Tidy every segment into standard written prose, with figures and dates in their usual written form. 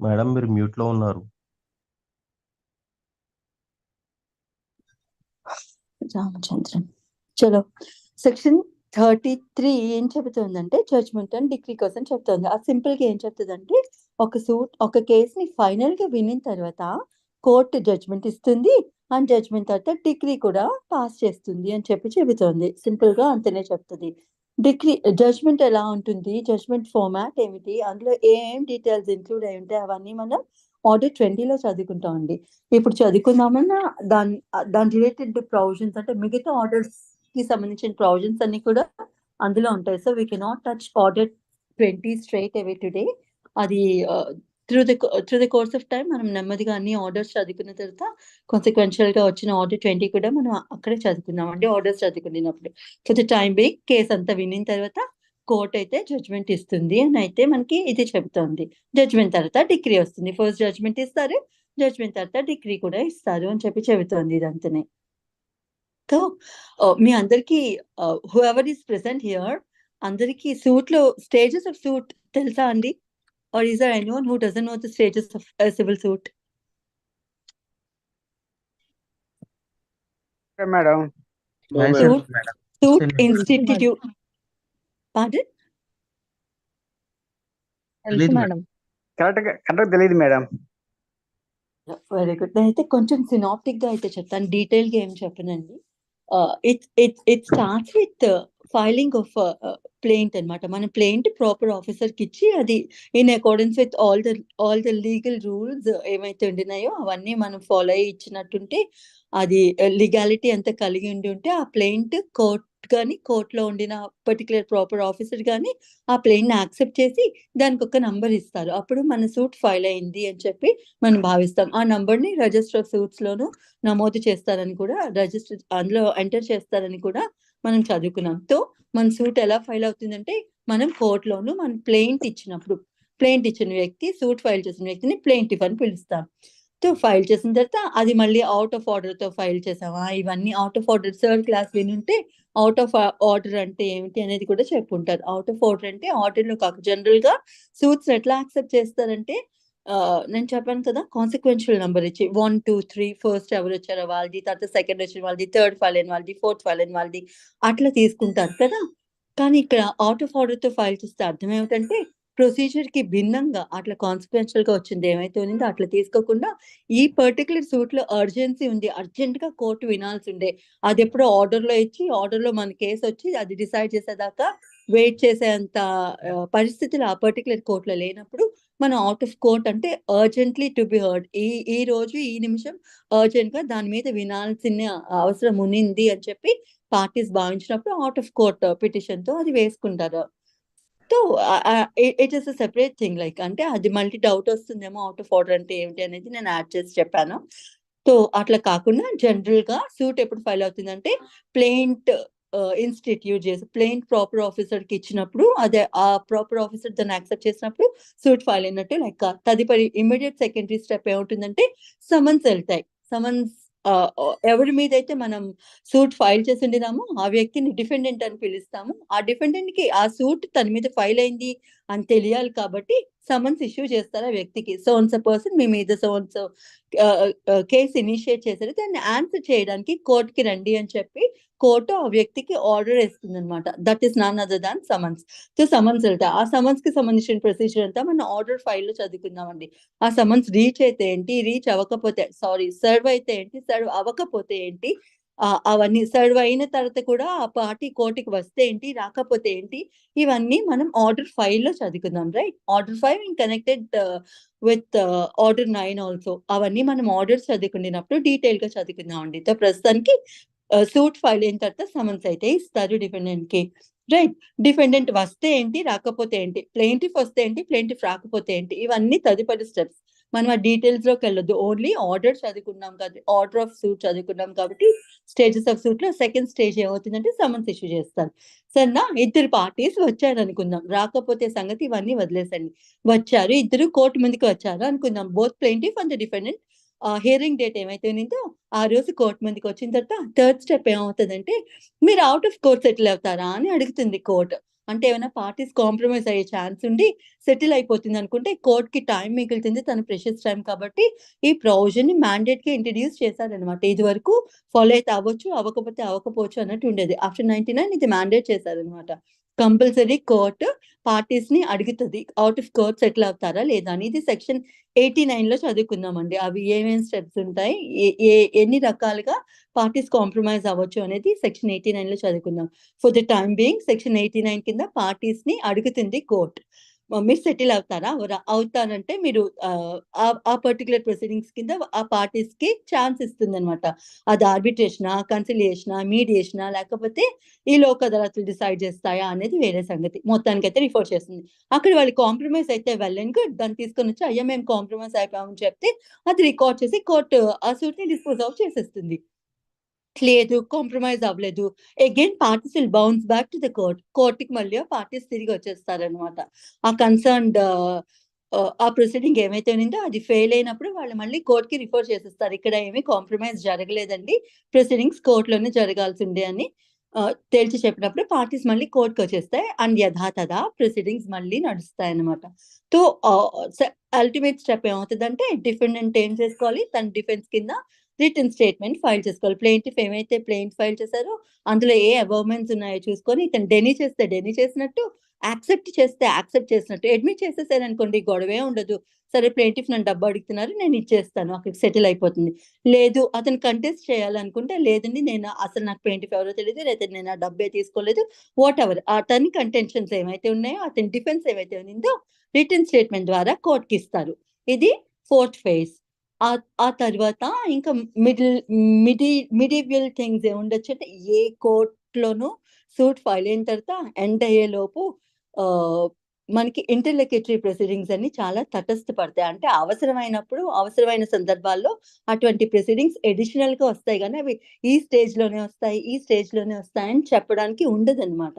Madam మీరు mute లో ఉన్నారు. రామచంద్రన్. చలో, సెక్షన్ 33 ఏం చెబుతుందంటే జడ్జ్మెంట్ అండ్ డిగ్రీ కోసం చెప్తుంది. ఆ సింపుల్ గా ఏం చెప్తుందంటే ఒక కేసుని ఫైనల్ గా వినిన తర్వాత కోర్టు జడ్జ్మెంట్ ఇస్తుంది అండ్ జడ్జ్మెంట్ తర్వాత డిగ్రీ కూడా పాస్ చేస్తుంది అని చెబుతోంది. సింపుల్ గా అంతనే చెప్తుంది. డిగ్రీ జడ్జ్మెంట్ ఎలా ఉంటుంది, జడ్జ్మెంట్ ఫార్మాట్ ఏమిటి, అందులో ఏం డీటెయిల్స్ ఇంక్లూడ్ అయి ఉంటాయి అవన్నీ మనం ఆర్డర్ 20లో చదువుకుంటామండి. ఇప్పుడు చదువుకుందామన్నా దాని రిలేటెడ్ ప్రొవిజన్స్ అంటే మిగతా ఆర్డర్స్ కి సంబంధించిన ప్రొవిజన్స్ అన్ని కూడా అందులో ఉంటాయి. So we cannot touch order 20 straight away today. అది through the course of time మనం నెమ్మదిగా అన్ని ఆర్డర్స్ చదువుకున్న తర్వాత కాన్సిక్వెన్షియల్ గా వచ్చిన ఆర్డర్ 20 కూడా మనం అక్కడే చదువుకుందాం అండి. ఆర్డర్స్ చదువుకున్నప్పుడు for the time being case అంతా వినిన తర్వాత కోర్ట్ అయితే జడ్జ్మెంట్ ఇస్తుంది అని అయితే మనకి ఇది చెబుతోంది. జడ్జ్మెంట్ తర్వాత డిగ్రీ వస్తుంది. ఫస్ట్ జడ్జ్మెంట్ ఇస్తారు, జడ్జ్మెంట్ తర్వాత డిగ్రీ కూడా ఇస్తారు అని చెబుతోంది ఇదంతనే. సో మీ అందరికి whoever is present here అందరికి సూట్ లో స్టేజెస్ ఆఫ్ సూట్ తెలుసా అండి? Or is there anyone who doesn't know the stages of civil suit? Madam suit institute. Pardon? తెలుసు మేడం. కరెక్ట్ తెలియదు మేడం. Very good. నేనైతే కొంచెం సినాప్టిక్ గా అయితే చెప్తాను, డీటెయిల్ గా ఏం చెప్పనండి. It starts with filing of ప్లెయింట్ అనమాట. మన ప్లెయింట్ ప్రాపర్ ఆఫీసర్ కి ఇచ్చి అది in accordance with all the legal rules ఏమైతే ఉండినాయో అవన్నీ మనం ఫాలో అయ్యి ఇచ్చినట్టుంటే అది లీగాలిటీ అంతా కలిగి ఉంటే ఆ ప్లెయింట్ కోర్ట్ కానీ కోర్టులో ఉండిన పర్టికులర్ ప్రాపర్ ఆఫీసర్ కానీ ఆ ప్లెయింట్ యాక్సెప్ట్ చేసి దానికి ఒక నంబర్ ఇస్తారు. అప్పుడు మన సూట్ ఫైల్ అయింది అని చెప్పి మనం భావిస్తాం. ఆ నంబర్ ని రిజిస్టర్ ఆఫ్ సూట్స్ లోను నమోదు చేస్తారని కూడా, రిజిస్టర్ అందులో ఎంటర్ చేస్తారని కూడా మనం చదువుకున్నాం. తో మన సూట్ ఎలా ఫైల్ అవుతుందంటే మనం కోర్టులోను మన ప్లెయింట్ ఇచ్చిన వ్యక్తి, సూట్ ఫైల్ చేసిన వ్యక్తిని ప్లెయింటిఫ్ అని పిలుస్తాం. తో ఫైల్ చేసిన తర్వాత అది మళ్ళీ అవుట్ ఆఫ్ ఆర్డర్ తో ఫైల్ చేసామా, ఇవన్నీ out of order third class వినుంటే అవుట్ ఆఫ్ ఆర్డర్ అంటే ఏమిటి అనేది కూడా చెప్పుంటారు. అవుట్ ఆఫ్ ఆర్డర్ అంటే ఆర్డర్ లో కాక జనరల్ గా సూట్స్ ఎట్లా యాక్సెప్ట్ చేస్తారంటే నేను చెప్పాను కదా కాన్సిక్వెన్షియల్ నెంబర్ ఇచ్చి 1, 2, 3 ఫస్ట్ ఎవరు వచ్చారో వాళ్ళది, తర్వాత సెకండ్ వచ్చిన వాళ్ళది, థర్డ్ ఫైల్ అయిన వాళ్ళది, ఫోర్త్ ఫైల్ అయిన వాళ్ళది అట్లా తీసుకుంటారు కదా. కానీ ఇక్కడ అవుట్ ఆఫ్ ఆర్డర్ తో ఫైల్ చేస్తే అర్థం ఏమిటంటే ప్రొసీజర్ కి భిన్నంగా అట్లా కాన్సిక్వెన్షియల్ గా వచ్చింది ఏమైతే ఉందో అట్లా తీసుకోకుండా ఈ పర్టికులర్ సూట్ లో అర్జెన్సీ ఉంది, అర్జెంట్ గా కోర్టు వినాల్సి ఉండే, అది ఎప్పుడో ఆర్డర్ లో ఇచ్చి ఆర్డర్ లో మన కేసు వచ్చి అది డిసైడ్ చేసేదాకా వెయిట్ చేసేంత పరిస్థితులు ఆ పర్టికులర్ కోర్టులో లేనప్పుడు మనం అవుట్ ఆఫ్ కోర్ట్ అంటే అర్జెంట్లీ టు బి హర్డ్, ఈ రోజు ఈ నిమిషం అర్జెంట్ గా దాని మీద వినాల్సిన అవసరం ఉన్నింది అని చెప్పి పార్టీస్ భావించినప్పుడు అవుట్ ఆఫ్ కోర్ట్ పిటిషన్ తో అది వేసుకుంటారు. So it is a separate thing. Like అంటే అది మళ్ళీ డౌట్ వస్తుందేమో అవుట్ ఆఫ్ ఆర్డర్ అంటే ఏమిటి అనేది నేను యాడ్ చేసి చెప్పాను. సో అట్లా కాకుండా జనరల్ గా సూట్ ఎప్పుడు ఫైల్ అవుతుందంటే ప్లెయింట్ ఇన్స్టిట్యూట్ చేసి ప్లెయింట్ ప్రాపర్ ఆఫీసర్ కి ఇచ్చినప్పుడు అదే ఆ ప్రాపర్ ఆఫీసర్ దాన్ని యాక్సెప్ట్ చేసినప్పుడు సూట్ ఫైల్ అయినట్టు లెక్క. తదుపరి ఇమీడియట్ సెకండరీ స్టెప్ ఏముంటుందంటే సమన్స్ వెళ్తాయి. సమన్స్ ఎవరి మీద అయితే మనం సూట్ ఫైల్ చేసి ఉండినామో ఆ వ్యక్తిని డిఫెండెంట్ అని పిలుస్తాము. ఆ డిఫెండెంట్ కి ఆ సూట్ తన మీద ఫైల్ అయింది అని తెలియాలి కాబట్టి సమన్స్ ఇష్యూ చేస్తారు ఆ వ్యక్తికి. సో పర్సన్ మీ మీద సో కేసు ఇనిషియేట్ చేశారు, దాన్ని ఆన్సర్ చేయడానికి కోర్టుకి రండి అని చెప్పి కోర్టు ఆ వ్యక్తికి ఆర్డర్ ఇస్తుంది అనమాట. That is none other than summons. So summons వెళ్తా ఆ సమన్స్ కి సంబంధించిన ప్రొసీజర్ అంతా మనం ఆర్డర్ ఫైల్ లో చదువుకుందామండి. ఆ సమన్స్ రీచ్ అయితే ఏంటి, రీచ్ అవ్వకపోతే సర్వ్ అయితే ఏంటి, సర్వ్ అవ్వకపోతే ఏంటి, అవన్నీ సర్వ్ అయిన తర్వాత కూడా ఆ పార్టీ కోర్టుకి వస్తే ఏంటి, రాకపోతే ఏంటి, ఇవన్నీ మనం ఆర్డర్ 5 లో చదువుకుందాం. Right, order 5 in connected with order 9 also. అవన్నీ మనం ఆర్డర్స్ చదువుకున్నప్పుడు డీటెయిల్ గా చదువుకుందాం అండి. సో ప్రస్తుతానికి సూట్ ఫైల్ అయిన తర్వాత సమన్స్ అయితే ఇస్తారు డిఫెండెంట్ కి. రైట్, డిఫెండెంట్ వస్తే ఏంటి, రాకపోతే ఏంటి, ప్లెయింటిఫ్ వస్తే ఏంటి, ప్లెయింటిఫ్ రాకపోతే ఏంటి, ఇవన్నీ తదుపరి స్టెప్స్. మనం ఆ డీటెయిల్స్ లోకి వెళ్ళొద్దు, ఓన్లీ ఆర్డర్ చదువుకున్నాం కాబట్టి, ఆర్డర్ ఆఫ్ సూట్ చదువుకున్నాం కాబట్టి స్టేజెస్ ఆఫ్ సూట్ లో సెకండ్ స్టేజ్ ఏమవుతుందంటే సమన్స్ ఇష్యూ చేస్తారు. సరేనా, ఇద్దరు పార్టీస్ వచ్చారు అనుకుందాం, రాకపోతే సంగతి ఇవన్నీ వదిలేసండి. వచ్చారు, ఇద్దరు కోర్టు ముందుకు వచ్చారు అనుకుందాం. Both plaintiff and defendant hearing date ఏమైతే ఉందో ఆ రోజు కోర్టు ముందుకు వచ్చిన తర్వాత థర్డ్ స్టెప్ ఏమవుతుందంటే మీరు అవుట్ ఆఫ్ కోర్ట్ సెటిల్ అవుతారా అని అడుగుతుంది కోర్టు. అంటే ఏమైనా పార్టీస్ కాంప్రమైజ్ అయ్యే ఛాన్స్ ఉండి సెటిల్ అయిపోతుంది అనుకుంటే కోర్ట్‌కి టైం మిగులుతుంది. తన ప్రెషియస్ టైం కాబట్టి ఈ ప్రొవిజన్‌ని మ్యాండేట్‌గా ఇంట్రొడ్యూస్ చేశారనమాట. ఇదివరకు ఫాలో అయితే అవ్వచ్చు, అవ్వకపోతే అవ్వకపోవచ్చు అన్నట్టు ఉండేది. ఆఫ్టర్ 99 ఇది మ్యాండేట్ చేశారనమాట. కంపల్సరీ కోర్ట్ పార్టీస్‌ని అడుగుతది. ఔట్ ఆఫ్ కోర్ట్ సెటిల్ అవుతారా లేదా అని. ఇది సెక్షన్ 89లో చదువుకుందామండి. అవి ఏమేం స్టెప్స్ ఉంటాయి, ఏ ఏ ఎన్ని రకాలుగా పార్టీస్ కాంప్రమైజ్ అవ్వచ్చు అనేది సెక్షన్ 89లో చదువుకుందాం. For the time being section 89 కింద పార్టీస్‌ని అడుగుతుంది కోర్ట్. మీరు సెటిల్ అవుతారా? అవ్వరా? అవుతారంటే మీరు ఆ పర్టిక్యులర్ ప్రొసీడింగ్స్ కింద ఆ పార్టీస్‌కి ఛాన్స్ ఇస్తుందనమాట. అది ఆర్బిట్రేషనా, కన్సిలియేషనా, మీడియేషనా లేకపోతే ఈ లోక్ అదాలత్‌లు డిసైడ్ చేస్తాయా అనేది వేరే సంగతి. మొత్తానికైతే రిఫర్ చేస్తుంది. అక్కడ వాళ్ళు కాంప్రమైజ్ అయితే వెల్ అండ్ గుడ్. దాన్ని తీసుకొనొచ్చి అయ్యా! మేము కాంప్రమైజ్ అయిపోయామని చెప్తే అది రికార్డ్ చేసి కోర్ట్ ఆ సూట్‌ని డిస్పోజ్ ఆఫ్ చేసేస్తుంది. లేదు కాంప్రమైజ్ అవ్వలేదు. Again parties will bounce back to the court. కోర్ట్‌కి మళ్ళీ ఆ పార్టీస్ తిరిగి వచ్చేస్తారనమాట. ఆ కన్సర్న్డ్ ఆ ప్రొసీడింగ్ ఏమైతే ఉన్నిందో అది ఫెయిల్ అయినప్పుడు వాళ్ళు మళ్ళీ కోర్ట్‌కి రిఫర్ చేసేస్తారు. ఇక్కడ ఏమి కాంప్రమైజ్ జరగలేదండి. ప్రొసీడింగ్స్ కోర్ట్‌లోనే జరగాల్సిందే అని తేల్చి చెప్పినప్పుడు పార్టీస్ మళ్ళీ కోర్ట్‌కొచ్చేస్తాయి. అండ్ యథాతథ ప్రొసీడింగ్స్ మళ్ళీ నడుస్తాయన్నమాట. సో, ఆహ్, స అల్టిమేట్ స్టెప్ ఏమవుతదంటే డిఫెండెంట్ ఏం చేసుకోవాలి? తన డిఫెన్స్ కింద రిటన్ స్టేట్మెంట్ ఫైల్ చేసుకోవాలి. ప్లెయింటిఫ్ ఏమైతే ప్లెయింట్ ఫైల్ చేశారో అందులో ఏ అబోవ్‌మెంట్స్ ఉన్నాయో చూసుకొని ఇతను డెనీ చేస్తే డెనీ చేసినట్టు, యాక్సెప్ట్ చేస్తే యాక్సెప్ట్ చేసినట్టు. అడ్మిట్ చేసేసారనుకోండి గొడవే ఉండదు. సరే ప్లెయింటిఫ్ నన్ను డబ్బు అడుగుతున్నారు నేను ఇచ్చేస్తాను. అక్కడికి సెటిల్ అయిపోతుంది. లేదు అతను కంటెస్ట్ చేయాలనుకుంటే లేదండి నేను అసలు నాకు ప్లెయింటిఫ్ ఎవరో తెలీదు. లేదా నేను ఆ డబ్బే తీసుకోలేదు. వాటెవర్ అతని కంటెన్షన్స్ ఏమైతే ఉన్నాయో అతని డిఫెన్స్ ఏమైతే ఉన్నిందో రిటన్ స్టేట్మెంట్ ద్వారా కోర్ట్‌కి ఇస్తారు. ఇది ఫోర్త్ ఫేజ్. ఆ తర్వాత ఇంకా మిడిల్ మిడి మిడివియల్ థింగ్స్ ఏముండొచ్చంటే ఏ కోర్ట్‌లోనూ సూట్ ఫైల్ అయిన తర్వాత ఎండ్ అయ్యేలోపు ఆహ్, మనకి ఇంటర్‌లొక్యుటరీ ప్రొసీడింగ్స్ అన్ని చాలా తటస్థపడతాయి. అంటే అవసరమైనప్పుడు, అవసరమైన సందర్భాల్లో అటువంటి ప్రొసీడింగ్స్ అడిషనల్‌గా వస్తాయి గానీ అవి ఈ స్టేజ్‌లోనే వస్తాయి, ఈ స్టేజ్‌లోనే వస్తాయని చెప్పడానికి ఉండదనమాట.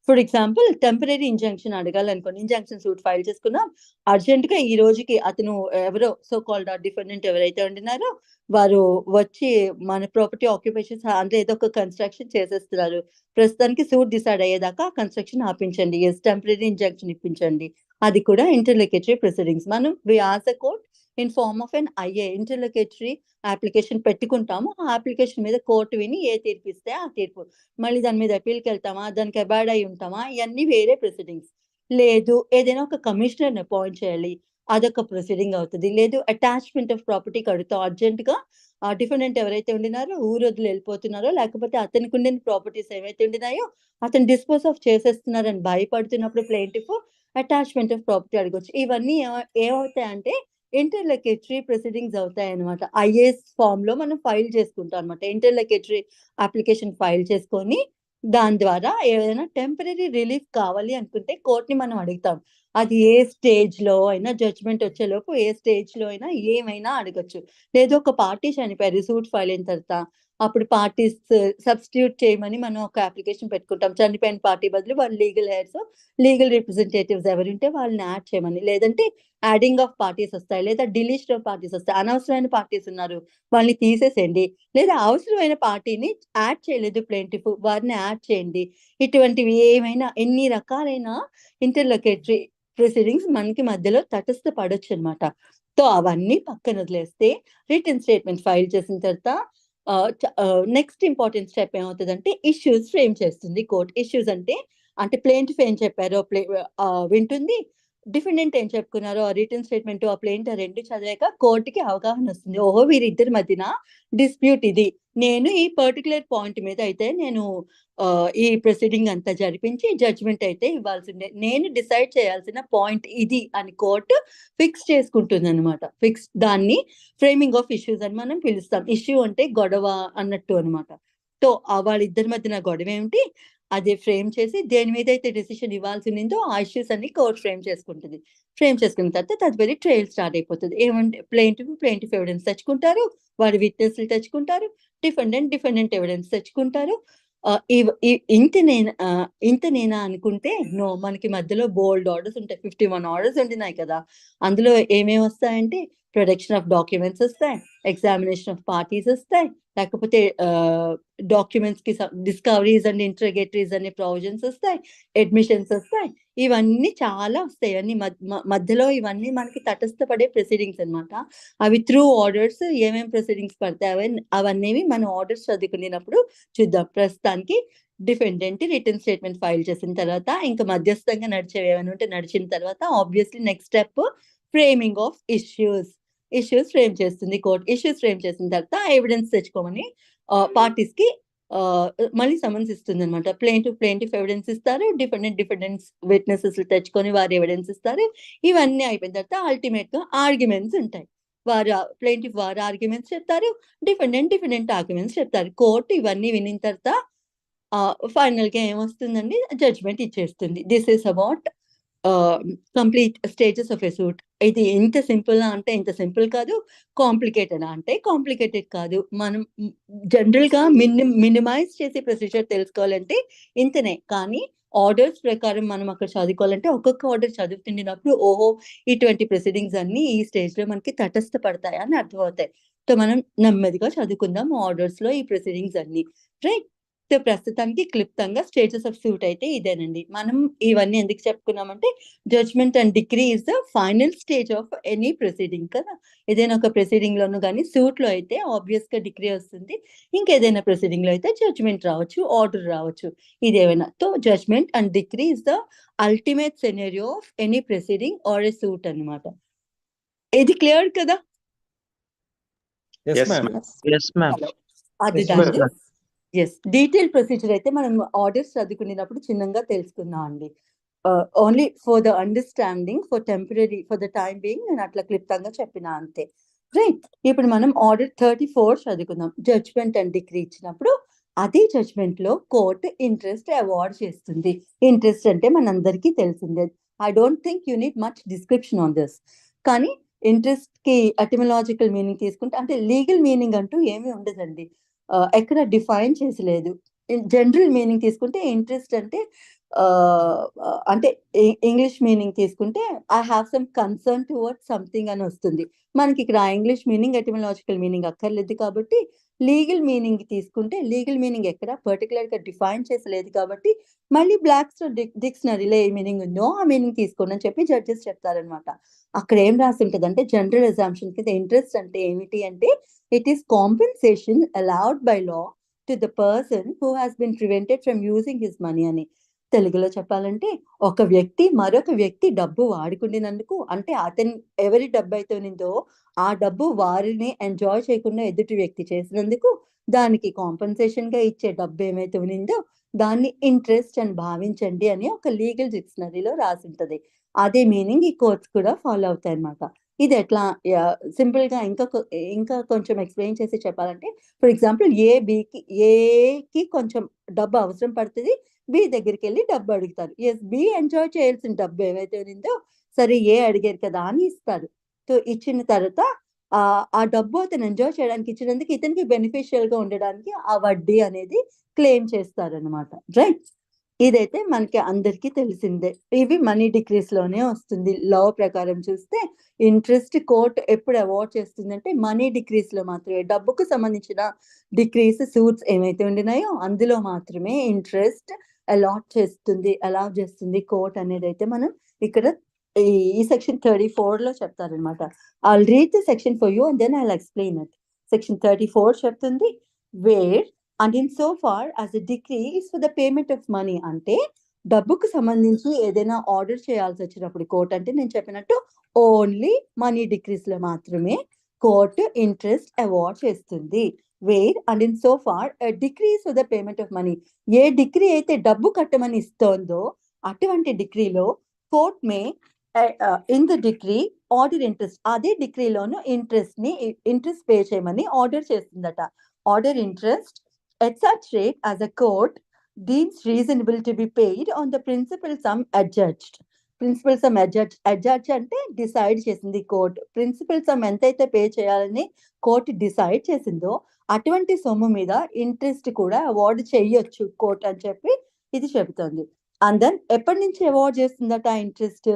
ఫర్ ఎగ్జాంపుల్ టెంపరరీ ఇంజంక్షన్ అడగాలనుకోండి. ఇంజంక్షన్ సూట్ ఫైల్ చేసుకున్నాం. అర్జెంట్‌గా ఈ రోజుకి అతను ఎవరో సో కాల్డ్ డిఫెండెంట్ ఎవరైతే ఉండినారో వారు వచ్చి మన ప్రాపర్టీ ఆక్యుపేషన్స్ అందులో ఏదో ఒక కన్‌స్ట్రక్షన్ చేసేస్తున్నారు. ప్రస్తుతానికి సూట్ డిసైడ్ అయ్యేదాకా కన్‌స్ట్రక్షన్ ఆపించండి. యెస్ టెంపరరీ ఇంజంక్షన్ ఇప్పించండి. అది కూడా ఇంటర్‌లొక్యుటరీ ప్రొసీడింగ్స్. మనం we ask the court in form of an IA interlocutory application పెట్టుకుంటాము. ఆ అప్లికేషన్ మీద కోర్ట్ విని ఏ తీర్పు ఇస్తే ఆ తీర్పు. మళ్ళీ దాని మీద అప్పీల్‌కెళ్తామా? దానికి అబైడ్ అయ్యి ఉంటామా? ఇయన్నీ వేరే ప్రొసీడింగ్స్. లేదు ఏదైనా ఒక కమిషనర్‌ని అపాయింట్ చేయాలి. అదొక ప్రొసీడింగ్ అవుతది. లేదు అటాచ్‌మెంట్ ఆఫ్ ప్రాపర్టీ కడుగుతాం అర్జెంట్‌గా డిఫెండెంట్ ఎవరైతే ఉండినారో ఊరొదిలి ఎళ్ళిపోతున్నారో లేకపోతే అతనికుండిన ప్రాపర్టీస్ ఏవైతే ఉండినాయో అతను డిస్పోజ్ ఆఫ్ చేసేస్తున్నారని భయపడుతున్నప్పుడు ప్లెయింటిఫ్ అటాచ్‌మెంట్ ఆఫ్ ప్రాపర్టీ అడగొచ్చు. ఇవన్నీ ఏమవుతాయంటే ఇంటర్‌లొక్యుటరీ ప్రొసీడింగ్స్ అవుతాయన్నమాట. ఐఏఎస్ ఫార్మ్‌లో మనం ఫైల్ చేసుకుంటాం అన్నమాట. ఇంటర్‌లొక్యుటరీ అప్లికేషన్ ఫైల్ చేసుకొని దాని ద్వారా ఏదైనా టెంపరరీ రిలీఫ్ కావాలి అనుకుంటే కోర్ట్‌ని మనం అడుగుతాం. అది ఏ స్టేజ్‌లో అయినా జడ్జ్‌మెంట్ వచ్చేలోపు ఏ స్టేజ్‌లో అయినా ఏమైనా అడగొచ్చు. లేదు ఒక పార్టీ చనిపోయారు సూట్ ఫైల్ అయిన తర్వాత. అప్పుడు పార్టీస్ సబ్‌స్టిట్యూట్ చేయమని మనం ఒక అప్లికేషన్ పెట్టుకుంటాం. చనిపోయిన పార్టీ బదులు వాళ్ళు లీగల్ హెయిర్స్, లీగల్ రిప్రజెంటేటివ్స్ ఎవరుంటే వాళ్ళని యాడ్ చేయమని. లేదంటే యాడింగ్ ఆఫ్ పార్టీస్ వస్తాయి. లేదా డిలీషన్ ఆఫ్ పార్టీస్ వస్తాయి. అనవసరమైన పార్టీస్ ఉన్నారు. వాళ్ళని తీసేసేయండి. లేదా అవసరమైన పార్టీని యాడ్ చేయలేదు ప్లెయింటిఫ్ వారిని యాడ్ చేయండి. ఇటువంటివి ఏమైనా ఎన్ని రకాలైన ఇంటర్‌లొక్యుటరీ ప్రొసీడింగ్స్ మనకి మధ్యలో తటస్థ పడొచ్చనమాట. సో, అవన్నీ పక్కనొదిలేస్తే రిటన్ స్టేట్మెంట్ ఫైల్ చేసిన తర్వాత నెక్స్ట్ ఇంపార్టెంట్ స్టెప్ ఏమవుతదంటే ఇష్యూస్ ఫ్రేమ్ చేస్తుంది కోర్ట్. ఇష్యూస్ అంటే ప్లెయింటిఫ్ ఏం చెప్పారో వింటుంది. డిఫెండెంట్ ఏం చెప్పుకున్నారో ఆ రిటన్ స్టేట్మెంట్, ఆ ప్లెయింట్ ఆ 2 చదివాక కోర్ట్‌కి అవగాహనొస్తుంది. ఓహో! వీరిద్దరి మధ్యన డిస్ప్యూట్ ఇది. నేను ఈ పర్టిక్యులర్ పాయింట్ మీద అయితే నేను ఈ ప్రొసీడింగ్ అంతా జరిపించి జడ్జ్‌మెంట్ అయితే ఇవ్వాల్సిందే. నేను డిసైడ్ చేయాల్సిన పాయింట్ ఇది అని కోర్ట్ ఫిక్స్ చేసుకుంటుందనమాట. దాన్ని ఫ్రేమింగ్ ఆఫ్ ఇష్యూస్ అని మనం పిలుస్తాం. ఇష్యూ అంటే గొడవ అన్నట్టు అనమాట. సో, వాళ్ళిద్దరి మధ్యన గొడవేంటి అది ఫ్రేమ్ చేసి దేని మీదైతే డెసిషన్ ఇవ్వాల్సుండిందో ఆ ఇష్యూస్ అన్ని కోర్ట్ ఫ్రేమ్ చేసుకుంటది. ఫ్రేమ్ చేసుకున్న తర్వాత తదుపరి ట్రయల్ స్టార్ట్ అయిపోతది. ఏమంటే ప్లెయింటిఫ్ ఎవిడెన్స్ తెచ్చుకుంటారు. వాడు విట్నెస్‌లు తెచ్చుకుంటారు. డిఫెండెంట్ ఎవిడెన్స్ తెచ్చుకుంటారు. ఆహ్, ఇవ్ ఇ ఇంతనేనా అనుకుంటే నో. మనకి మధ్యలో బోలెడు ఆర్డర్స్ ఉంటాయి. 51 ఆర్డర్స్ ఉంటున్నాయి కదా! అందులో ఏమేమొస్తాయంటే ప్రొడక్షన్ ఆఫ్ డాక్యుమెంట్స్ వస్తాయి, ఎగ్జామినేషన్ ఆఫ్ పార్టీస్ వస్తాయి, లేకపోతే డాక్యుమెంట్స్ కి డిస్కవరీస్ అండ్ ఇంట్రగేటరీస్ అనే ప్రొవిజన్స్ వస్తాయి, అడ్మిషన్స్ వస్తాయి. ఇవన్నీ చాలా వస్తాయి. ఇవన్నీ మధ్యలో ఇవన్నీ మనకి తటస్థపడే ప్రొసీడింగ్స్ అన్నమాట. అవి త్రూ ఆర్డర్స్ ఏమేమి ప్రొసీడింగ్స్ పడతాయి అవన్నీ మనం ఆర్డర్స్ చదువుకునేటప్పుడు చూద్దాం. ప్రస్తుతానికి డిఫెండెంట్ రిటర్న్ స్టేట్మెంట్ ఫైల్ చేసిన తర్వాత, ఇంకా మధ్యస్థంగా నడిచేవి ఏమైనా ఉంటే నడిచిన తర్వాత, obviously next step framing of issues frame చేస్తుంది కోర్ట్. ఇష్యూస్ ఫ్రేమ్ చేసిన తర్వాత ఎవిడెన్స్ తెచ్చుకోమని పార్టీస్ కి మళ్ళీ సమన్స్ ఇస్తుంది అనమాట. ప్లేంటిఫ్ ఎవిడెన్స్ ఇస్తారు, డిఫెండెంట్స్ విట్నెసెస్ తెచ్చుకొని వారు ఎవిడెన్స్ ఇస్తారు. ఇవన్నీ అయిపోయిన తర్వాత అల్టిమేట్ గా ఆర్గ్యుమెంట్స్ ఉంటాయి. ప్లేంటిఫ్ వారు ఆర్గ్యుమెంట్స్ చెప్తారు, డిఫెండెంట్ ఆర్గ్యుమెంట్స్ చెప్తారు. కోర్టు ఇవన్నీ వినిన తర్వాత ఫైనల్ గా ఏమొస్తుందండి, జడ్జ్మెంట్ ఇచ్చేస్తుంది. This is about complete stages of a suit. ఇది ఎంత సింపుల్ అంటే ఇంత సింపుల్ కాదు, కాంప్లికేటెడ్ అంటే కాంప్లికేటెడ్ కాదు. మనం జనరల్ గా మినిమైజ్ చేసే ప్రొసీజర్ తెలుసుకోవాలంటే ఇంతనే. కానీ ఆర్డర్స్ ప్రకారం మనం అక్కడ చదువుకోవాలంటే ఒక్కొక్క ఆర్డర్ చదువుతుండినప్పుడు ఓహో ఇటువంటి ప్రొసీడింగ్స్ అన్ని ఈ స్టేజ్ లో మనకి తటస్థపడతాయి అని అర్థమవుతాయి. సో మనం నెమ్మదిగా చదువుకుందాం ఆర్డర్స్ లో ఈ ప్రొసీడింగ్స్ అన్ని. రైట్. సో ప్రస్తుతానికి క్లుప్తంగా స్టేజెస్ ఆఫ్ సూట్ అయితే ఇదేనండి. మనం ఇవన్నీ ఎందుకు చెప్పుకున్నామంటే judgment and decree is the final stage of any proceeding కదా. ఏదైనా ఒక ప్రొసీడింగ్ లోను కానీ సూట్ లో అయితే ఆబ్వియస్ గా డిగ్రీ వస్తుంది, ఇంకేదైనా ప్రొసీడింగ్ లో అయితే జడ్జ్మెంట్ రావచ్చు, ఆర్డర్ రావచ్చు, ఇదేమైనా. So judgment and decree is the ultimate scenario of any proceeding or a suit అన్నమాట. ఇది క్లియర్ కదా? Yes, ma'am. Yes, ma'am. Hello, అది Yes, దాన్ని ma'am. ఎస్ డీటెయిల్ ప్రొసీజర్ అయితే మనం ఆర్డర్స్ చదువుకునేటప్పుడు చిన్నగా తెలుసుకుందాం అండి. Only for the understanding, for temporary, for the time being నేను అట్లా క్లుప్తంగా చెప్పిన అంతే. రైట్. ఇప్పుడు మనం ఆర్డర్ 34 చదువుకుందాం. జడ్జ్మెంట్ అండ్ డిగ్రీ ఇచ్చినప్పుడు అదే జడ్జ్మెంట్ లో కోర్టు ఇంట్రెస్ట్ అవార్డ్ చేస్తుంది. ఇంట్రెస్ట్ అంటే మనందరికీ తెలిసిందే. I don't think you need much description on this. కానీ ఇంట్రెస్ట్ కి ఎటిమలాజికల్ మీనింగ్ తీసుకుంటే, అంటే లీగల్ మీనింగ్ అంటూ ఏమీ ఉండదండి, ఎక్కడ డిఫైన్ చేసి లేదు. జనరల్ మీనింగ్ తీసుకుంటే ఇంట్రెస్ట్ అంటే అంటే ఇంగ్లీష్ మీనింగ్ తీసుకుంటే I have some concern towards something అని వస్తుంది. మనకి ఇక్కడ ఇంగ్లీష్ మీనింగ్ ఎటిమలాజికల్ మీనింగ్ అక్కర్లేదు కాబట్టి లీగల్ మీనింగ్ తీసుకుంటే లీగల్ మీనింగ్ ఎక్కడ పర్టికులర్ గా డిఫైన్ చేసలేదు కాబట్టి మళ్ళీ బ్లాక్స్టోన్ డిక్షనరీలో ఏ మీనింగ్ ఉందో ఆ మీనింగ్ తీసుకోండి అని చెప్పి జడ్జెస్ చెప్తారనమాట. అక్కడ ఏం రాసి ఉంటుంది అంటే జనరల్ అజంప్షన్ కింద ఇంట్రెస్ట్ అంటే ఏమిటి అంటే it is compensation allowed by law to the person who has been prevented from using his money అని. తెలుగులో చెప్పాలంటే ఒక వ్యక్తి మరొక వ్యక్తి డబ్బు వాడుకునేందుకు, అంటే అతను ఎవరి డబ్బు అయితే ఉన్నిందో ఆ డబ్బు వారిని ఎంజాయ్ చేయకుండా ఎదుటి వ్యక్తి చేసినందుకు దానికి కాంపెన్సేషన్ గా ఇచ్చే డబ్బు ఏమైతే ఉన్నిందో దాన్ని ఇంట్రెస్ట్ అని భావించండి అని ఒక లీగల్ డిక్షనరీలో రాసి ఉంటది. అదే మీనింగ్ ఈ కోర్ట్స్ కూడా ఫాలో అవుతాయి అన్నమాట. ఇది ఎట్లా సింపుల్ గా ఇంకా కొంచెం ఎక్స్ప్లెయిన్ చేసి చెప్పాలంటే, ఫర్ ఎగ్జాంపుల్ ఏకి కొంచెం డబ్బు అవసరం పడుతుంది, బి దగ్గరికి వెళ్ళి డబ్బు అడుగుతారు. ఎస్, బి ఎంజాయ్ చేయాల్సిన డబ్బు ఏమైతే ఉందో సరే ఏ అడిగారు కదా అని ఇస్తారు. సో ఇచ్చిన తర్వాత ఆ డబ్బు అతను ఎంజాయ్ చేయడానికి ఇచ్చినందుకు ఇతనికి బెనిఫిషియల్ గా ఉండడానికి ఆ వడ్డీ అనేది క్లెయిమ్ చేస్తారనమాట. రైట్. ఇదైతే మనకి అందరికీ తెలిసిందే. ఇవి మనీ డిక్రీస్ లోనే వస్తుంది. లా ప్రకారం చూస్తే ఇంట్రెస్ట్ కోర్ట్ ఎప్పుడు అవార్డ్ చేస్తుందంటే మనీ డిక్రీస్ లో మాత్రమే. డబ్బుకు సంబంధించిన డిక్రీస్ సూట్స్ ఏమైతే ఉండినాయో అందులో మాత్రమే ఇంట్రెస్ట్ అలౌ చేస్తుంది కోర్ట్ అనేది అయితే మనం ఇక్కడ ఈ సెక్షన్ 34 లో చెప్తారనమాట. I'll read the section for you and then I'll explain it. Section 34 చెప్తుంది where and in so far as a decree is for the payment of money, అంటే డబ్బుకు సంబంధించి ఏదైనా ఆర్డర్ చేయాల్సి వచ్చినప్పుడు కోర్ట్ అంటే నేను చెప్పినట్టు ఓన్లీ మనీ డిక్రీస్ లో మాత్రమే కోర్టు ఇంట్రెస్ట్ అవార్డ్ చేస్తుంది. Where and in so far decrees for the payment of money, ఏ డిగ్రీ అయితే డబ్బు కట్టమని ఇస్తోందో అటువంటి డిగ్రీలో court may in the decree order interest, అదే డిగ్రీలోను ఇంట్రెస్ట్ పే చేయమని ఆర్డర్ చేస్తుందట. Order interest at such rate as a court deems reasonable to be paid on the principal sum adjudged. Principal sum adjudged అంటే decide చేసింది court. Principal sum ఎంతైతే pay చేయాలని court decide చేసిందో అటువంటి సొమ్ము మీద ఇంట్రెస్ట్ కూడా అవార్డు చేయొచ్చు కోర్టు అని చెప్పి ఇది చెబుతుంది. అండ్ దెన్ ఎప్పటి నుంచి అవార్డ్ చేస్తుందట interest?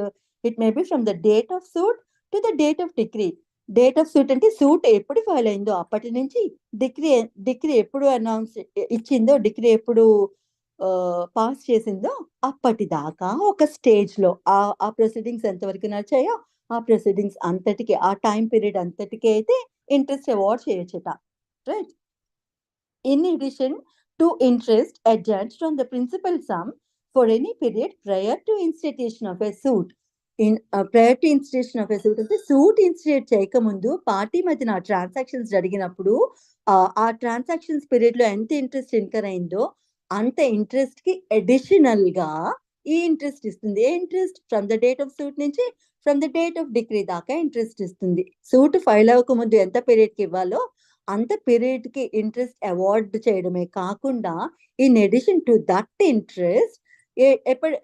It may be from the date of suit to the date of degree. Date of suit అంటే సూట్ ఎప్పుడు ఫైల్ అయిందో అప్పటి నుంచి డిగ్రీ ఎప్పుడు అనౌన్స్ ఇచ్చిందో, డిగ్రీ ఎప్పుడు పాస్ చేసిందో అప్పటిదాకా ఒక స్టేజ్ లో ఆ ప్రొసీడింగ్స్ ఎంతవరకు నడిచాయో ఆ ప్రొసీడింగ్స్ అంతటికి, ఆ టైం పీరియడ్ అంతటికి అయితే ఇంట్రెస్ట్ అవార్డ్ చేయొచ్చట. Right. In addition to interest adjudged on the principal sum for any period prior to institution of a suit. Prior to institution of a suit అంటే suit institute చేయకముందు party మధ్యన ఆ transactions జరిగినప్పుడు ఆ transactions period లో ఎంత interest incur అయిందో అంత ఇంట్రెస్ట్ కి అడిషనల్ గా ఈ ఇంట్రెస్ట్ ఇస్తుంది. ఏ interest? From the date of suit నుంచి from the date of decree దాకా ఇంట్రెస్ట్ ఇస్తుంది. సూట్ ఫైల్ అవ్వక ముందు ఎంత పీరియడ్ కి ఇవ్వాలో అంత పీరియడ్ కి ఇంట్రెస్ట్ అవార్డ్ చేయడమే కాకుండా in addition to that interest ఎప్పుడు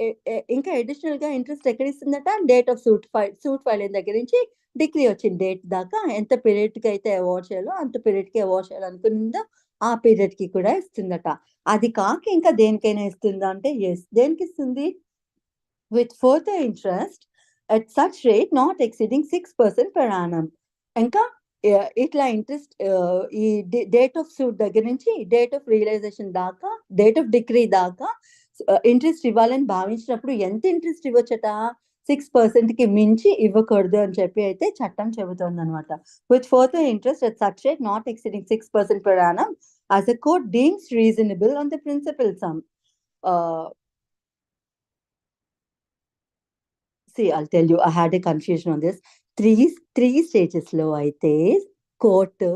ఇంకా అడిషనల్ గా ఇంట్రెస్ట్ ఎక్కడ ఇస్తుందట? డేట్ ఆఫ్ సూట్ ఫైల్ అయిన దగ్గర నుంచి డిగ్రీ వచ్చిన డేట్ దాకా ఎంత పీరియడ్ కి అయితే అవార్డ్ చేయాలో అంత పీరియడ్ కి అవార్డ్ చేయాలనుకుందో ఆ పీరియడ్ కి కూడా ఇస్తుందట. అది కాక ఇంకా దేనికైనా ఇస్తుందా అంటే ఎస్, దేనికి ఇస్తుంది? With further interest at such rate not exceeding 6% per annum. ఇంకా ఇట్లా ఇంట్రెస్ట్ ఈ డేట్ ఆఫ్ సూట్ దగ్గర నుంచి డేట్ ఆఫ్ రియలైజేషన్ దాకా, డేట్ ఆఫ్ డిగ్రీ దాకా ఇంట్రెస్ట్ ఇవ్వాలని భావించినప్పుడు ఎంత ఇంట్రెస్ట్ ఇవ్వచ్చట? 6% కి మించి ఇవ్వకూడదు అని చెప్పి అయితే చట్టం చెబుతోంది అనమాట. With further interest at such rate not exceeding 6% per annum as a court deems reasonable on the principal sum. See, I'll tell you, I had a confusion on this. Three stages లో అయితే court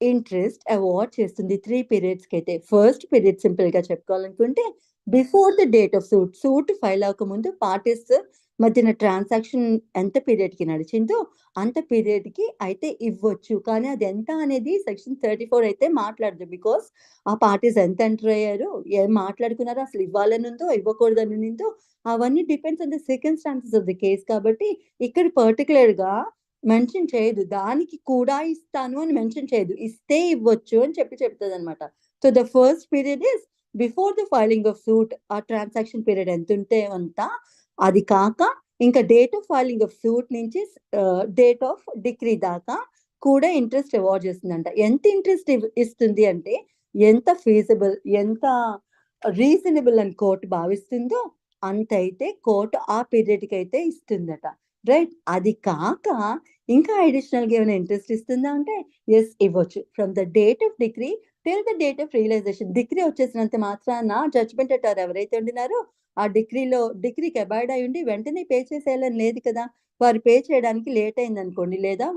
interest award చేస్తుంది 3 periods కి అయితే. First period simple గా చెప్పుకోవాలనుకుంటే before the date of suit file అవ్వక ముందు parties మధ్యన ట్రాన్సాక్షన్ ఎంత పీరియడ్ కి నడిచిందో అంత పీరియడ్ కి అయితే ఇవ్వచ్చు. కానీ అది ఎంత అనేది సెక్షన్ 34 అయితే మాట్లాడదు. బికాస్ ఆ పార్టీస్ ఎంత ఎంటర్ అయ్యారు, ఏం మాట్లాడుకున్నారో, అసలు ఇవ్వాలని ఉందో ఇవ్వకూడదని ఉందో అవన్నీ depends on the circumstances of the case. కాబట్టి ఇక్కడ పర్టికులర్ గా మెన్షన్ చేయదు, దానికి కూడా ఇస్తాను అని మెన్షన్ చేయదు, ఇస్తే ఇవ్వచ్చు అని చెప్తుంది అనమాట. So the first period is before the filing of suit. ఆ ట్రాన్సాక్షన్ పీరియడ్ ఎంత ఉంటే అంత. అది కాక ఇంకా date of filing of suit నుంచి డేట్ ఆఫ్ డిగ్రీ దాకా కూడా ఇంట్రెస్ట్ అవార్డ్ చేస్తుందంట. ఎంత ఇంట్రెస్ట్ ఇస్తుంది అంటే ఎంత ఫీజబుల్, ఎంత రీజనబుల్ అని కోర్టు భావిస్తుందో అంత అయితే కోర్టు ఆ పీరియడ్ కి అయితే ఇస్తుందట. రైట్. అది కాక ఇంకా అడిషనల్ గా ఏమైనా ఇంట్రెస్ట్ ఇస్తుందా అంటే ఎస్, ఇవ్వచ్చు. From the date of decree till the date of realisation. Decree వచ్చేసినంత మాత్రాన జడ్జ్మెంట్ అటార్ ఎవరైతే ఉండినారో ఆ డిగ్రీకి అబాయిడ్ అయి ఉండి వెంటనే పే చేసేయాలని లేదు కదా. వారు పే చేయడానికి లేట్ అయింది అనుకోండి, లేదా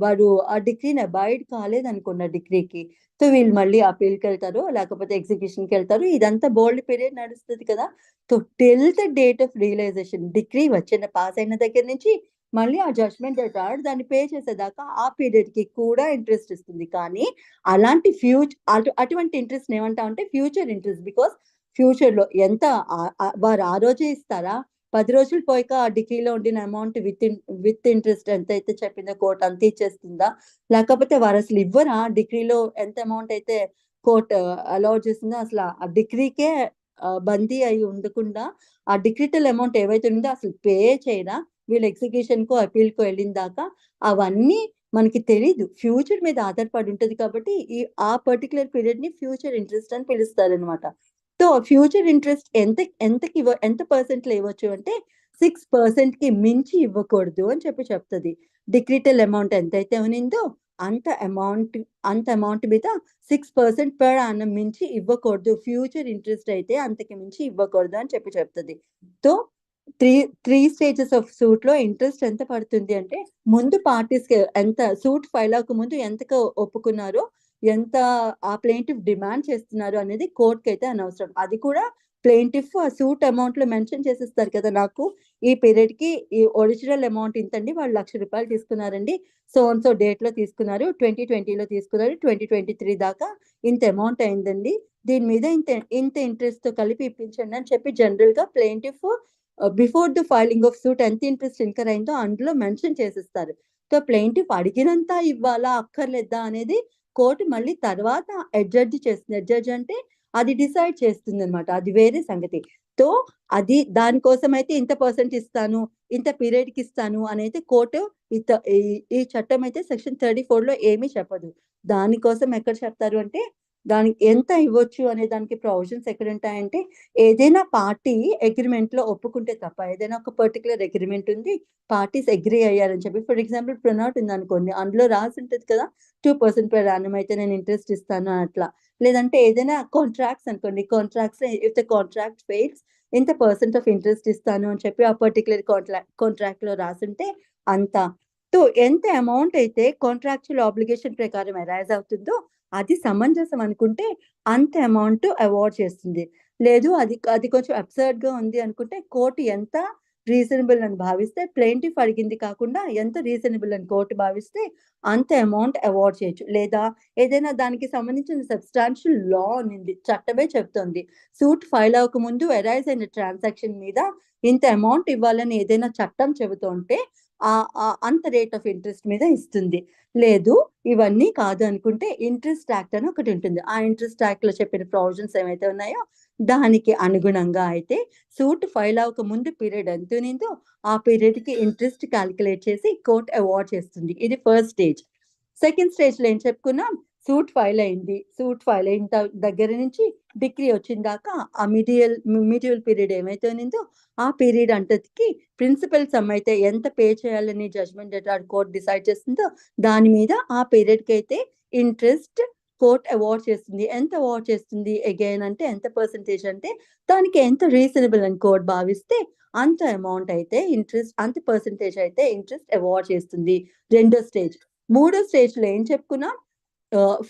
వారు ఆ డిగ్రీని అబాయిడ్ కాలేదనుకోండి ఆ డిగ్రీకి, సో వీళ్ళు మళ్ళీ అపీల్కి వెళ్తారు, లేకపోతే ఎగ్జిక్యూషన్కి వెళ్తారు. ఇదంతా బోల్డ్ పీరియడ్ నడుస్తుంది కదా. So till the date of realisation, decree pass అయిన దగ్గర నుంచి మళ్ళీ ఆ జడ్జ్మెంట్ దాన్ని పే చేసేదాకా ఆ పీరియడ్ కి కూడా ఇంట్రెస్ట్ ఇస్తుంది. కానీ అలాంటి అటువంటి ఇంట్రెస్ట్ ఏమంటా అంటే ఫ్యూచర్ ఇంట్రెస్ట్. బికాస్ ఫ్యూచర్ లో ఎంత వారు ఆ రోజే ఇస్తారా? 10 రోజులు పోయాక ఆ డిగ్రీలో ఉండిన అమౌంట్ విత్ ఇంట్రెస్ట్ ఎంత అయితే చెప్పిందో కోర్టు అంత ఇచ్చేస్తుందా? లేకపోతే వారు అసలు ఇవ్వరా? డిగ్రీలో ఎంత అమౌంట్ అయితే కోర్టు అలౌ చేస్తుందో అసలు ఆ డిగ్రీకే బందీ అయి ఉండకుండా ఆ డిగ్రీటల్ అమౌంట్ ఏవైతే ఉందో అసలు పే చేయరా? వీళ్ళు ఎగ్జిక్యూషన్ కో అపీల్ కో వెళ్ళిన దాకా అవన్నీ మనకి తెలీదు. ఫ్యూచర్ మీద ఆధారపడి ఉంటది కాబట్టి ఆ పర్టికులర్ పీరియడ్ ని ఫ్యూచర్ ఇంట్రెస్ట్ అని పిలుస్తారు అనమాట. సో ఫ్యూచర్ ఇంట్రెస్ట్ ఎంత పర్సెంట్ లో ఇవ్వచ్చు అంటే 6% కి మించి ఇవ్వకూడదు అని చెప్తుంది. డిగ్రీటల్ అమౌంట్ ఎంతైతే ఉనిందో అంత అమౌంట్ మీద 6% per annum మించి ఇవ్వకూడదు. ఫ్యూచర్ ఇంట్రెస్ట్ అయితే అంతకి మించి ఇవ్వకూడదు అని చెప్తుంది. So three stages of suit లో ఇంట్రెస్ట్ ఎంత పడుతుంది అంటే ముందు పార్టీస్ కి ఎంత సూట్ ఫైల్ అవ్వక ముందు ఎంతగా ఒప్పుకున్నారో, ఎంత ఆ ప్లేంటిఫ్ డిమాండ్ చేస్తున్నారు అనేది కోర్టుకి అయితే అనవసరం. అది కూడా ప్లేంటిఫ్ ఆ సూట్ అమౌంట్ లో మెన్షన్ చేసిస్తారు కదా, నాకు ఈ పీరియడ్ కి ఈ ఒరిజినల్ అమౌంట్ ఇంతండి, వాళ్ళు ₹1,00,000 తీసుకున్నారండి, సో డేట్ లో తీసుకున్నారు, 2020లో తీసుకున్నారు, 2023 దాకా ఇంత అమౌంట్ అయిందండి, దీని మీద ఇంత ఇంట్రెస్ట్ తో కలిపి ఇప్పించండి అని చెప్పి జనరల్ గా plaintiff before the filing of suit ఎంత ఇంట్రెస్ట్ ఇన్కర్ అయిందో అందులో మెన్షన్ చేసిస్తారు. సో ప్లేంటిఫ్ అడిగినంత ఇవ్వాలా అక్కర్లేదా అనేది కోర్టు మళ్ళీ తర్వాత అడ్జడ్జ్ చేస్తుంది. అడ్జడ్జ్ అంటే అది డిసైడ్ చేస్తుంది అనమాట, అది వేరే సంగతి. సో అది దానికోసం అయితే ఇంత పర్సెంట్ ఇస్తాను, ఇంత పీరియడ్ కి ఇస్తాను అనేది కోర్టు ఈ చట్టం అయితే సెక్షన్ 34 లో ఏమీ చెప్పదు. దానికోసం ఎక్కడ చెప్తారు అంటే దానికి ఎంత ఇవ్వచ్చు అనే దానికి ప్రొవిజన్స్ ఎక్కడ ఉంటాయంటే ఏదైనా పార్టీ అగ్రిమెంట్ లో ఒప్పుకుంటే తప్ప, ఏదైనా ఒక పర్టికులర్ అగ్రిమెంట్ ఉంది, పార్టీస్ అగ్రి అయ్యారని చెప్పి, ఫర్ ఎగ్జాంపుల్ ప్రొనాట్ ఉంది అనుకోండి, అందులో రాసి ఉంటుంది కదా 2% per annum అయితే నేను ఇంట్రెస్ట్ ఇస్తాను అట్లా. లేదంటే ఏదైనా కాంట్రాక్ట్స్ అనుకోండి, contracts if the contract fails ఇంత % ఆఫ్ ఇంట్రెస్ట్ ఇస్తాను అని చెప్పి ఆ పర్టికులర్ కాంట్రాక్ట్ లో రాసుంటే అంత. సో ఎంత అమౌంట్ అయితే కాంట్రాక్చువల్ ఆబ్లిగేషన్ ప్రకారం అరైజ్ అవుతుందో అది సమంజసం అనుకుంటే అంత అమౌంట్ అవార్డ్ చేస్తుంది. లేదు అది అది కొంచెం అబ్సర్డ్ గా ఉంది అనుకుంటే కోర్టు ఎంత రీజనబుల్ అని భావిస్తే, ప్లెయింటిఫ్ అడిగింది కాకుండా ఎంత రీజనబుల్ అని కోర్టు భావిస్తే అంత అమౌంట్ అవార్డ్ చేయొచ్చు. లేదా ఏదైనా దానికి సంబంధించిన సబ్స్టాన్షియల్ లా ఉంది, చట్టమే చెప్తుంది సూట్ ఫైల్ అవ్వక ముందు అరైజ్ అయిన ట్రాన్సాక్షన్ మీద ఇంత అమౌంట్ ఇవ్వాలని ఏదైనా చట్టం చెబుతుంటే అంత రేట్ ఆఫ్ ఇంట్రెస్ట్ మీద ఇస్తుంది. లేదు ఇవన్నీ కాదు అనుకుంటే ఇంట్రెస్ట్ యాక్ట్ అని ఒకటి ఉంటుంది. ఆ ఇంట్రెస్ట్ యాక్ట్ లో చెప్పిన ప్రొవిజన్స్ ఏమైతే ఉన్నాయో దానికి అనుగుణంగా అయితే సూట్ ఫైల్ అవ్వక ముందు పీరియడ్ ఎంత ఉన్నిందో ఆ పీరియడ్ కి ఇంట్రెస్ట్ క్యాలిక్యులేట్ చేసి కోర్ట్ అవార్డ్ చేస్తుంది. ఇది ఫస్ట్ స్టేజ్. సెకండ్ స్టేజ్ లో ఏం చెప్పుకున్నాం, సూట్ ఫైల్ అయింది, సూట్ ఫైల్ అయిన దగ్గర నుంచి డిగ్రీ వచ్చిన దాకా ఆ మీడియల్ పీరియడ్ ఏమైతే ఉన్నిందో ఆ పీరియడ్ అంతటికి ప్రిన్సిపల్ సమ్ అయితే ఎంత పే చేయాలని జడ్జ్మెంట్ డెటార్ కోర్ట్ డిసైడ్ చేస్తుందో దాని మీద ఆ పీరియడ్ కి అయితే ఇంట్రెస్ట్ కోర్ట్ అవార్డ్ చేస్తుంది. ఎంత అవార్డ్ చేస్తుంది అగైన్ అంటే ఎంత పర్సెంటేజ్ అంటే దానికి ఎంత రీజనబుల్ అని కోర్ట్ భావిస్తే అంత అమౌంట్ అయితే ఇంట్రెస్ట్, అంత పర్సెంటేజ్ అయితే ఇంట్రెస్ట్ అవార్డ్ చేస్తుంది. రెండో స్టేజ్. మూడో స్టేజ్ లో ఏం చెప్పుకున్నాం,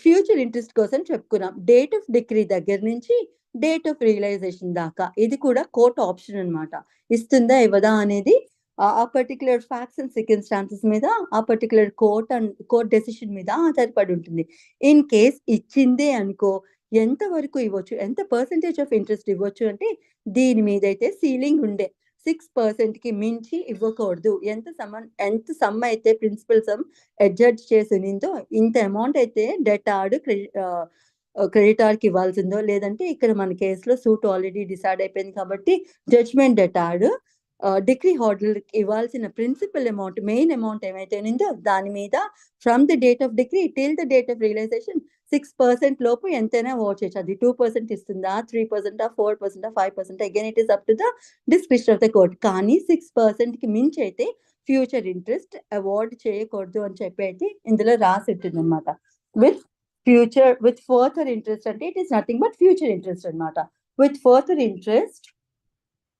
ఫ్యూచర్ ఇంట్రెస్ట్ కోసం చెప్పుకున్నాం. డేట్ ఆఫ్ డిగ్రీ దగ్గర నుంచి డేట్ ఆఫ్ రియలైజేషన్ దాకా ఇది కూడా కోర్ట్ ఆప్షన్ అన్నమాట. ఇస్తుందా ఇవ్వదా అనేది ఆ పర్టికులర్ ఫ్యాక్ట్స్ అండ్ సిర్కమ్స్టాన్సెస్ మీద, ఆ పర్టికులర్ కోర్ట్ డెసిషన్ మీద ఆధారపడి ఉంటుంది. ఇన్ కేస్ ఇచ్చిందే అనుకో ఎంత వరకు ఇవ్వచ్చు, ఎంత పర్సెంటేజ్ ఆఫ్ ఇంట్రెస్ట్ ఇవ్వచ్చు అంటే దీని మీద అయితే సీలింగ్ ఉండే 6% కి మించి ఇవ్వకూడదు. ఎంత సమ్ అయితే ప్రిన్సిపల్ సమ్ అడ్జడ్జ్ చేసి ఉన్నిందో ఇంత అమౌంట్ అయితే డెటార్డ్ క్రెడిటార్ కి ఇవ్వాల్సిందో, లేదంటే ఇక్కడ మన కేసులో సూట్ ఆల్రెడీ డిసైడ్ అయిపోయింది కాబట్టి జడ్జ్మెంట్ డెటార్డ్ డిగ్రీ హోల్డర్ ఇవ్వాల్సిన ప్రిన్సిపల్ అమౌంట్, మెయిన్ అమౌంట్ ఏమైతే ఉన్నిందో దాని మీద from the date of decree till the date of realisation 6% లోపు ఎంతైనా అవార్డ్ చేయొచ్చు. అది 2% ఇస్తుందా, 3%, 4%, 5%, again it is up to the description of the court. కానీ 6% కి మించి అయితే ఫ్యూచర్ ఇంట్రెస్ట్ అవార్డ్ చేయకూడదు అని చెప్పి అయితే ఇందులో రాసి ఉంటుంది అనమాట. విత్ ఫర్దర్ ఇంట్రెస్ట్ అంటే it is nothing but future interest అనమాట. With further interest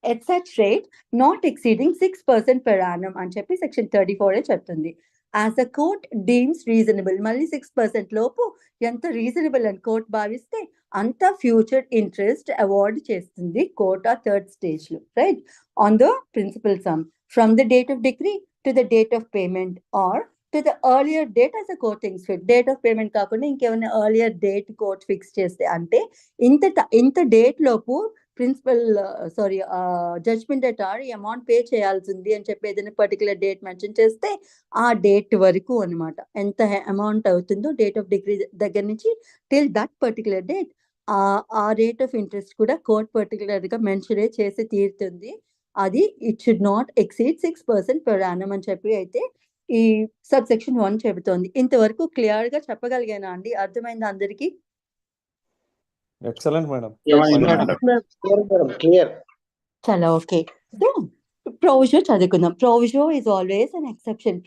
at such rate not exceeding 6% per annum అని చెప్పి సెక్షన్ 34 చెప్తుంది. As a court deems reasonable, మళ్ళీ 6% లోపు ఎంత రీజనబుల్ అని కోర్ట్ భావిస్తే అంత ఫ్యూచర్ ఇంట్రెస్ట్ అవార్డ్ చేస్తుంది కోర్ట్ ఆ థర్డ్ స్టేజ్ లో, right, on the principal sum from the date of decree to the date of payment or to the earlier date as a court thinks fit. Date of payment కాకుండా ఇంకేమైనా earlier date court fix చేస్తే అంటే ఇంత date లోపు principal judgement debtor ఈ amount pay చేయాల్సింది అని చెప్పి ఏదైనా పర్టికులర్ డేట్ మెన్షన్ చేస్తే ఆ డేట్ వరకు అనమాట ఎంత అమౌంట్ అవుతుందో డేట్ ఆఫ్ డిగ్రీ దగ్గర నుంచి టిల్ దట్ పర్టికులర్ డేట్ ఆ రేట్ ఆఫ్ ఇంట్రెస్ట్ కూడా కోర్ట్ పర్టికులర్ గా మెన్షన్ చేసి తీరుతుంది. అది it should not exceed 6% per annum అని చెప్పి అయితే ఈ సబ్ సెక్షన్ 1 చెబుతోంది. ఇంతవరకు క్లియర్ గా చెప్పగలిగానా అండి? అర్థమైందా అందరికి? Excellent madam. క్లియర్. చాలా ఓకే. సో ప్రొవిజో చదువుకుందాం. Proviso is always an exception,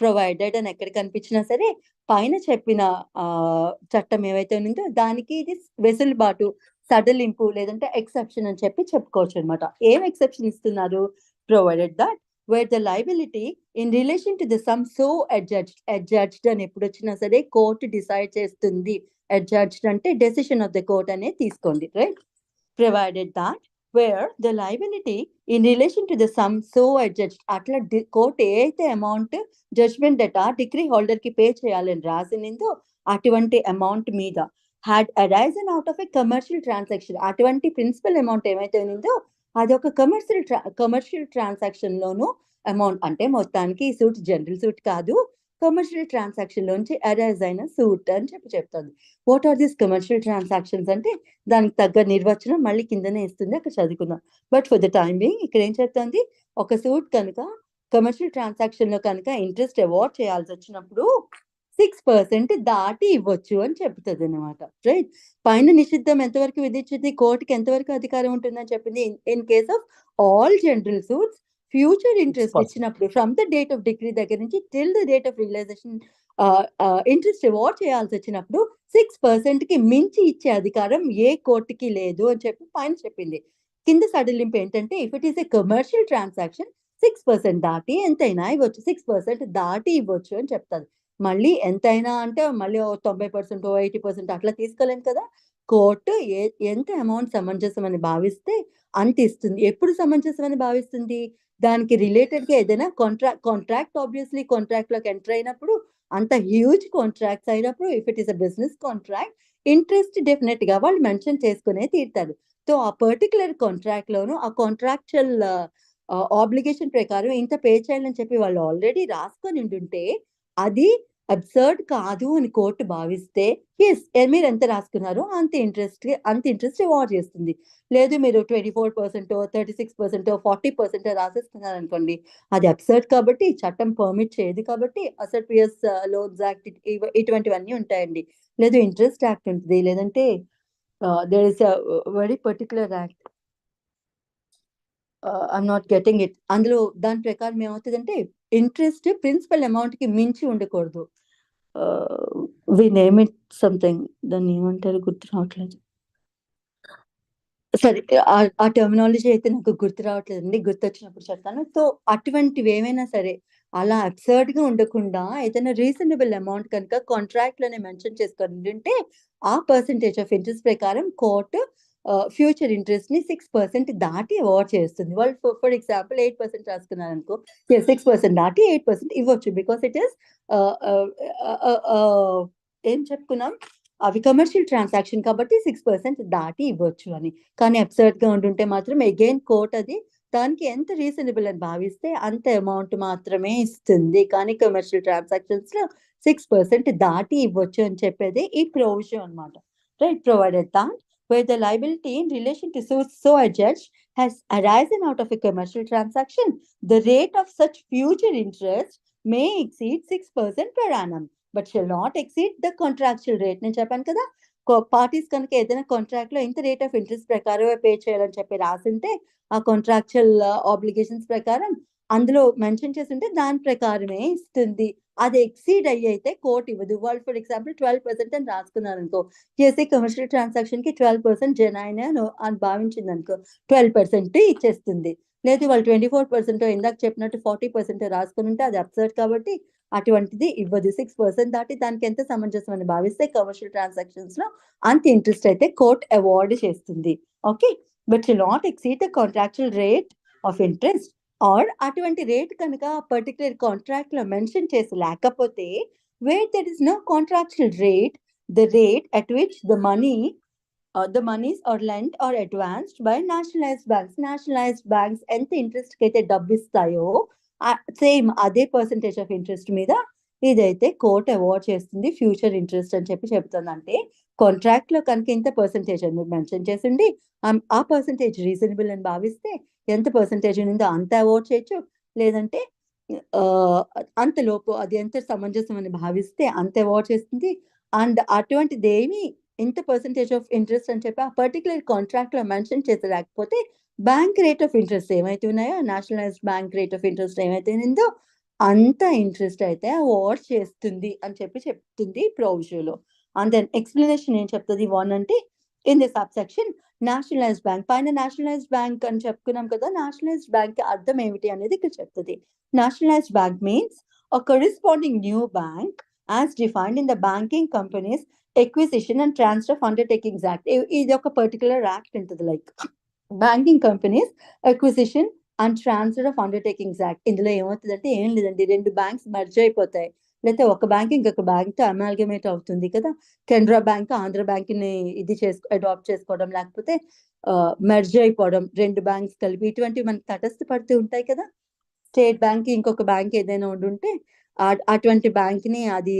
provided అని ఎక్కడ కనిపించినా సరే పైన చెప్పిన చట్టం ఏవైతే ఉందో దానికి ఇది వెసులుబాటు, సడలింపు లేదంటే ఎక్సెప్షన్ అని చెప్పి చెప్పుకోవచ్చు అనమాట. ఏం ఎక్సెప్షన్ ఇస్తున్నారు? Provided that where the liability in relation to the sum so adjudged అని ఎప్పుడు వచ్చినా సరే కోర్టు డిసైడ్ చేస్తుంది. adjudged అంటే డెసిషన్ ఆఫ్ ద కోర్ట్ అనేది తీసుకోండి, right. Provided that where the liability in relation to the sum so adjudged, అట్లా court ఏ అయితే amount judgment debtor decree holder కి పే చేయాలని రాసినిందో అటువంటి అమౌంట్ మీద had arisen out of a commercial transaction, అటువంటి ప్రిన్సిపల్ అమౌంట్ ఏమైతే ఉందో అది ఒక కమర్షియల్ ట్రాన్సాక్షన్ లోను అమౌంట్ అంటే మొత్తానికి ఈ సూట్ జనరల్ సూట్ కాదు, కమర్షియల్ ట్రాన్సాక్షన్ లోంచి అరైజ్ అయిన సూట్ అని చెప్తుంది. What are these commercial transactions అంటే దానికి తగ్గ నిర్వచనం మళ్ళీ కిందనే ఇస్తుంది, అక్కడ చదువుకుందాం. But for the time being ఇక్కడ ఏం చెప్తుంది, ఒక సూట్ కనుక కమర్షియల్ ట్రాన్సాక్షన్ లో కనుక ఇంట్రెస్ట్ అవార్డ్ చేయాల్సి వచ్చినప్పుడు 6% దాటి ఇవ్వచ్చు అని చెప్తుంది అనమాట. రైట్. పైన నిషిద్ధం ఎంతవరకు విధించింది, కోర్టుకి ఎంతవరకు అధికారం ఉంటుందని చెప్పింది. In case of all general suits future interest 6%. ఇచ్చినప్పుడు from the date of decree దగ్గర నుంచి till the date of realisation interest award చేయాల్సి వచ్చినప్పుడు 6% కి మించి ఇచ్చే అధికారం ఏ కోర్టుకి లేదు అని చెప్పి పైన చెప్పింది. కింద సడలింపు ఏంటంటే if it is a commercial transaction 6% దాటి ఎంతైనా ఇవ్వచ్చు, 6% దాటి ఇవ్వచ్చు అని చెప్తారు. మళ్ళీ ఎంతైనా అంటే మళ్ళీ 90% 80% అట్లా తీసుకోలేం కదా. కోర్టు ఎంత అమౌంట్ సమంజసం అని భావిస్తే అంత ఇస్తుంది. ఎప్పుడు సమంజసం అని భావిస్తుంది, దానికి రిలేటెడ్ గా ఏదైనా కాంట్రాక్ట్ ఆబ్వియస్లీ కాంట్రాక్ట్ లోకి ఎంటర్ అయినప్పుడు, అంత హ్యూజ్ కాంట్రాక్ట్స్ అయినప్పుడు, if it is a business contract interest definite గా వాళ్ళు మెన్షన్ చేసుకునే తీరుతారు. సో ఆ పర్టికులర్ కాంట్రాక్ట్ లోను ఆ కాంట్రాక్చువల్ ఆబ్లిగేషన్ ప్రకారం ఇంత పే చేయాలని చెప్పి వాళ్ళు ఆల్రెడీ రాసుకొని ఉంటుంటే అది అబ్సర్డ్ కాదు అని కోర్టు భావిస్తే ఎస్ మీరు ఎంత రాసుకున్నారో అంత ఇంట్రెస్ట్ అవార్డ్ చేస్తుంది. లేదు మీరు 24%, 36%, 40% రాసేస్తున్నారు అనుకోండి, అది అబ్సర్డ్ కాబట్టి చట్టం పర్మిట్ చేయదు. కాబట్టి అసర్పియస్ లోన్స్ యాక్ట్ ఇటువంటివన్నీ ఉంటాయండి. లేదు ఇంట్రెస్ట్ యాక్ట్ ఉంటుంది, లేదంటే there is very particular act, I'm not getting it. అందులో దాని ప్రకారం ఏమవుతుందంటే ఇంట్రెస్ట్ ప్రిన్సిపల్ అమౌంట్ కి మించి ఉండకూడదు. వి నేమ్ ఇట్ సంథింగ్, దాన్ని ఏమంటారు గుర్తు రావట్లేదు. సరే, ఆ టర్మినాలజీ అయితే నాకు గుర్తు రావట్లేదండి, గుర్తొచ్చినప్పుడు చెప్తాను. సో అటువంటివి ఏమైనా సరే అలా అబ్సర్డ్ గా ఉండకుండా ఏదైనా రీజనబుల్ అమౌంట్ కనుక కాంట్రాక్ట్ లోనే మెన్షన్ చేసుకొని ఉంటే ఆ పర్సంటేజ్ ఆఫ్ ఇంట్రెస్ట్ ప్రకారం కోర్టు ఫ్యూచర్ ఇంట్రెస్ట్ ని 6% దాటి అవార్డ్ చేస్తుంది. వాళ్ళు ఫర్ ఎగ్జాంపుల్ 8% రాసుకున్నారు అనుకో, 6% దాటి 8% ఇవ్వచ్చు. బికాస్ ఇట్ ఈస్ ఏం చెప్పుకున్నాం, అవి కమర్షియల్ ట్రాన్సాక్షన్ కాబట్టి 6% దాటి ఇవ్వచ్చు అని. కానీ అబ్సర్డ్ గా ఉంటుంటే మాత్రం అగైన్ కోర్ట్ అది దానికి ఎంత రీజనబుల్ అని భావిస్తే అంత అమౌంట్ మాత్రమే ఇస్తుంది. కానీ కమర్షియల్ ట్రాన్సాక్షన్స్ లో 6% దాటి ఇవ్వచ్చు అని చెప్పేది ఈ ప్రొవిజన్ అన్నమాట. Right. Provided that where the liability in relation to so adjudged has arisen out of a commercial transaction, the rate of such future interest may exceed 6% per annum but shall not exceed the contractual rate. నేను చెప్పాను కదా, parties కనుక ఏదైనా contract లో ఇంత rate of interest ప్రకారం pay చేయాలని చెప్పి రాసింటే ఆ కాంట్రాక్చువల్ ఆబ్లిగేషన్స్ ప్రకారం అందులో మెన్షన్ చేసి ఉంటే దాని ప్రకారమే ఇస్తుంది. అది ఎక్సీడ్ అయితే కోర్టు ఇవ్వదు. వాళ్ళు ఫర్ ఎగ్జాంపుల్ 12% అని రాసుకున్నారు అనుకో, చేసే కమర్షియల్ ట్రాన్సాక్షన్ కి 12% జెన్యూన్ అని భావించింది అనుకో, 12% ఇచ్చేస్తుంది. లేదు వాళ్ళు 24% ఇందాక చెప్పినట్టు 40% రాసుకుని ఉంటే అది అబ్సర్డ్ కాబట్టి అటువంటిది ఇవ్వదు. 6% దాటి దానికి ఎంత సమంజసం అని భావిస్తే కమర్షియల్ ట్రాన్సాక్షన్స్ లో అంత ఇంట్రెస్ట్ అయితే కోర్ట్ అవార్డ్ చేస్తుంది. Okay. But shall not exceed the contractual rate of interest or అటువంటి రేట్ కనుక పర్టికులర్ కాంట్రాక్ట్ లో మెన్షన్ చేసి లేకపోతే where there is no contractual rate, the rate at which the monies are lent or advanced by nationalized banks. Nationalized banks ఎంత interest కి అయితే డబ్బు ఇస్తాయో same అదే పర్సంటేజ్ ఆఫ్ ఇంట్రెస్ట్ మీద ఇదైతే కోర్ట్ అవార్డ్ చేస్తుంది ఫ్యూచర్ ఇంట్రెస్ట్ అని చెప్పి చెప్తుంది. అంటే కాంట్రాక్ట్ లో కనుక ఇంత పర్సంటేజ్ అని మెన్షన్ చేసింది, ఆ పర్సంటేజ్ రీజనబుల్ అని భావిస్తే ఎంత పర్సంటేజ్ ఉందో అంత అవార్డ్ చేయొచ్చు, లేదంటే అంతలోపు అది ఎంత సమంజసం అని భావిస్తే అంత అవార్డ్ చేస్తుంది. అండ్ అటువంటిదేమి ఇంత పర్సంటేజ్ ఆఫ్ ఇంట్రెస్ట్ అని చెప్పి ఆ పర్టికులర్ కాంట్రాక్ట్ లో మెన్షన్ చేసి లేకపోతే బ్యాంక్ రేట్ ఆఫ్ ఇంట్రెస్ట్ ఏమైతే ఉన్నాయో, nationalised bank rate of interest ఏమైతే ఉందో అంత ఇంట్రెస్ట్ అయితే అవార్డ్ చేస్తుంది అని చెప్పి చెప్తుంది ప్రొవిజన్లో. అండ్ దెన్ ఎక్స్ప్లెనేషన్ ఏం చెప్తుంది వన్ అంటే in the sub section nationalised bank, పైన నేషనలైజ్డ్ బ్యాంక్ అని చెప్పుకున్నాం కదా, నేషనలైజ్డ్ బ్యాంక్ అర్థం ఏమిటి అనేది ఇక్కడ చెప్తుంది. Nationalized bank means a corresponding new bank as defined in the Banking Companies Acquisition and Transfer of Undertakings Act. ఇది ఒక పర్టికులర్ యాక్ట్ ఉంటుంది, like banking companies acquisition and transfer of undertakings act. ఇందులో ఏమవుతుందంటే ఏం లేదండి, రెండు బ్యాంక్స్ మర్జ్ అయిపోతాయి, లేకపోతే ఒక బ్యాంక్ ఇంకొక బ్యాంక్ తో అమాల్గమేట్ అవుతుంది కదా. కెనరా బ్యాంక్ ఆంధ్ర బ్యాంక్ ని అడాప్ట్ చేసుకోవడం, లేకపోతే మెర్జ్ అయిపోవడం, రెండు బ్యాంక్స్ కలిపి, ఇటువంటివి మనకి తటస్థపడుతూ ఉంటాయి కదా. స్టేట్ బ్యాంక్ ఇంకొక బ్యాంక్ ఏదైనా ఉండుంటే అటువంటి బ్యాంక్ ని అది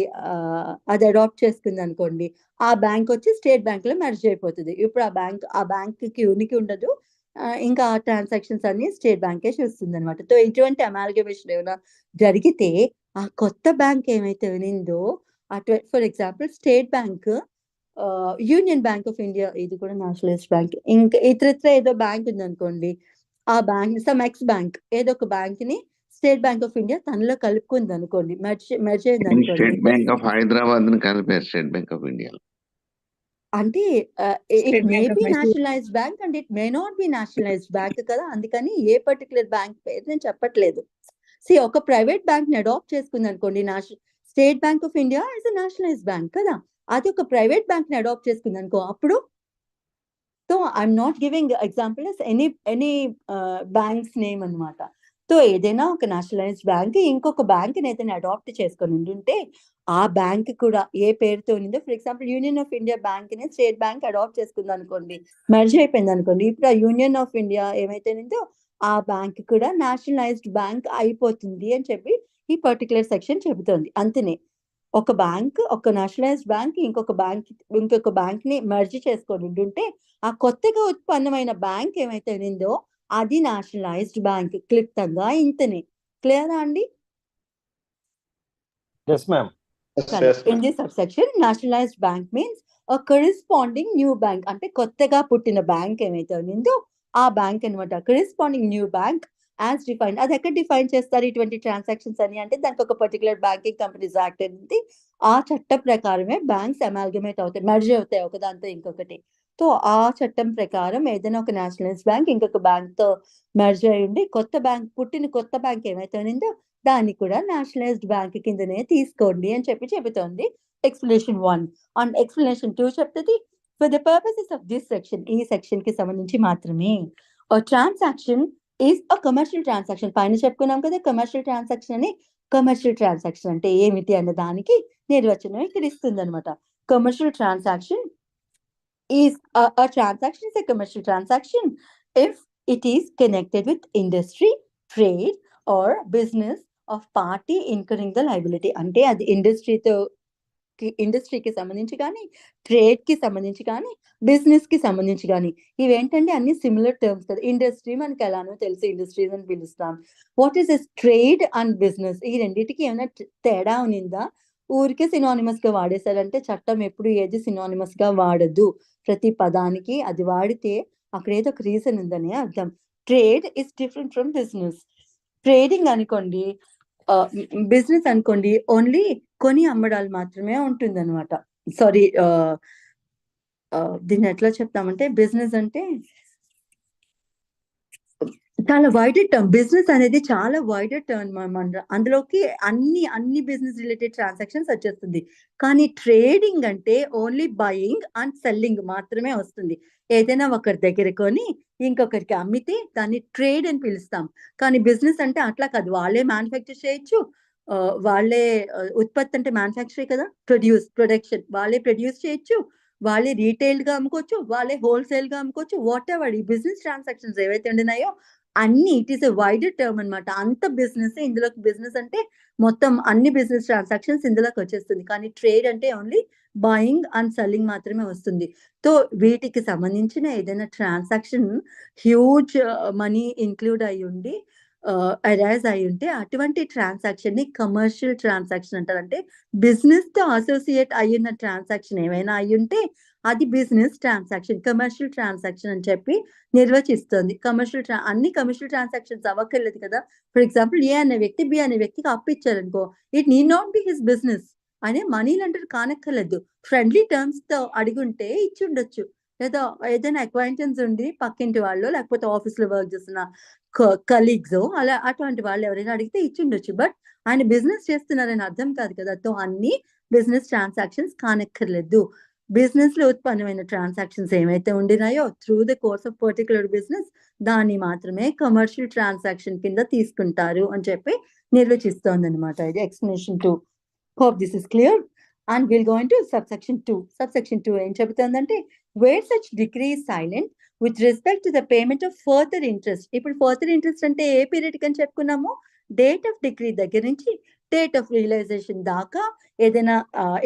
అడాప్ట్ చేసుకుంది అనుకోండి, ఆ బ్యాంక్ వచ్చి స్టేట్ బ్యాంక్ లో మెర్జ్ అయిపోతుంది. ఇప్పుడు ఆ బ్యాంక్ కి ఉనికి ఉండదు, ఇంకా ఆ ట్రాన్సాక్షన్స్ అన్ని స్టేట్ బ్యాంకే చూస్తుంది అనమాట. సో ఇటువంటి అమాల్గమేషన్ ఏమైనా జరిగితే ఆ కొత్త బ్యాంక్ ఏమైతే ఉన్నిందో for example State Bank, Union Bank of India, ఇది కూడా నేషనలిస్ట్ బ్యాంక్, ఇంకా ఇతరత్ర ఏదో బ్యాంక్ ఉందనుకోండి, ఆ బ్యాంక్ సమ్ ఎక్స్ బ్యాంక్ ఏదో ఒక బ్యాంక్ ని స్టేట్ బ్యాంక్ ఆఫ్ ఇండియా తనలో కలుపుకుంది అనుకోండి, మెర్జ్ అయింది అనుకోండి. స్టేట్ బ్యాంక్ ఆఫ్ హైదరాబాద్ ని కలిపారు స్టేట్ బ్యాంక్ ఆఫ్ ఇండియా. అంటే it State may Bank of be Mysore. Nationalised bank and it may not be nationalised bank కదా, అందుకని ఏ పర్టికులర్ బ్యాంక్ పేరు నేను చెప్పట్లేదు. ఒక ప్రైవేట్ బ్యాంక్ ని అడాప్ట్ చేసుకుంది అనుకోండి, state Bank of India is a nationalised bank కదా, అది ఒక ప్రైవేట్ బ్యాంక్ ని అడాప్ట్ చేసుకుంది అనుకో, అప్పుడు so I'm not giving example any banks name అనమాట. సో ఏదైనా ఒక నేషనలైజ్డ్ బ్యాంక్ ఇంకొక బ్యాంక్ ఏదైనా అడాప్ట్ చేసుకొని ఉంటే ఆ బ్యాంక్ కూడా ఏ పేరుతో ఉందో, for example union of India bank ని స్టేట్ బ్యాంక్ అడాప్ట్ చేసుకుంది అనుకోండి, మెర్జ్ అయిపోయింది అనుకోండి, ఇప్పుడు ఆ యూనియన్ ఆఫ్ ఇండియా ఏమైతే ఉందో ఆ బ్యాంక్ కూడా నేషనలైజ్డ్ బ్యాంక్ అయిపోతుంది అని చెప్పి ఈ పర్టికులర్ సెక్షన్ చెబుతోంది. అంతనే ఒక బ్యాంక్, ఒక నేషనలైజ్డ్ బ్యాంక్ ఇంకొక బ్యాంక్ ని మెర్జ్ చేసుకొని ఉంటే ఆ కొత్తగా ఉత్పన్నమైన బ్యాంక్ ఏమైతే ఉందో అది నేషనలైజ్డ్ బ్యాంక్. క్లుప్తంగా ఇంతనే. క్లియరా అండి? Yes, ma'am. In this subsection, nationalized bank means a corresponding new bank. అంటే కొత్తగా పుట్టిన బ్యాంక్ ఏమైతే ఉందో ఆ బ్యాంక్ అనమాట. Corresponding new bank as defined. అది ఎక్కడ డిఫైన్ చేస్తారు ఇటువంటి ట్రాన్సాక్షన్స్ అని అంటే, దానికి ఒక పర్టికులర్ బ్యాంకింగ్ కంపెనీస్ యాక్ట్ ఉంది, ఆ చట్ట ప్రకారమే బ్యాంక్స్ అమాల్గమేట్ అవుతాయి, మెర్జ్ అవుతాయి ఒకదాంతో ఇంకొకటి. సో ఆ చట్టం ప్రకారం ఏదైనా ఒక నేషనలైజ్డ్ బ్యాంక్ ఇంకొక బ్యాంక్ తో మెర్జ్ అయ్యింది, పుట్టిన కొత్త బ్యాంక్ ఏమైతే ఉందో దాన్ని కూడా నేషనలైజ్డ్ బ్యాంక్ కిందనే తీసుకోండి అని చెబుతోంది ఎక్స్ప్లెనేషన్ 1. అండ్ ఎక్స్ప్లెనేషన్ 2 చెప్తుంది for the purposes of this section, ఈ సెక్షన్ కి సంబంధించి మాత్రమే. Transaction is a commercial transaction. పైన చెప్పుకున్నాం కదా కమర్షియల్ ట్రాన్సాక్షన్ అని. కమర్షియల్ ట్రాన్సాక్షన్ అంటే ఏమిటి అన్న దానికి నిర్వచనం ఇక్కడ ఇస్తుంది అనమాట. Commercial transaction is a transaction is a commercial transaction if it is connected with industry, trade or business of party incurring the liability. అంటే అది ఇండస్ట్రీకి సంబంధించి కానీ, ట్రేడ్ కి సంబంధించి కానీ, బిజినెస్ కి సంబంధించి కానీ. ఇవేంటంటే అన్ని సిమిలర్ టర్మ్స్ కదా. ఇండస్ట్రీ మనకి ఎలానో తెలుసు, ఇండస్ట్రీస్ అని పిలుస్తాం. What is as trade and business, ఈ రెండింటికి ఏమైనా తేడా ఉన్నిందా? ఊరికే సినానిమస్ గా వాడేశారంటే చట్టం ఎప్పుడు ఏది సినానిమస్ గా వాడదు. ప్రతి పదానికి అది వాడితే అక్కడ ఏదో ఒక రీజన్ ఉందని అర్థం. Trade is different from business. Trading అనుకోండి, బిజినెస్ అనుకోండి, ఓన్లీ కొని అమ్మడాలు మాత్రమే ఉంటుంది అనమాట. సారీ, దీన్ని ఎట్లా చెప్తామంటే, బిజినెస్ అంటే చాలా వైడర్ టర్మ్. బిజినెస్ అనేది చాలా వైడర్ టర్మ్. అందులోకి అన్ని బిజినెస్ రిలేటెడ్ ట్రాన్సాక్షన్స్ వచ్చేస్తుంది. కానీ ట్రేడింగ్ అంటే ఓన్లీ బయింగ్ అండ్ సెల్లింగ్ మాత్రమే వస్తుంది. ఏదైనా ఒకరి దగ్గర కొని ఇంకొకరికి అమ్మితే దాన్ని ట్రేడ్ అని పిలుస్తాం. కానీ బిజినెస్ అంటే అట్లా కాదు. వాళ్ళే మ్యానుఫ్యాక్చర్ చేయొచ్చు, వాళ్ళే ఉత్పత్తి అంటే మ్యానుఫ్యాక్చరే కదా, ప్రొడక్షన్ వాళ్ళే ప్రొడ్యూస్ చేయొచ్చు, వాళ్ళే రీటైల్ గా అమ్ముకోవచ్చు, వాళ్ళే హోల్సేల్ గా అమ్ముకోవచ్చు. వాట్ ఎవర్ ఈ బిజినెస్ ట్రాన్సాక్షన్స్ ఏవైతే ఉండినాయో అన్ని, it is a wider term అనమాట. అంత బిజినెస్ ఇందులోకి. బిజినెస్ అంటే మొత్తం అన్ని బిజినెస్ ట్రాన్సాక్షన్స్ ఇందులోకి వచ్చేస్తుంది. కానీ ట్రేడ్ అంటే ఓన్లీ బయింగ్ అండ్ సెల్లింగ్ మాత్రమే వస్తుంది. సో వీటికి సంబంధించిన ఏదైనా ట్రాన్సాక్షన్ హ్యూజ్ మనీ ఇంక్లూడ్ అయి ఉండి అరైజ్ అయి ఉంటే అటువంటి ట్రాన్సాక్షన్ ని కమర్షియల్ ట్రాన్సాక్షన్ అంటారు. అంటే బిజినెస్ తో అసోసియేట్ అయిన ట్రాన్సాక్షన్ ఏమైనా అయి ఉంటే అది బిజినెస్ ట్రాన్సాక్షన్, కమర్షియల్ ట్రాన్సాక్షన్ అని చెప్పి నిర్వచిస్తుంది. అన్ని కమర్షియల్ ట్రాన్సాక్షన్స్ అవ్వక్కర్లేదు కదా. ఫర్ ఎగ్జాంపుల్ ఏ అనే వ్యక్తి బి అనే వ్యక్తికి అప్పు ఇచ్చారనుకో, it need not be his business. అనే మనీ లెండర్ కానక్కర్లేదు, ఫ్రెండ్లీ టర్మ్స్ తో అడిగుంటే ఇచ్చి ఉండొచ్చు. లేదా ఏదైనా అక్వైంటెన్స్ ఉండి పక్కింటి వాళ్ళు, లేకపోతే ఆఫీస్ లో వర్క్ చేస్తున్న కలీగ్స్, అలా అటువంటి వాళ్ళు ఎవరైనా అడిగితే ఇచ్చి ఉండొచ్చు. బట్ ఆయన బిజినెస్ చేస్తున్నారని అర్థం కాదు కదా. సో అన్ని బిజినెస్ ట్రాన్సాక్షన్స్ కానక్కర్లేదు. బిజినెస్ లో ఉత్పన్నమైన ట్రాన్సాక్షన్స్ ఏమైతే ఉండినాయో through the course of particular business, దాన్ని మాత్రమే కమర్షియల్ ట్రాన్సాక్షన్ కింద తీసుకుంటారు అని చెప్పి నిర్వచిస్తోంది అనమాట. ఇది explanation 2. Hope this is clear. And will go into subsection 2. Subsection 2 ఏం చెబుతోందంటే, where such decree is silent with respect to the payment of further interest. ఇప్పుడు ఫర్దర్ ఇంట్రెస్ట్ అంటే ఏ పీరియడ్ అని చెప్పుకున్నాము? డేట్ ఆఫ్ డిగ్రీ దగ్గర నుంచి డేట్ ఆఫ్ రియలైజేషన్ దాకా ఏదైనా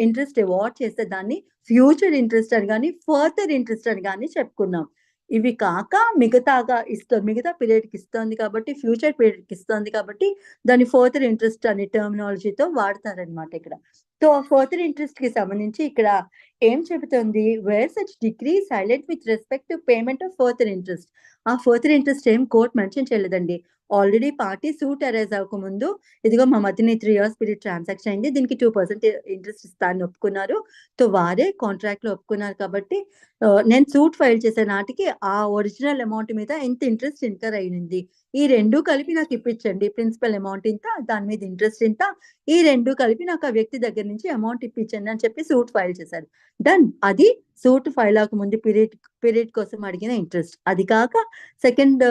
ఇంట్రెస్ట్ అవార్డ్ చేస్తే దాన్ని ఫ్యూచర్ ఇంట్రెస్ట్ అని కానీ, ఫర్దర్ ఇంట్రెస్ట్ అని కానీ చెప్పుకున్నాం. ఇవి కాక మిగతా పీరియడ్కి ఇస్తుంది కాబట్టి ఫ్యూచర్ పీరియడ్కి ఇస్తుంది కాబట్టి దాన్ని ఫర్దర్ ఇంట్రెస్ట్ అనే టర్మినాలజీతో వాడతారనమాట ఇక్కడ. సో ఫర్దర్ ఇంట్రెస్ట్ కి సంబంధించి ఇక్కడ ఏం చెబుతుంది, wear such decree silent with respect to payment of further interest. ఆ ఫర్దర్ ఇంట్రెస్ట్ ఏం కోర్ట్ మెన్షన్ చేయలేదండి. ఆల్రెడీ పార్టీ సూట్ అరైజ్ అవ్వకముందు ఇదిగో మా మధ్యన 3 years పీరియడ్ ట్రాన్సాక్షన్ అయింది, దీనికి 2% ఇంట్రెస్ట్ ఇస్తానని ఒప్పుకున్నారు. సో వారే కాంట్రాక్ట్ లో ఒప్పుకున్నారు కాబట్టి నేను సూట్ ఫైల్ చేసే నాటికి ఆ ఒరిజినల్ అమౌంట్ మీద ఎంత ఇంట్రెస్ట్ ఇన్కర్ అయింది, ఈ రెండు కలిపి నాకు ఇప్పించండి. ప్రిన్సిపల్ అమౌంట్ ఇంత, దాని మీద ఇంట్రెస్ట్ ఇంత, ఈ రెండు కలిపి నాకు ఆ వ్యక్తి దగ్గర నుంచి అమౌంట్ ఇప్పించండి అని చెప్పి సూట్ ఫైల్ చేశారు. డన్. అది సూట్ ఫైల్ అవ్వకముందు పీరియడ్ కోసం అడిగిన ఇంట్రెస్ట్. అది కాక సెకండ్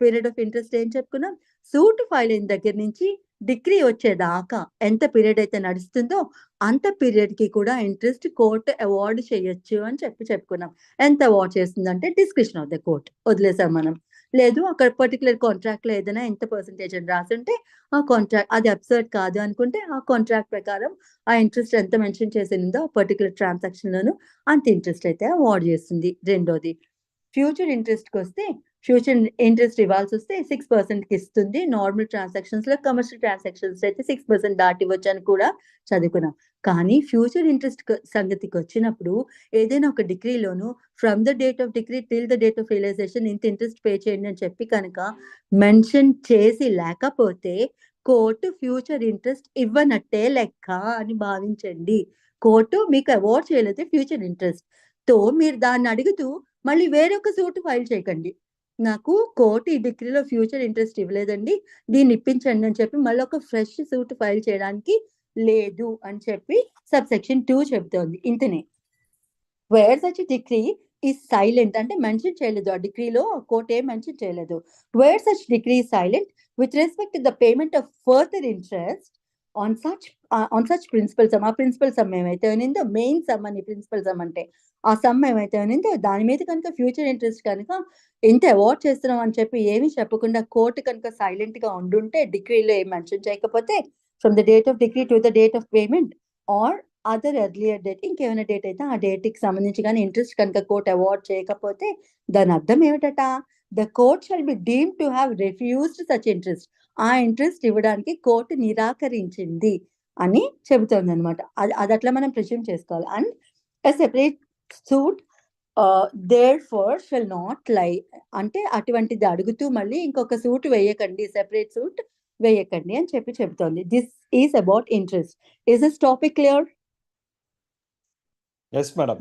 పీరియడ్ ఆఫ్ ఇంట్రెస్ట్ ఏం చెప్పుకున్నాం, సూట్ ఫైల్ అయిన దగ్గర నుంచి డిగ్రీ వచ్చేదాకా ఎంత పీరియడ్ అయితే నడుస్తుందో అంత పీరియడ్ కి కూడా ఇంట్రెస్ట్ కోర్టు అవార్డు చేయొచ్చు అని చెప్పుకున్నాం. ఎంత అవార్డ్ చేస్తుందంటే డిస్క్రిప్షన్ ఆఫ్ ద కోర్ట్ వదిలేసాం మనం. లేదు అక్కడ పర్టికులర్ కాంట్రాక్ట్ లో ఏదైనా ఎంత పర్సెంటేజ్ అని రాసుంటే ఆ కాంట్రాక్ట్ అది అబ్సర్డ్ కాదు అనుకుంటే ఆ కాంట్రాక్ట్ ప్రకారం ఆ ఇంట్రెస్ట్ ఎంత మెన్షన్ చేసిందో ఆ పర్టికులర్ ట్రాన్సాక్షన్ లోను అంత ఇంట్రెస్ట్ అయితే అవార్డ్ చేస్తుంది. రెండోది ఫ్యూచర్ ఇంట్రెస్ట్ కి వస్తే, ఫ్యూచర్ ఇంట్రెస్ట్ ఇవ్వాల్సి వస్తే 6% కి ఇస్తుంది. నార్మల్ ట్రాన్సాక్షన్స్ లో, కమర్షియల్ ట్రాన్సాక్షన్స్ అయితే 6% దాటివచ్చు అని కూడా చదువుకున్నాం. కానీ ఫ్యూచర్ ఇంట్రెస్ట్ సంగతికి వచ్చినప్పుడు ఏదైనా ఒక డిగ్రీలోను from the date of decree till the date of realization ఇంత ఇంట్రెస్ట్ పే చేయండి అని చెప్పి కనుక మెన్షన్ చేసి లేకపోతే కోర్టు ఫ్యూచర్ ఇంట్రెస్ట్ ఇవ్వనట్టే లెక్క అని భావించండి. కోర్టు మీకు అవార్డ్ చేయలేదు ఫ్యూచర్ ఇంట్రెస్ట్ తో మీరు దాన్ని అడుగుతూ మళ్ళీ వేరొక సూట్ ఫైల్ చేయకండి. నాకు కోర్టు ఈ డిగ్రీలో ఫ్యూచర్ ఇంట్రెస్ట్ ఇవ్వలేదండి, దీన్ని ఇప్పించండి అని చెప్పి మళ్ళీ ఒక ఫ్రెష్ సూట్ ఫైల్ చేయడానికి లేదు అని చెప్పి సబ్సెక్షన్ 2 చెప్తోంది. ఇంతనే వేర్ సచ్ డిగ్రీ ఈ సైలెంట్ అంటే మెన్షన్ చేయలేదు, ఆ డిగ్రీలో కోర్ట్ ఏం మెన్షన్ చేయలేదు. Where such decree silent with respect to the payment of further interest on such principal sum. ఆ ప్రిన్సిపల్ సమ్ ఏమైతే అనిందో, మెయిన్ సమ్ అని ప్రిన్సిపల్ సమ్ అంటే ఆ సమ్ ఏమైతే అనిందో దాని మీద కనుక ఫ్యూచర్ ఇంట్రెస్ట్ కనుక ఎంత అవార్డ్ చేస్తున్నాం అని చెప్పి ఏమీ చెప్పకుండా కోర్టు కనుక సైలెంట్ గా ఉండుంటే, డిగ్రీలో ఏం మెన్షన్ చేయకపోతే from the date of decree to the date of payment are other earlier date, ఇంకేమైనా డేట్ అయితే ఆ డేట్ కి సంబంధించి కానీ ఇంట్రెస్ట్ కనుక కోర్ట్ అవార్డ్ చేయకపోతే దాని అర్థం ఏమిటట, the court shall be deemed to have refused such interest. ఆ ఇంట్రెస్ట్ ఇవ్వడానికి కోర్టు నిరాకరించింది అని చెబుతోంది అనమాట. అది అట్లా మనం ప్రిజ్యూమ్ చేసుకోవాలి. And a separate suit therefor shall not lie అంటే అటువంటిది అడుగుతూ మళ్ళీ ఇంకొక సూట్ వేయకండి, సెపరేట్ సూట్ వేయకండి అని చెప్పి చెబుతోంది. This is about interest. Is this topic clear? Yes madam.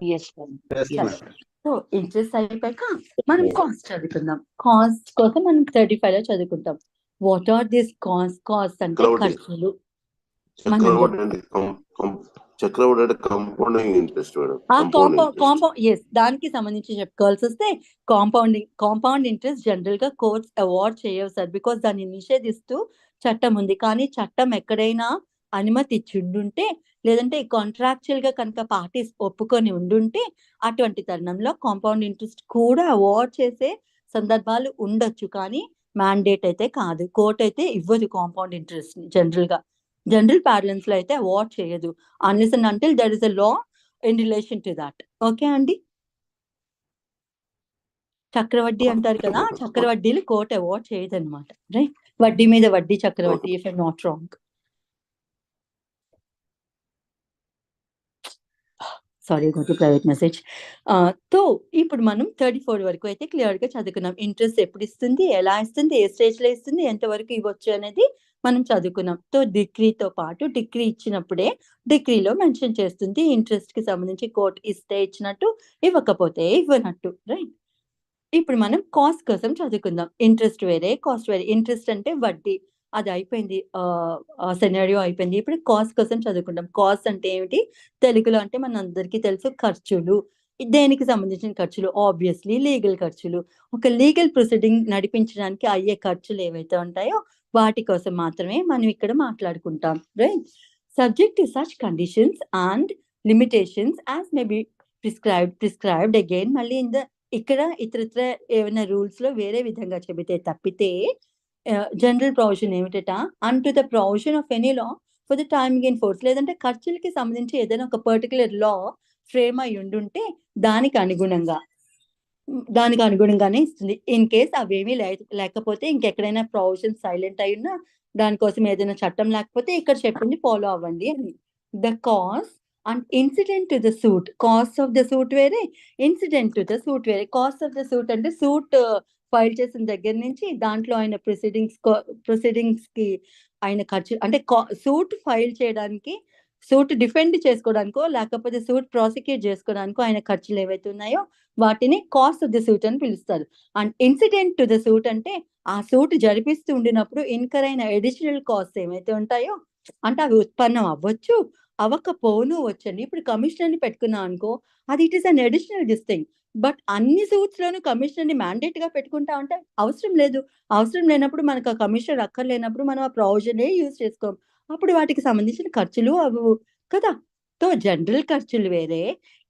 So interest అయిపోయాక మనం కాస్ట్ చదువుకుందాం. కాస్ట్ కోసం మనం 35 లో చదువుకుంటాం. వాట్ ఆర్ దిస్ కాస్ట్ అంటే ఖర్చులు. చక్రవడ్డీ అంటే కాంపౌండింగ్ ఇంట్రెస్ట్ మేడం. దానికి సంబంధించి చెప్పుకోవాల్సి వస్తే కాంపౌండ్ ఇంట్రెస్ట్ జనరల్ గా కోర్ట్స్ అవార్డ్ చేయవు సార్, బికాస్ దాన్ని నిషేధిస్తూ చట్టం ఉంది. కానీ చట్టం ఎక్కడైనా అనుమతి ఇచ్చి ఉండుంటే, లేదంటే కాంట్రాక్చువల్ గా కనుక పార్టీస్ ఒప్పుకొని ఉండుంటే అటువంటి తరుణంలో కాంపౌండ్ ఇంట్రెస్ట్ కూడా అవార్డ్ చేసే సందర్భాలు ఉండొచ్చు. కానీ మ్యాండేట్ అయితే కాదు, కోర్ట్ అయితే ఇవ్వదు కాంపౌండ్ ఇంట్రెస్ట్ ని. జనరల్ ప్యారలెన్స్ లో అయితే అవార్డ్ చేయదు unless and until there is a law in relation to that. Okay అండి. చక్రవడ్డీ అంటారు కదా, చక్రవడ్డీలు కోర్ట్ అవార్డ్ చేయదు అనమాట. రైట్, వడ్డీ మీద వడ్డీ చక్రవడ్డీ, if I not wrong. Sorry, private message. తో ఇప్పుడు మనం 34 వరకు అయితే క్లియర్ గా చదువుకున్నాం. ఇంట్రెస్ట్ ఎప్పుడు ఇస్తుంది, ఎలా ఇస్తుంది, ఏ స్టేజ్ లో ఇస్తుంది, ఎంత వరకు ఇవ్వచ్చు అనేది మనం చదువుకున్నాం. తో డిగ్రీతో పాటు డిగ్రీ ఇచ్చినప్పుడే డిగ్రీలో మెన్షన్ చేస్తుంది ఇంట్రెస్ట్ కి సంబంధించి కోర్ట్ ఇస్తే ఇచ్చినట్టు, ఇవ్వకపోతే ఇవ్వనట్టు. రైట్, ఇప్పుడు మనం కాస్ట్ కోసం చదువుకుందాం. ఇంట్రెస్ట్ వేరే, కాస్ట్ వేరే. ఇంట్రెస్ట్ అంటే వడ్డీ, అది అయిపోయింది, సెనారియో అయిపోయింది. ఇప్పుడు కాస్ట్ కోసం చదువుకుంటాం. కాస్ట్ అంటే ఏమిటి తెలుగులో అంటే మన అందరికీ తెలుసు, ఖర్చులు. దేనికి సంబంధించిన ఖర్చులు? ఆబ్వియస్లీ లీగల్ ఖర్చులు. ఒక లీగల్ ప్రొసీడింగ్ నడిపించడానికి అయ్యే ఖర్చులు ఏవైతే ఉంటాయో వాటి కోసం మాత్రమే మనం ఇక్కడ మాట్లాడుకుంటాం. Right, subject to such conditions and limitations as may be prescribed again. మళ్ళీ ఇక్కడ ఇతరత్ర ఏమైనా రూల్స్ లో వేరే విధంగా చెబితే తప్పితే జనరల్ ప్రొవిజన్ ఏమిటట, అన్ to the provision of any law for the timing in force. లేదంటే ఖర్చులకి సంబంధించి ఏదైనా ఒక పర్టికులర్ లా ఫ్రేమ్ అయి ఉండుంటే దానికి అనుగుణంగా దానికి అనుగుణంగానే ఇస్తుంది. ఇన్ కేస్ అవేమీ లేకపోతే ఇంకెక్కడైనా ప్రొవిజన్ సైలెంట్ అయి ఉన్నా దానికోసం ఏదైనా చట్టం లేకపోతే ఇక్కడ చెప్పింది ఫాలో అవ్వండి అని. The cost and incident to the suit. Cost of the suit వేరే, ఇన్సిడెంట్ టు ద సూట్ వేరే. కాస్ట్ ఆఫ్ ద సూట్ అంటే సూట్ ఫైల్ చేసిన దగ్గర నుంచి దాంట్లో ఆయన ప్రొసీడింగ్స్ కి ఆయన ఖర్చు అంటే సూట్ ఫైల్ చేయడానికి, సూట్ డిఫెండ్ చేసుకోవడానికో లేకపోతే సూట్ ప్రాసిక్యూట్ చేసుకోవడానికో ఆయన ఖర్చులు ఏవైతే ఉన్నాయో వాటిని కాస్ట్ ఆఫ్ ద సూట్ అని పిలుస్తారు. And incident to the suit అంటే ఆ సూట్ జరిపిస్తూ ఉండినప్పుడు ఇన్కర్ అయిన అడిషనల్ కాస్ట్ ఏమైతే ఉంటాయో అంటే అవి ఉత్పన్నం అవ్వచ్చు, అవ్వకపోను వచ్చండి. ఇప్పుడు కమిషనర్ ని పెట్టుకున్నాం అనుకో, అది it is an additional this thing. But అన్ని సూట్స్ లోను కమిషనర్ ని మ్యాండేట్ గా పెట్టుకుంటా అంటే అవసరం లేదు. అవసరం లేనప్పుడు మనకు ఆ కమిషనర్ అక్కర్లేనప్పుడు మనం ఆ ప్రొవిజనే యూజ్ చేసుకోం. అప్పుడు వాటికి సంబంధించిన ఖర్చులు అవ్వవు కదా. సో జనరల్ ఖర్చులు వేరే,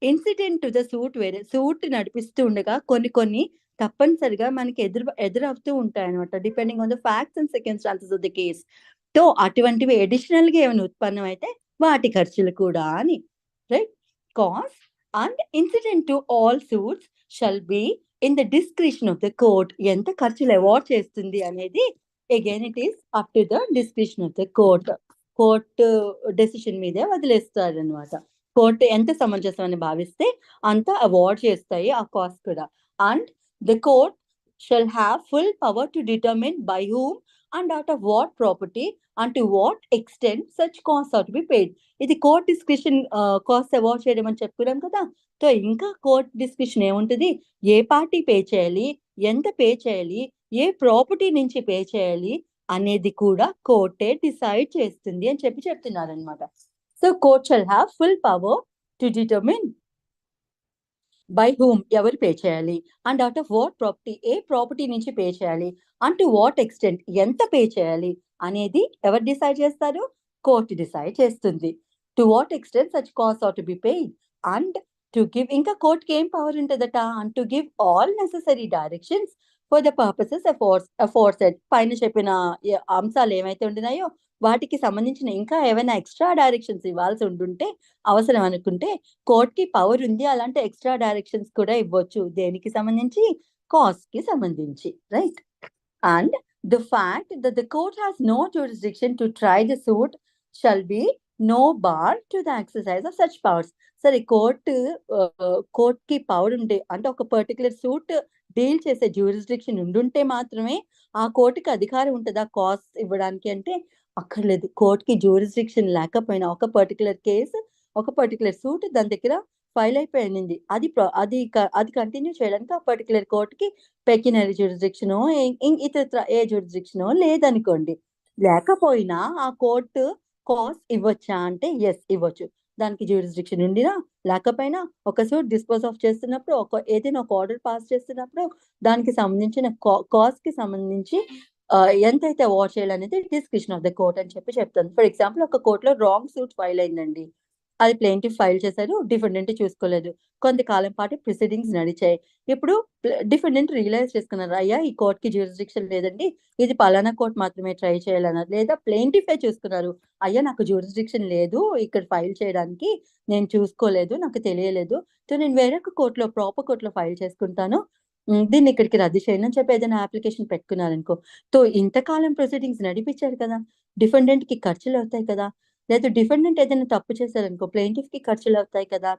ఇన్సిడెంట్ టు ద సూట్ వేరే. సూట్ నడిపిస్తూ ఉండగా కొన్ని తప్పనిసరిగా మనకి ఎదురవుతూ ఉంటాయి అనమాట, depending on the facts and circumstances of the case. So అటువంటివి అడిషనల్ గా ఏమైనా ఉత్పన్నం అయితే వాటి ఖర్చులు కూడా అని. Right. Cost and incident to all suits shall be in the discretion of the court. ఎంత ఖర్చులు అవార్డ్ చేస్తుంది అనేది again it is up to the discretion of the court. Court decision మీదే వదిలేస్తారు అనమాట. కోర్టు ఎంత సమంజసం అని భావిస్తే అంత అవార్డ్ చేస్తాయి ఆ కాస్ట్ కూడా. And the court shall have full power to determine by whom and out of what property and to what extent such cost are to be paid. ఇది కోర్ట్ డిస్క్రిషన్ కాస్ట్ అవార్డ్ చేయడం అని చెప్పుకున్నాం కదా. So ఇంకా court discretion ఏముంటుంది, ఏ party pay చేయాలి, ఎంత pay చేయాలి, ఏ ప్రాపర్టీ నుంచి పే చేయాలి అనేది కూడా కోర్టే డిసైడ్ చేస్తుంది అని చెప్తున్నారనమాట. So court shall have full power to determine by whom ఎవరు పే చేయాలి, and out of what property ఏ ప్రాపర్టీ నుంచి పే చేయాలి, అండ్ టు వాట్ ఎక్స్టెంట్ ఎంత పే చేయాలి అనేది ఎవరు డిసైడ్ చేస్తారు, కోర్టు డిసైడ్ చేస్తుంది. To what extent such cost are to be paid and to give, ఇంకా కోర్టుకి ఏం పవర్ ఉంటుందట, and to give all necessary directions for the purposes aforesaid. పైన చెప్పిన అంశాలు ఏమైతే ఉంటున్నాయో వాటికి సంబంధించిన ఇంకా ఏమైనా ఎక్స్ట్రా డైరెక్షన్స్ ఇవ్వాల్సి ఉంటుంటే అవసరం అనుకుంటే కోర్టుకి పవర్ ఉంది అలాంటి ఎక్స్ట్రా డైరెక్షన్స్ కూడా ఇవ్వచ్చు. దేనికి సంబంధించి, కాస్ట్ కి సంబంధించి. Right. And the fact that the court has no jurisdiction to try the suit shall be no bar to the exercise of such powers. సరే కోర్టుకి పవర్ ఉంటే అంటే ఒక పర్టికులర్ సూట్ డీల్ చేసే జ్యూరిస్డిక్షన్ ఉండుంటే మాత్రమే ఆ కోర్టుకి అధికారం ఉంటుందా కాస్ట్ ఇవ్వడానికి అంటే అక్కర్లేదు. కోర్టుకి జ్యూరిస్డిక్షన్ లేకపోయినా ఒక పర్టికులర్ కేసు, ఒక పర్టికులర్ సూట్ దాని దగ్గర ఫైల్ అయిపోయింది, అది కంటిన్యూ చేయడానికి ఆ పర్టికులర్ కోర్టుకి పెక్యునరీ జ్యూరిస్డిక్షనో ఇతర ఏ జ్యూరిస్డిక్షనో లేదనుకోండి. లేకపోయినా ఆ కోర్టు కాస్ట్ ఇవ్వచ్చా అంటే ఎస్ ఇవ్వచ్చు. దానికి జ్యూరిస్డిక్షన్ ఉండినా లేకపోయినా ఒక సూట్ డిస్పోజ్ ఆఫ్ చేస్తున్నప్పుడు ఏదైనా ఒక ఆర్డర్ పాస్ చేస్తున్నప్పుడు దానికి సంబంధించిన కాస్ట్ కి సంబంధించి ఎంతైతే అవార్డ్ చేయాలనేది డిస్క్రిప్షన్ ఆఫ్ ద కోర్ట్ అని చెప్తాను. ఫర్ ఎగ్జాంపుల్ ఒక కోర్టులో రాంగ్ సూట్ ఫైల్ అయిందండి, అది ప్లెయింటిఫ్ ఫైల్ చేశారు, డిఫెండెంట్ చూసుకోలేదు, కొంతకాలం పాటు ప్రొసీడింగ్స్ నడిచాయి. ఇప్పుడు డిఫెండెంట్ రియలైజ్ చేసుకున్నారు, అయ్యా ఈ కోర్టుకి జ్యూరిస్డిక్షన్ లేదండి, ఇది పలానా కోర్టు మాత్రమే ట్రై చేయాలన్నారు. లేదా ప్లెయింటిఫే చూసుకున్నారు, అయ్యా నాకు జ్యూరిస్డిక్షన్ లేదు ఇక్కడ ఫైల్ చేయడానికి, నేను చూసుకోలేదు, నాకు తెలియలేదు, సో నేను వేరొక కోర్టులో ప్రాపర్ కోర్టులో ఫైల్ చేసుకుంటాను, దీన్ని ఇక్కడికి రద్దు చేయను అని చెప్పి ఏదైనా అప్లికేషన్ పెట్టుకున్నారనుకో, సో ఇంతకాలం ప్రొసీడింగ్స్ నడిపించారు కదా, డిఫెండెంట్ కి ఖర్చులు అవుతాయి కదా. లేదా డిఫెండెంట్ ఏదైనా తప్పు చేశారనుకో ప్లెయింటిఫ్ కి ఖర్చులు అవుతాయి కదా.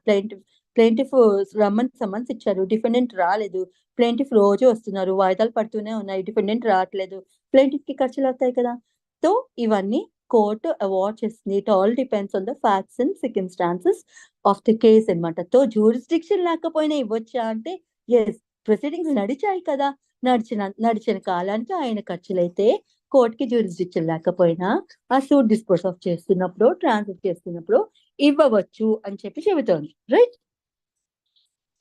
ప్లెయింటిఫ్ రమ్మని సమన్స్ ఇచ్చారు, డిఫెండెంట్ రాలేదు, ప్లెయింటిఫ్ రోజు వస్తున్నారు, వాయిదాలు పడుతూనే ఉన్నాయి, డిఫెండెంట్ రావట్లేదు, ప్లెయింటిఫ్ కి ఖర్చులు అవుతాయి కదా. సో ఇవన్నీ కోర్టు అవార్డ్ చేస్తుంది. It all depends on the facts and circumstances of the case అనమాట. సో జ్యూరిస్డిక్షన్ లేకపోయినా ఇవ్వచ్చా అంటే ఎస్, ప్రొసీడింగ్స్ నడిచాయి కదా, నడిచిన కాలానికి ఆయన ఖర్చులైతే కోర్టుకి జ్యూరిస్డిక్షన్ లేకపోయినా ఆ సూట్ డిస్పోజ్ ఆఫ్ చేస్తున్నప్పుడు, ట్రాన్స్ఫర్ చేస్తున్నప్పుడు ఇవ్వవచ్చు అని చెబుతోంది. Right.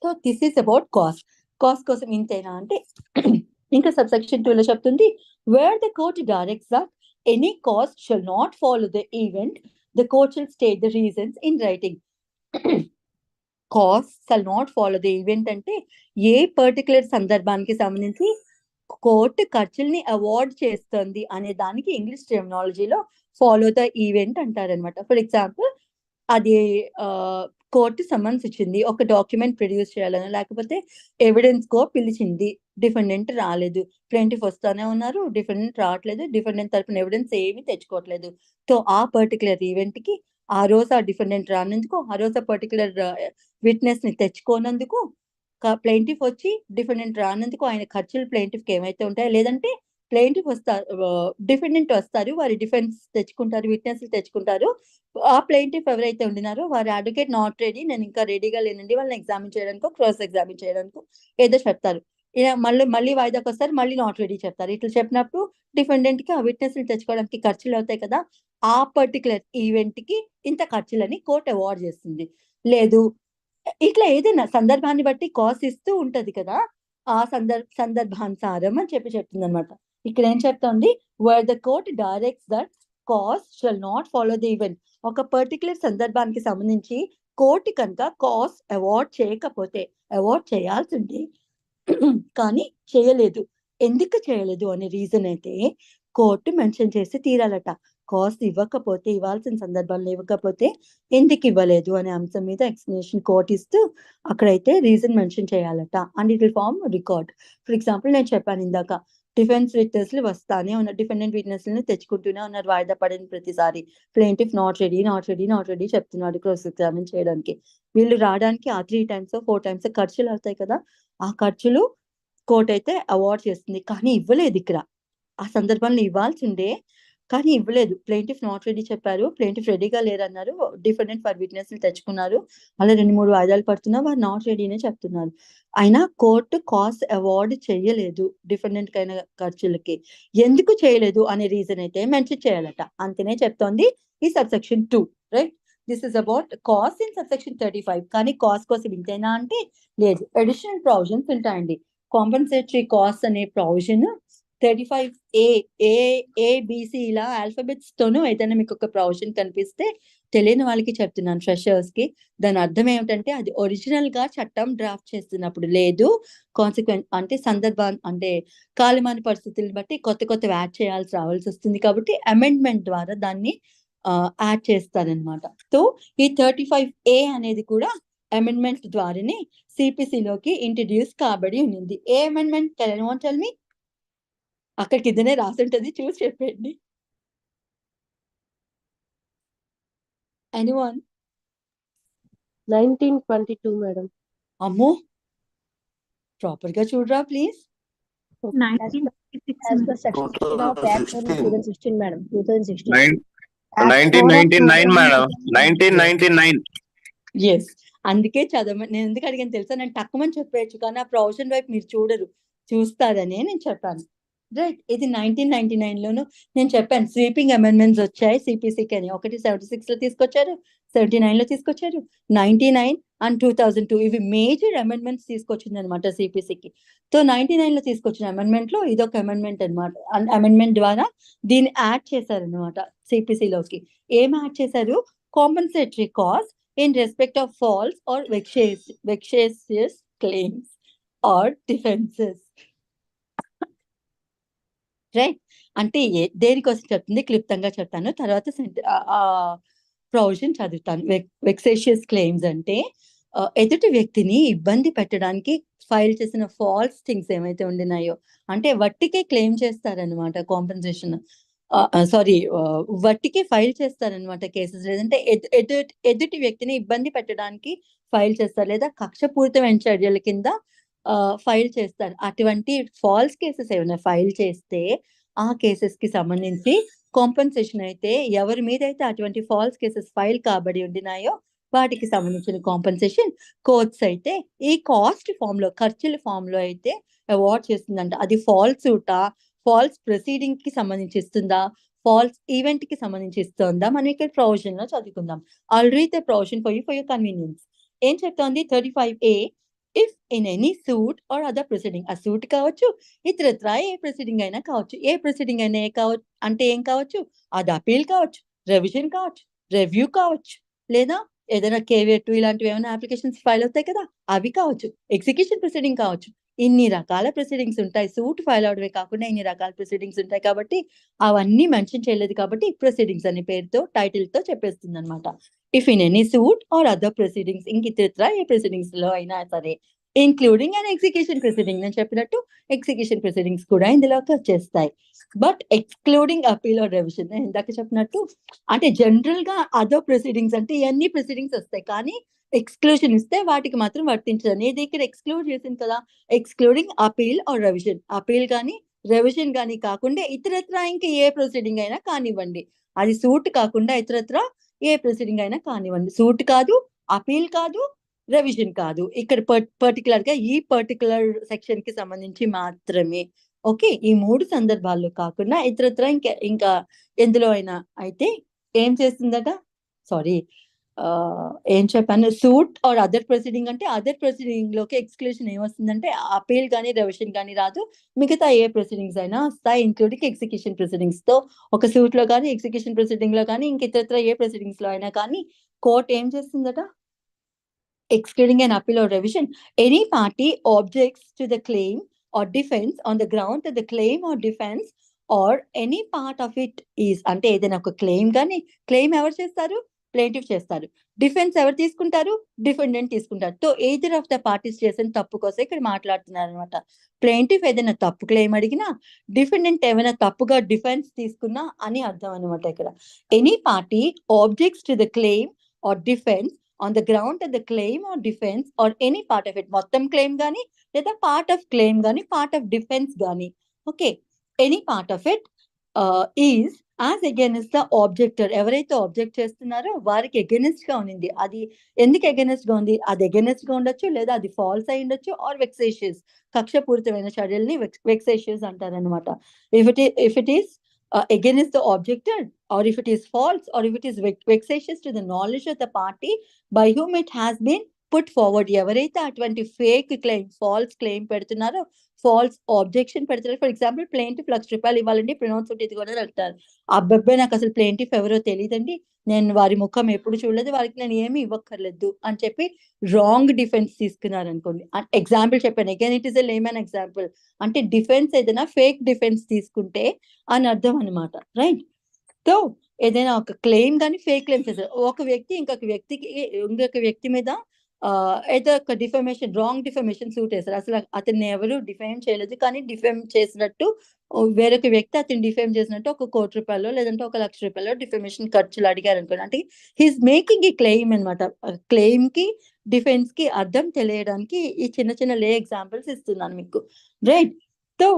So this is about cost. Cost కోసం ఇంతేనా అంటే ఇంకా సబ్సెక్షన్ 2 లో చెప్తుంది, where the court directs that any cost shall not follow the event, the court shall state the reasons in writing. Cost shall not follow the event అంటే ఏ particular సందర్భానికి సంబంధించి కోర్టు ఖర్చుల్ని అవార్డ్ చేస్తుంది అనే దానికి ఇంగ్లీష్ టెర్మినాలజీలో ఫాలో ద ఈవెంట్ అంటారనమాట. For example అది court summons ఇచ్చింది, ఒక డాక్యుమెంట్ ప్రొడ్యూస్ చేయాలని, లేకపోతే ఎవిడెన్స్ కో పిలిచింది, డిఫెండెంట్ రాలేదు, ప్లేంటిఫ్ వస్తానే ఉన్నారు, డిఫెండెంట్ రావట్లేదు, డిఫెండెంట్ తరపున ఎవిడెన్స్ ఏమీ తెచ్చుకోవట్లేదు. సో ఆ పర్టికులర్ ఈవెంట్ కి ఆ రోజు ఆ డిఫెండెంట్ రానందుకు, ఆ రోజు ఆ పర్టికులర్ విట్నెస్ ని తెచ్చుకోనందుకు, ప్లేంటిఫ్ వచ్చి డిఫెండెంట్ రానందుకు ఆయన ఖర్చులు ప్లేంటిఫ్ కి ఏమైతే ఉంటాయో, లేదంటే ప్లేంటిఫ్ వస్తారు, డిఫెండెంట్ వస్తారు, వారి డిఫెన్స్ తెచ్చుకుంటారు, విట్నెస్ తెచ్చుకుంటారు, ఆ ప్లేంటిఫ్ ఎవరైతే ఉండినారో వారి అడ్వకేట్ నాట్ రెడీ, నేను ఇంకా రెడీగా లేనండి, వాళ్ళని ఎగ్జామిన్ చేయడానికి, క్రాస్ ఎగ్జామిన్ చేయడానికి ఏదో చెప్తారు. ఇలా మళ్ళీ వాయిదాకి వస్తారు, మళ్ళీ నాట్ రెడీ చెప్తారు. ఇట్లా చెప్పినప్పుడు డిఫెండెంట్ కి ఆ విట్నెస్ తెచ్చుకోవడానికి ఖర్చులు అవుతాయి కదా, ఆ పర్టికులర్ ఈవెంట్ కి ఇంత ఖర్చులని కోర్టు అవార్డ్ చేస్తుంది. లేదు, ఇట్లా ఏదైనా సందర్భాన్ని బట్టి కాస్ట్ ఇస్తూ ఉంటది కదా, ఆ సందర్భానుసారం అని చెప్తుంది అనమాట. ఇక్కడ ఏం చెప్తోంది, where the court directs that cost shall not follow the event. ఒక పర్టికులర్ సందర్భానికి సంబంధించి కోర్టు కనుక కాస్ట్ అవార్డ్ చేయకపోతే, అవార్డ్ చేయాల్సింది కానీ చేయలేదు, ఎందుకు చేయలేదు అనే రీజన్ అయితే కోర్టు మెన్షన్ చేసి తీరాలట. కాస్ట్ ఇవ్వకపోతే, ఇవ్వాల్సిన సందర్భాల్లో ఇవ్వకపోతే ఎందుకు ఇవ్వలేదు అనే అంశం మీద ఎక్స్ప్లెనేషన్ కోర్ట్ ఇస్తూ అక్కడైతే రీజన్ మెన్షన్ చేయాలట. And it will form record. For example, నేను చెప్పాను ఇందాక, డిఫెన్స్ విట్నెస్లు వస్తానే ఉన్నారు, డిఫెండెంట్ విట్నెస్లను తెచ్చుకుంటూనే ఉన్నారు, వాయిదా పడిన ప్రతిసారి ప్లేంటిఫ్ నాట్ రెడీ చెప్తున్నాడు క్రాస్ ఎగ్జామిన్ చేయడానికి. వీళ్ళు రావడానికి ఆ 3 times 4 times ఖర్చులు అవుతాయి కదా, ఆ ఖర్చులు కోర్ట్ అయితే అవార్డ్ చేస్తుంది, కానీ ఇవ్వలేదు ఇక్కడ. ఆ సందర్భంలో ఇవ్వాల్సి ఉండే కానీ ఇవ్వలేదు. ప్లేంటిఫ్ నాట్ రెడీ చెప్పారు, ప్లేంటిఫ్ రెడీగా లేరన్నారు, డిఫెండెంట్ ఫర్ విట్నెస్ తెచ్చుకున్నారు, అలా 2-3 వాయిదాలు పడుతున్నా వారు నాట్ రెడీనే చెప్తున్నారు. అయినా కోర్టు కాస్ట్ అవార్డ్ చేయలేదు డిఫెండెంట్ కైన ఖర్చులకి. ఎందుకు చేయలేదు అనే రీజన్ అయితే మెన్షన్ చేయాలట, అంతనే చెప్తోంది ఈ subsection 2. Right, this is about cost in subsection 35. కానీ కాస్ట్ కోసం ఇంతేనా అంటే లేదు, అడిషనల్ ప్రావిజన్స్ ఉంటాయండి. కాంపెన్సేటరీ కాస్ట్ అనే ప్రావిజన్ 35A ABC ఇలా ఆల్ఫాబెట్స్ తోనూ ఏదైనా మీకు ఒక ప్రావిజన్ కనిపిస్తే, తెలియని వాళ్ళకి చెప్తున్నాను, ఫ్రెషర్స్ కి, దాని అర్థం ఏమిటంటే అది ఒరిజినల్ గా చట్టం డ్రాఫ్ట్ చేస్తున్నప్పుడు లేదు, కాన్సిక్వెంట్ అంటే అంటే కాలమాన పరిస్థితులను బట్టి కొత్త యాడ్ రావాల్సి వస్తుంది, కాబట్టి అమెండ్మెంట్ ద్వారా దాన్ని యాడ్ చేస్తారనమాట. సో ఈ 35A అనేది కూడా అమెండ్మెంట్ ద్వారానే సిపిసిలోకి ఇంట్రడ్యూస్ కాబడి ఉంది. ఏ amendment, can you tell me? అక్కడికి ఇదనే రాసి ఉంటది, చూసి చెప్పండి. ఎనీవన్? 1922 మేడం. అమ్మో, ప్రాపర్ గా చూడరా please. 1996 as per section of Act 2016 madam. 2016. 1999 madam. 1999. Yes, అందుకే చదవమని నేను ఎందుకు అడిగాను తెలుసా, నేను తక్కువని చెప్పేయచ్చు, కానీ ఆ ప్రొవిజన్ వైపు మీరు చూస్తారని నేను చెప్పాను. రైట్, ఇది 1999 లోను నేను చెప్పాను, స్వీపింగ్ అమెండ్మెంట్స్ వచ్చాయి సిపిసికి అని. ఒకటి 76 లో తీసుకొచ్చారు, 79 లో తీసుకొచ్చారు, 99 అండ్ 2002 ఇవి మేజర్ అమెండ్మెంట్స్ తీసుకొచ్చింది అనమాట సిపిసికి. సో 99 లో తీసుకొచ్చిన అమెండ్మెంట్ లో ఇదొక అమెండ్మెంట్ అనమాట. అమెండ్మెంట్ ద్వారా దీన్ని యాడ్ చేశారనమాట సిపిసిలోకి. ఏం యాడ్ చేశారు? Compensatory cost in respect of false or vexatious claims or defences. Right, అంటే దేనికోసం చెప్తుంది క్లుప్తంగా చెప్తాను, తర్వాత ప్రొవిజన్ చదువుతాను. వెక్సేషియస్ క్లెయిమ్స్ అంటే ఎదుటి వ్యక్తిని ఇబ్బంది పెట్టడానికి ఫైల్ చేసిన ఫాల్స్ థింగ్స్ ఏమైతే ఉండినాయో, అంటే వట్టికే క్లెయిమ్ చేస్తారనమాట కాంపెన్సేషన్, వట్టికే ఫైల్ చేస్తారనమాట కేసెస్. లేదంటే ఎదుటి వ్యక్తిని ఇబ్బంది పెట్టడానికి ఫైల్ చేస్తారు, లేదా కక్షపూరితమైన చర్యల కింద ఫైల్ చేస్తారు. అటువంటి ఫాల్స్ కేసెస్ ఏమైనా ఫైల్ చేస్తే ఆ కేసెస్ కి సంబంధించి కాంపెన్సేషన్ అయితే ఎవరి మీద అయితే అటువంటి ఫాల్స్ కేసెస్ ఫైల్ కాబడి ఉండినాయో వాటికి సంబంధించిన కాంపెన్సేషన్ కోర్ట్స్ అయితే ఈ కాస్ట్ ఫామ్ లో, ఖర్చుల ఫామ్ లో అయితే అవార్డ్ చేస్తుందంట. అది ఫాల్స్ సూటా, ఫాల్స్ ప్రొసీడింగ్ కి సంబంధించి ఇస్తుందా, ఫాల్స్ ఈవెంట్ కి సంబంధించి ఇస్తుందా, మనం ఇక్కడ ప్రొవిజన్ లో చదువుకుందాం. I'll read the provision for you convenience. ఏం చెప్తోంది 35A, if in any suit or other proceeding, ఆ సూట్ కావచ్చు, ఇతరత్రా ఏ ప్రొసీడింగ్ అయినా కావచ్చు. ఏ ప్రొసీడింగ్ అయినా కావచ్చు అంటే ఏం కావచ్చు? అది అపీల్ కావచ్చు, రివిజన్ కావచ్చు, రివ్యూ కావచ్చు, లేదా ఏదైనా KV2 ఇలాంటివి ఏమైనా అప్లికేషన్స్ ఫైల్ అవుతాయి కదా, అవి కావచ్చు, ఎగ్జిక్యూషన్ ప్రొసీడింగ్ కావచ్చు, ఇన్ని రకాల ప్రొసీడింగ్స్ ఉంటాయి. సూట్ ఫైల్ అవడమే కాకుండా ఇన్ని రకాల ప్రొసీడింగ్స్ ఉంటాయి కాబట్టి అవన్నీ మెన్షన్ చేయలేదు కాబట్టి ప్రొసీడింగ్స్ అనే పేరుతో టైటిల్ తో చెప్పేస్తుంది అనమాట. If in any suit or other proceedings, ఇంక ఇతరత్ర ఏ ప్రొసీడింగ్స్ లో అయినా సరే, ఇంక్లూడింగ్ అండ్ ఎగ్జిక్యూషన్ ప్రొసీడింగ్, నేను చెప్పినట్టు ఎగ్జిక్యూషన్ ప్రొసీడింగ్స్ కూడా ఇందులోకి వచ్చేస్తాయి. బట్ ఎక్స్క్లూడింగ్ అపీల్ ఆర్ రెవిజన్, నేను ఇందాక చెప్పినట్టు అంటే జనరల్ గా అదర్ ప్రొసీడింగ్స్ అంటే ఇవన్నీ ప్రొసీడింగ్స్ వస్తాయి, కానీ ఎక్స్క్లూజన్ ఇస్తే వాటికి మాత్రం వర్తించదని. ఇది ఇక్కడ ఎక్స్క్లూడ్ చేసింది కదా, ఎక్స్క్లూడింగ్ అపీల్ ఆర్ రెవిజన్. అపీల్ కానీ రెవిజన్ కానీ కాకుండా ఇతరత్ర ఇంకా ఏ ప్రొసీడింగ్ అయినా కానివ్వండి, అది సూట్ కాకుండా ఇతరత్ర ఏ ప్రొసీడింగ్ అయినా కానివ్వండి. సూట్ కాదు, అపీల్ కాదు, రెవిజన్ కాదు, ఇక్కడ పర్టికులర్ గా ఈ పర్టికులర్ సెక్షన్ కి సంబంధించి మాత్రమే. ఓకే, ఈ 3 సందర్భాల్లో కాకుండా ఇతరత్ర ఇంకా ఎందులో అయినా అయితే ఏం చేస్తుందట, సారీ ఏం చెప్పాను, సూట్ ఆర్ అదర్ ప్రొసీడింగ్ అంటే అదర్ ప్రొసీడింగ్ లోకి ఎక్స్క్లూషన్ ఏమొస్తుందంటే అపీల్ కానీ రెవిజన్ కానీ రాదు, మిగతా ఏ ప్రొసీడింగ్స్ అయినా వస్తాయి, ఇంక్లూడింగ్ ఎగ్జిక్యూషన్ ప్రొసీడింగ్స్ తో. ఒక సూట్ లో కానీ ఎగ్జిక్యూషన్ ప్రొసీడింగ్ లో కానీ ఇంక ఇతరత్ర ఏ ప్రొసీడింగ్స్ లో అయినా కానీ కోర్ట్ ఏం చేస్తుందట, excluding an appeal or revision, any party objects to the claim or defense on the ground that the claim or defense or any part of it is, అంటే ఏదైనా ఒక క్లెయిమ్ కానీ, క్లెయిమ్ ఎవరు చేస్తారు, ప్లేంటిఫ్ చేస్తారు, defence ఎవరు తీసుకుంటారు, defendant తీసుకుంటారు. So either of the parties చేసిన తప్పు కోసం ఇక్కడ మాట్లాడుతున్నారు అనమాట. ప్లేంటిఫ్ ఏదైనా తప్పు క్లెయిమ్ అడిగినా, డిఫెండెంట్ ఏమైనా తప్పుగా డిఫెన్స్ తీసుకున్నా అని అర్థం అనమాట ఇక్కడ. Any party objects to the claim or defence on the ground that the claim or defense or any part of it, మొత్తం క్లెయిమ్ గానీ లేదా పార్ట్ ఆఫ్ క్లెయిమ్ గానీ పార్ట్ ఆఫ్ డిఫెన్స్ గానీ, okay, any part of it is as against the objector, ఎవరైతే object చేస్తున్నారో వారికి against గా ఉంది. అది ఎందుకు అగైనెస్ట్ గా ఉంది, అది అగైనెస్ట్ గా ఉండొచ్చు, లేదా అది ఫాల్స్ అయి ఉండొచ్చు, ఆర్ వెక్సేషియస్, కక్షపూరితమైన చర్యల్ని వెక్సేషియస్ అంటారనమాట. If it is against the objector, or if it is false, or if it is vexatious to the knowledge of the party by whom it has been put forward, ఎవరైతే అటువంటి fake claim, false claim పెడుతున్నారో, false objection పెడుతున్నారు. For example plaintiff ₹1,00,000 ఇవ్వాలండి, pronounce ఇది కూడా వెళ్తారు, అబ్బాయి నాకు అసలు ప్లేంటిఫ్ ఎవరో తెలియదండి, నేను వారి ముఖం ఎప్పుడు చూడలేదు, వారికి నేను ఏమి ఇవ్వక్కర్లేదు అని చెప్పి రాంగ్ డిఫెన్స్ తీసుకున్నారు అనుకోండి. ఎగ్జాంపుల్ చెప్పాను, again it is a layman example, అంటే డిఫెన్స్ ఏదైనా ఫేక్ డిఫెన్స్ తీసుకుంటే అని అర్థం అనమాట, రైట్. సో ఏదైనా ఒక క్లెయిమ్ కానీ ఫేక్ క్లెయిమ్ చేశారు, ఒక వ్యక్తి ఇంకొక వ్యక్తి మీద ఏదో ఒక డిఫమేషన్, రాంగ్ డిఫమేషన్ సూట్ వేశారు, అసలు అతన్ని ఎవరు డిఫేమ్ చేయలేదు, కానీ డిఫేమ్ చేసినట్టు వేరొక వ్యక్తి అతను డిఫేమ్ చేసినట్టు ₹1,00,00,000 లేదంటే ₹1,00,000 డిఫమేషన్ ఖర్చులు అడిగారు అనుకోండి. అంటే హీస్ మేకింగ్ ఈ క్లెయిమ్ అనమాట. క్లెయిమ్ కి డిఫెన్స్ కి అర్థం తెలియడానికి ఈ చిన్న చిన్న లే ఎగ్జాంపుల్స్ ఇస్తున్నాను మీకు, రైట్. సో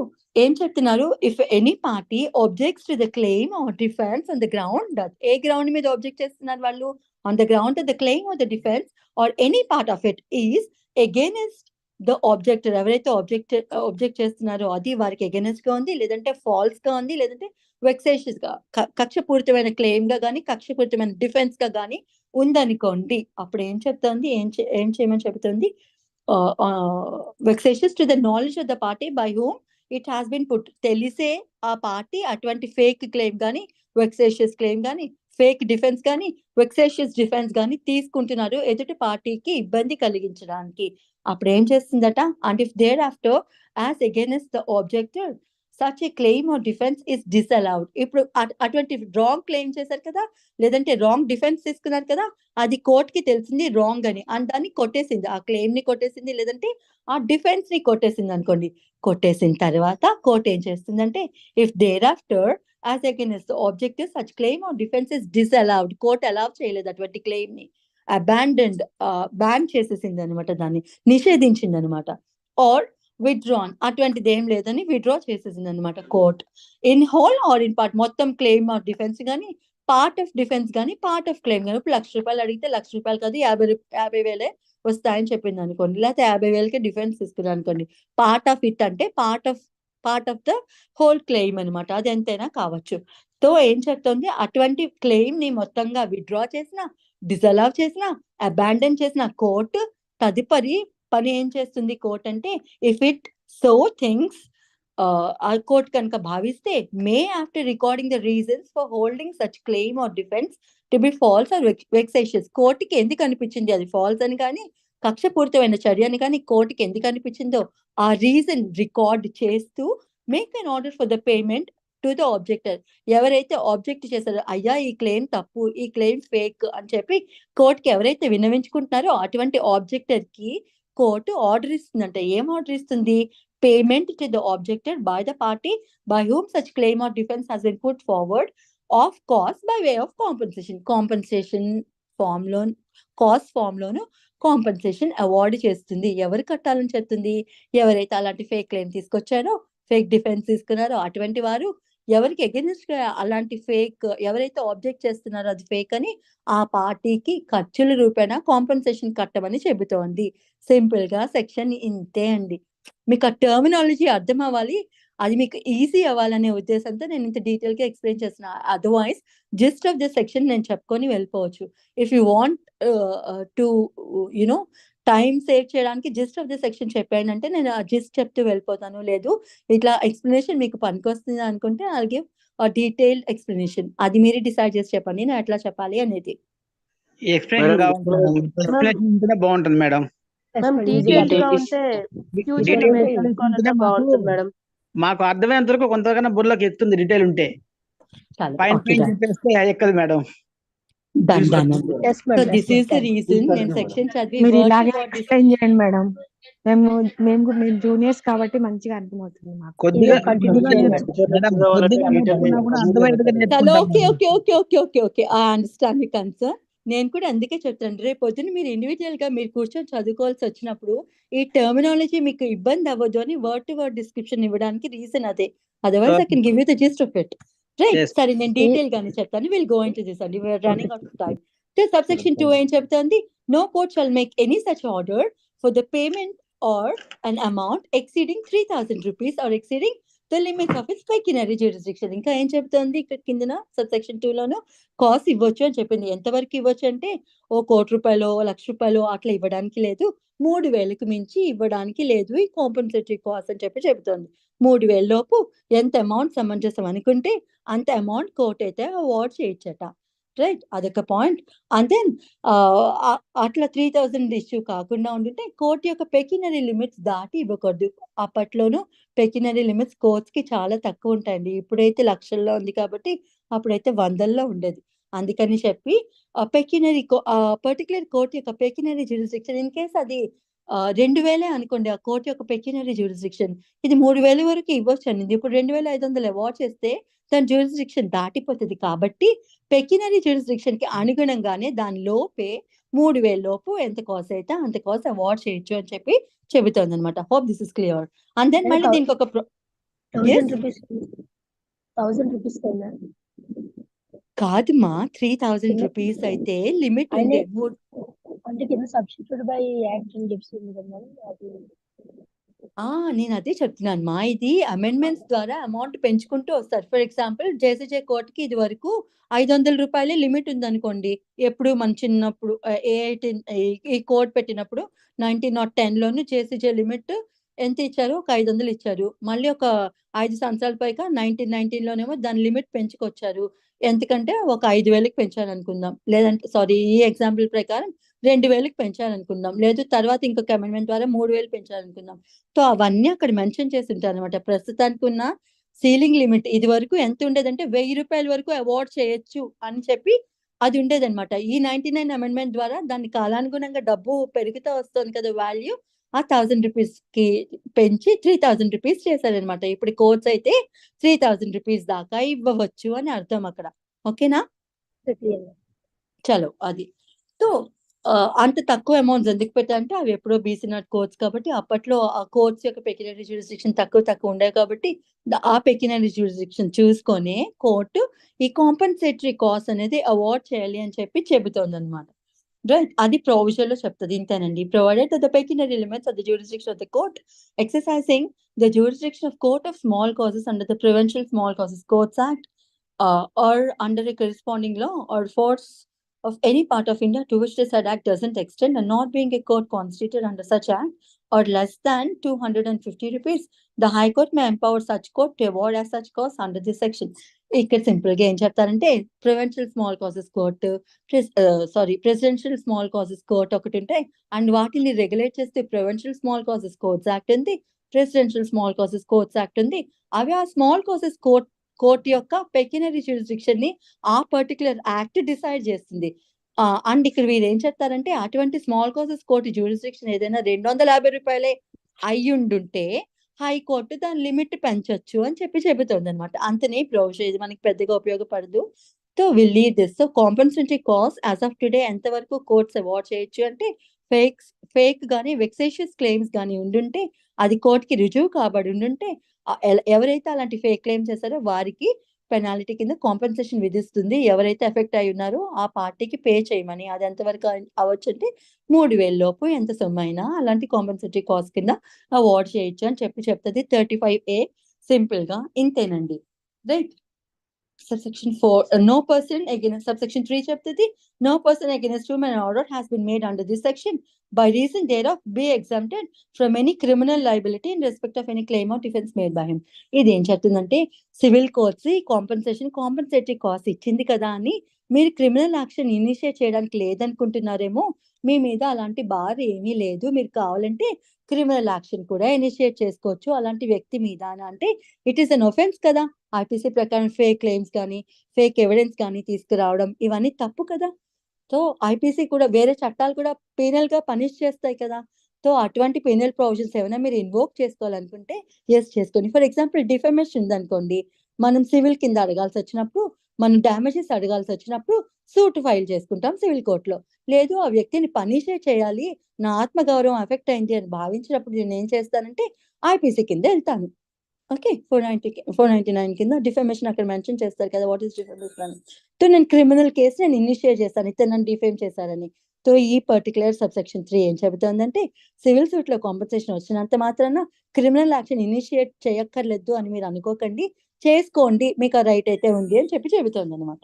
ఏం చెప్తున్నారు, if any party objects to the claim or defence on the ground that, ఏ గ్రౌండ్ మీద ఆబ్జెక్ట్ చేస్తున్నారు వాళ్ళు, on the ground that the claim or the defence or any part of it is against the objector, ఎవరైతే object చేస్తున్నారో అది వారికి against గా ఉంది, లేదంటే ఫాల్స్ గా ఉంది, లేదంటే వెక్సేషియస్ గా, కక్షపూరితమైన క్లెయిమ్ గా కానీ కక్షపూరితమైన డిఫెన్స్ గా కానీ ఉందనుకోండి, అప్పుడు ఏం చెప్తుంది, ఏం చేయమని చెబుతుంది, vexatious to the knowledge of the party by whom it has been put, తెలిసే ఆ పార్టీ అటువంటి ఫేక్ క్లెయిమ్ కానీ వెక్సేషియస్ క్లెయిమ్ కానీ ఫేక్ డిఫెన్స్ కానీ వెక్సేషియస్ డిఫెన్స్ కానీ తీసుకుంటున్నారు ఎదుటి పార్టీకి ఇబ్బంది కలిగించడానికి. అప్పుడు ఏం చేస్తుందట, and if thereafter as against the objector such a claim or defence is disallowed. ఇప్పుడు అటువంటి రాంగ్ క్లెయిమ్ చేశారు కదా, లేదంటే రాంగ్ డిఫెన్స్ తీసుకున్నారు కదా, అది కోర్టుకి తెలిసింది రాంగ్ అని, అండ్ దాన్ని కొట్టేసింది, ఆ క్లెయిమ్ ని కొట్టేసింది, లేదంటే ఆ డిఫెన్స్ ని కొట్టేసింది అనుకోండి. కొట్టేసిన తర్వాత కోర్టు ఏం చేస్తుందంటే, if thereafter as against the objective such claim or defence is disallowed, court allow చేయలేదు అటువంటి క్లెయిమ్ ని, అబాండన్డ్, బ్యాన్ చేసేసింది అనమాట, దాన్ని నిషేధించింది అనమాట. ఆర్ విత్డ్రాన్, అటువంటిది ఏం లేదని విత్డ్రా చేసేసింది అనమాట court. In whole or in part, మొత్తం క్లెయిమ్ ఆర్ డిఫెన్స్ కానీ పార్ట్ ఆఫ్ డిఫెన్స్ కానీ పార్ట్ ఆఫ్ క్లెయిమ్ కానీ, ఇప్పుడు ₹1,00,000 అడిగితే ₹1,00,000 కాదు 50,000 వస్తాయని చెప్పింది అనుకోండి, లేకపోతే 50,000కి డిఫెన్స్ తీసుకున్నాను అనుకోండి. పార్ట్ ఆఫ్ ఇట్ అంటే part of the whole claim అనమాట, అది ఎంతైనా కావచ్చు. సో ఏం చెప్తుంది, అటువంటి క్లెయిమ్ ని మొత్తంగా విత్డ్రా చేసిన, డిసలవ్ చేసిన, అబాండన్ చేసిన కోర్టు తదుపరి పని ఏం చేస్తుంది కోర్ట్ అంటే, ఇఫ్ ఇట్ సో థింగ్స్, ఆ కోర్ట్ కనుక భావిస్తే, may after recording the reasons for holding such claim or defence to be false or vexatious, కోర్టుకి ఎందుకు అనిపించింది అది ఫాల్స్ అని కానీ కక్షపూరితమైన చర్య అని కానీ కోర్టుకి ఎందుకు అనిపించిందో ఆ రీజన్ రికార్డ్ చేస్తూ make an order for the payment to the objector. ఎవరైతే ఆబ్జెక్ట్ చేశారో అయ్యా ఈ క్లెయిమ్ తప్పు, ఈ క్లెయిమ్ ఫేక్ అని చెప్పి కోర్టుకి ఎవరైతే విన్నవించుకుంటున్నారో అటువంటి ఆబ్జెక్టర్ కి కోర్టు ఆర్డర్ ఇస్తుందంట. ఏం ఆర్డర్ ఇస్తుంది? Payment to the objector by the party by whom such claim or defence has been put forward of cost by way of compensation. Compensation form లో కాస్ట్ ఫామ్ లోను కాంపెన్సేషన్ అవార్డు చేస్తుంది. ఎవరు కట్టాలని చెప్తుంది? ఎవరైతే అలాంటి ఫేక్ క్లెయిమ్ తీసుకొచ్చారో, fake defence తీసుకున్నారో అటువంటి వారు ఎవరికి అగెనిస్ట్ అలాంటి ఫేక్ ఎవరైతే ఆబ్జెక్ట్ చేస్తున్నారో అది ఫేక్ అని ఆ పార్టీకి ఖర్చుల రూపేణా కాంపెన్సేషన్ కట్టమని చెబుతోంది. సింపుల్ గా సెక్షన్ ఇంతే అండి. మీకు ఆ టర్మినాలజీ అర్థం అవ్వాలి, అది మీకు ఈజీ అవ్వాలనే ఉద్దేశంతో నేను ఇంత డీటెయిల్ గా ఎక్స్ప్లెయిన్ చేస్తున్నా. Otherwise gist of the section నేను చెప్పుకొని వెళ్ళిపోవచ్చు. If you want to you know time save చేయడానికి జిస్ట్ ఆఫ్ ద సెక్షన్ చెప్పాను అంటే నేను ఆ జిస్ట్ చెప్తూ వెళ్ళిపోతాను. లేదు ఇట్లా ఎక్స్ప్లెనేషన్ మీకు పనికొస్తుంది అనుకుంటే ఐ గివ్ డీటెయిల్డ్ ఎక్స్ప్లెనేషన్. అది మీరు డిసైడ్ చేసి చెప్పండి నేను ఎట్లా చెప్పాలి అనేది. ఈ ఎక్స్ప్లెనేషన్ కావాలి ఎక్స్ప్లెనేషన్ ఉంటేనే బాగుంటుంది మేడం. మ్యామ్ Easier డీటెయిల్ గా to ఉంటే Detail ఫ్యూచర్ లో మేము explanation కనుక్కోవాలంటే ఉంటేనే బాగుంటుంది మేడం. మాకు అర్థమైనంత వరకు కొంతకన్నా బుర్రలోకి ఎక్కుతుంది డీటెయిల్ ఉంటే. చాలా పైన ఓకే పైన చెప్పేస్తే ఎక్కదు madam. Done done. Yes, so madam. This is the reason నేను సెక్షన్ చదివి మీరు word to ఇలాగే word ఎక్స్ప్లెయిన్ చేయండి మేడం. మేము జూనియర్స్ కాబట్టి మంచిగా అర్థమవుతుంది మాకు. కొద్దిగా continue చేయండి మేడం కొద్దిగా నేర్చుకున్నా కూడా అర్థమయ్యేట్టుగా చాలా నేర్చుకుంటాం okay madam. Okay okay okay okay okay I understand me concern. నేను కూడా అందుకే చెప్తాను, రేపు పొద్దున్న మీరు ఇండివిజువల్ గా మీరు కూర్చొని చదువుకోవాల్సి వచ్చినప్పుడు ఈ టర్మినాలజీ మీకు ఇబ్బంది అవ్వదు అని వర్డ్ టు వర్డ్ డిస్క్రిప్షన్ ఇవ్వడానికి రీజన్ అదే. Otherwise I can give you the gist of it. Right, Yes. సరే నేను డీటెయిల్ గానే చెప్తాను. విల్ గో ఇంటు దిస్ అండి, we're running out of time. Sub section 2 ఏం చెప్తుంది? No court shall make any such order for the payment or an amount exceeding 3,000 rupees or exceeding the limits of its pecuniary jurisdiction. ఇంకా ఏం చెప్తుంది ఇక్కడ కిందన sub section 2 లోను? Cost ఇవ్వచ్చు అని చెప్పింది. ఎంతవరకు ఇవ్వచ్చు అంటే ఓ ₹1,00,000 ₹1,00,000 అట్లా ఇవ్వడానికి లేదు, 3,000కి మించి ఇవ్వడానికి లేదు ఈ కాంపెన్సేటరీ కాస్ట్ అని చెప్పి చెబుతుంది. 3,000 లోపు ఎంత అమౌంట్ సమంజసం అనుకుంటే అంత అమౌంట్ కోర్ట్ అయితే అవార్డ్ చేయొచ్చట. రైట్, అదొక పాయింట్. అండ్ దెన్ అట్లా 3,000 ఇష్యూ కాకుండా ఉంటుంటే కోర్టు యొక్క పెక్యునరీ లిమిట్స్ దాటి ఇవ్వకూడదు. అప్పట్లోనూ పెక్యునరీ లిమిట్స్ కోర్ట్స్ కి చాలా తక్కువ ఉంటాయండి. ఇప్పుడైతే లక్షల్లో ఉంది కాబట్టి అప్పుడైతే వందల్లో ఉండేది. అందుకని చెప్పి పెక్యునరీ పర్టికులర్ కోర్ట్ యొక్క పెక్యునరీ జ్యూరిస్డిక్షన్ ఇన్ కేస్ అది 2,000 అనుకోండి ఆ కోర్ట్ యొక్క పెక్యునరీ జ్యూరిస్డిక్షన్, ఇది 3,000 వరకు ఇవ్వచ్చు అనింది. ఇప్పుడు 2,500 అవార్డ్ చేస్తే దాని జ్యూరిస్డిక్షన్ దాటిపోతుంది. కాబట్టి పెక్యునరీ జ్యూరిస్డిక్షన్ కి అనుగుణంగానే దాని లోపే 3,000 లోపు ఎంత కాస్ట్ అయితే అంత కాస్ట్ అవార్డ్ చేయొచ్చు అని చెప్పి చెబుతోంది అనమాట. Hope this is clear. And then మళ్ళీ దీనికి ఒక 1,000 rupees 1,000 rupees కదా కాదుమా 3,000 రూపీస్ అయితే లిమిట్ ఉంది. అంటే కింద సబ్స్టిట్యూట్ బై యాక్ట్ అని చెప్తుంది కదా మేడం. అది నేను అదే చెప్తున్నాను మా, ఇది అమెండ్మెంట్స్ ద్వారా అమౌంట్ పెంచుకుంటూ వస్తారు. ఫర్ ఎగ్జాంపుల్ జేసీజే కోర్టుకి ఇది వరకు 500 రూపాయలే లిమిట్ ఉంది అనుకోండి. ఎప్పుడు మన చిన్నప్పుడు ఈ కోర్ట్ పెట్టినప్పుడు 1910 లోను జేసీజే లిమిట్ ఎంత ఇచ్చారు? ఒక 500 ఇచ్చారు. మళ్ళీ ఒక 5 సంవత్సరాల పైగా 1919 లోనేమో దాని లిమిట్ పెంచుకొచ్చారు. ఎందుకంటే ఒక 5,000కి పెంచాలనుకుందాం, లేదంటే సారీ ఈ ఎగ్జాంపుల్ ప్రకారం 2,000కి పెంచాలనుకుందాం, లేదు తర్వాత ఇంకొక అమెండ్మెంట్ ద్వారా 3,000 పెంచాలనుకుందాం. సో అవన్నీ అక్కడ మెన్షన్ చేసి ఉంటారు అనమాట. ప్రస్తుతానికి ఉన్న సీలింగ్ లిమిట్ ఇది వరకు ఎంత ఉండేదంటే ₹1,000 వరకు అవార్డ్ చేయొచ్చు అని చెప్పి అది ఉండేదన్నమాట. ఈ 99 అమెండ్మెంట్ ద్వారా దాని కాలానుగుణంగా డబ్బు పెరుగుతూ వస్తుంది కదా వాల్యూ, ఆ 1,000 రూపీస్ కి పెంచి 3,000 రూపీస్ చేశారనమాట. ఇప్పుడు కోర్ట్స్ అయితే 3,000 రూపీస్ దాకా ఇవ్వవచ్చు అని అర్థం అక్కడ. ఓకేనా? చలో అది. సో అంత తక్కువ అమౌంట్స్ ఎందుకు పెట్టారంటే అవి ఎప్పుడో బీసీ నాట్ కోర్ట్స్ కాబట్టి అప్పట్లో ఆ కోర్ట్స్ యొక్క పెక్యునరీ జ్యూరిస్డిక్షన్ తక్కువ ఉండేవి కాబట్టి ఆ పెక్యునరీ జ్యూరిస్డిక్షన్ చూసుకొని కోర్టు ఈ కాంపెన్సేటరీ కాస్ట్ అనేది అవార్డ్ చేయాలి అని చెప్పి చెబుతోంది అనమాట. రైట్, అది ప్రొవిజన్ లో చెప్తుంది. ఇంతేనండి. Provided the పెక్యునరీ limits of the jurisdiction of the court exercising the jurisdiction of court of small causes under the prevention small causes courts act or under a corresponding law or force of any part of India to which the said act doesn't extend and not being a court constituted under such act or less than 250 rupees, the High Court may empower such court to award as such costs under this section. ఇక్కడ simple గా ఏం చెప్తారంటే provincial small causes court, presidential small causes court ఒకటి ఉంటాయి. And వాటిని regulate చేస్తే provincial small causes courts act ఉంది, presidential small causes courts act ఉంది. అవి ఆ స్మాల్ కాజెస్ కోర్ట్ యొక్క పెక్యునరీ జ్యూరిస్డిక్షన్ ని ఆ పర్టికులర్ యాక్ట్ డిసైడ్ చేస్తుంది. అండ్ ఇక్కడ వీరు ఏం చెప్తారంటే అటువంటి స్మాల్ కాజెస్ కోర్టు జ్యూరిస్డిక్షన్ ఏదైనా 250 రూపాయలే అయ్యుండుంటే హైకోర్టు దాని లిమిట్ పెంచొచ్చు అని చెబుతుంది అనమాట. అంతనే ప్రొవిజన్, ఇది మనకి పెద్దగా ఉపయోగపడదు. So will leave this. So compensatory cost as of today ఎంతవరకు కోర్ట్స్ అవార్డ్ చేయొచ్చు అంటే ఫేక్ గానీ వెక్సేషియస్ క్లెయిమ్స్ కానీ ఉండుంటే, అది కోర్టుకి రుజువు కాబడి ఉండుంటే, ఎవరైతే అలాంటి ఫేక్ క్లెయిమ్ చేశారో వారికి పెనాల్టీ కింద కాంపెన్సేషన్ విధిస్తుంది. ఎవరైతే ఎఫెక్ట్ అయి ఉన్నారో ఆ పార్టీకి పే చేయమని. అది ఎంతవరకు అవ్వచ్చు అంటే 3,000 లోపు ఎంత సొమ్ము అయినా అలాంటి కాంపెన్సేటరీ కాస్ట్ కింద అవార్డ్ చేయొచ్చు అని చెప్తుంది 35A. సింపుల్ గా ఇంతేనండి, right. Subsection 4, no person against, subsection 3 చెప్తుంది no person against whom an order has been made under this section by reason thereof be exempted from any criminal liability in respect of any claim or defense made by him. ఇది ఏం చెప్తుందంటే civil courts compensatory cost ఇచ్చింది కదా అని మీరు criminal action initiate చేయడానికి లేదనుకుంటున్నారేమో. మీ మీద అలాంటి బార్ ఏమీ లేదు, మీరు కావాలంటే క్రిమినల్ యాక్షన్ కూడా ఇనిషియేట్ చేసుకోవచ్చు అలాంటి వ్యక్తి మీద. అంటే ఇట్ ఈస్ అన్ ఒఫెన్స్ కదా. ఐపీసీ ప్రకారం ఫేక్ క్లెయిమ్స్ కానీ ఫేక్ ఎవిడెన్స్ కానీ తీసుకురావడం ఇవన్నీ తప్పు కదా. సో ఐపీసీ కూడా వేరే చట్టాలు కూడా పీనల్ గా పనిష్ చేస్తాయి కదా. సో అటువంటి పీనల్ ప్రొవిజన్స్ ఏమైనా మీరు ఇన్వోక్ చేసుకోవాలనుకుంటే ఎస్ చేసుకోండి. ఫర్ ఎగ్జాంపుల్ డిఫమేషన్ ఉందనుకోండి, మనం సివిల్ కింద అడగాల్సి వచ్చినప్పుడు, మనం డ్యామేజెస్ అడగాల్సి వచ్చినప్పుడు సూట్ ఫైల్ చేసుకుంటాం సివిల్ కోర్టులో. లేదు ఆ వ్యక్తిని పనిషే చేయాలి, నా ఆత్మగౌరవం ఎఫెక్ట్ అయింది అని భావించినప్పుడు నేను ఏం చేస్తానంటే ఐపీసీ కింద వెళ్తాను. ఓకే, 499 కింద డిఫమేషన్ అక్కడ మెన్షన్ చేస్తారు కదా, వాట్ ఈస్ డిఫమేషన్ అని. సో నేను క్రిమినల్ కేసు నేను ఇనిషియేట్ చేస్తాను ఇతను నన్ను డిఫేమ్ చేశారని. సో ఈ పర్టికులర్ సబ్సెక్షన్ 3 ఏం చెబుతుందంటే సివిల్ సూట్ లో కాంపెన్సేషన్ వచ్చినంత మాత్రాన క్రిమినల్ యాక్షన్ ఇనిషియేట్ చేయక్కర్లేదు అని మీరు అనుకోకండి, చేసుకోండి మీకు ఆ రైట్ అయితే ఉంది అని చెబుతుంది అనమాట.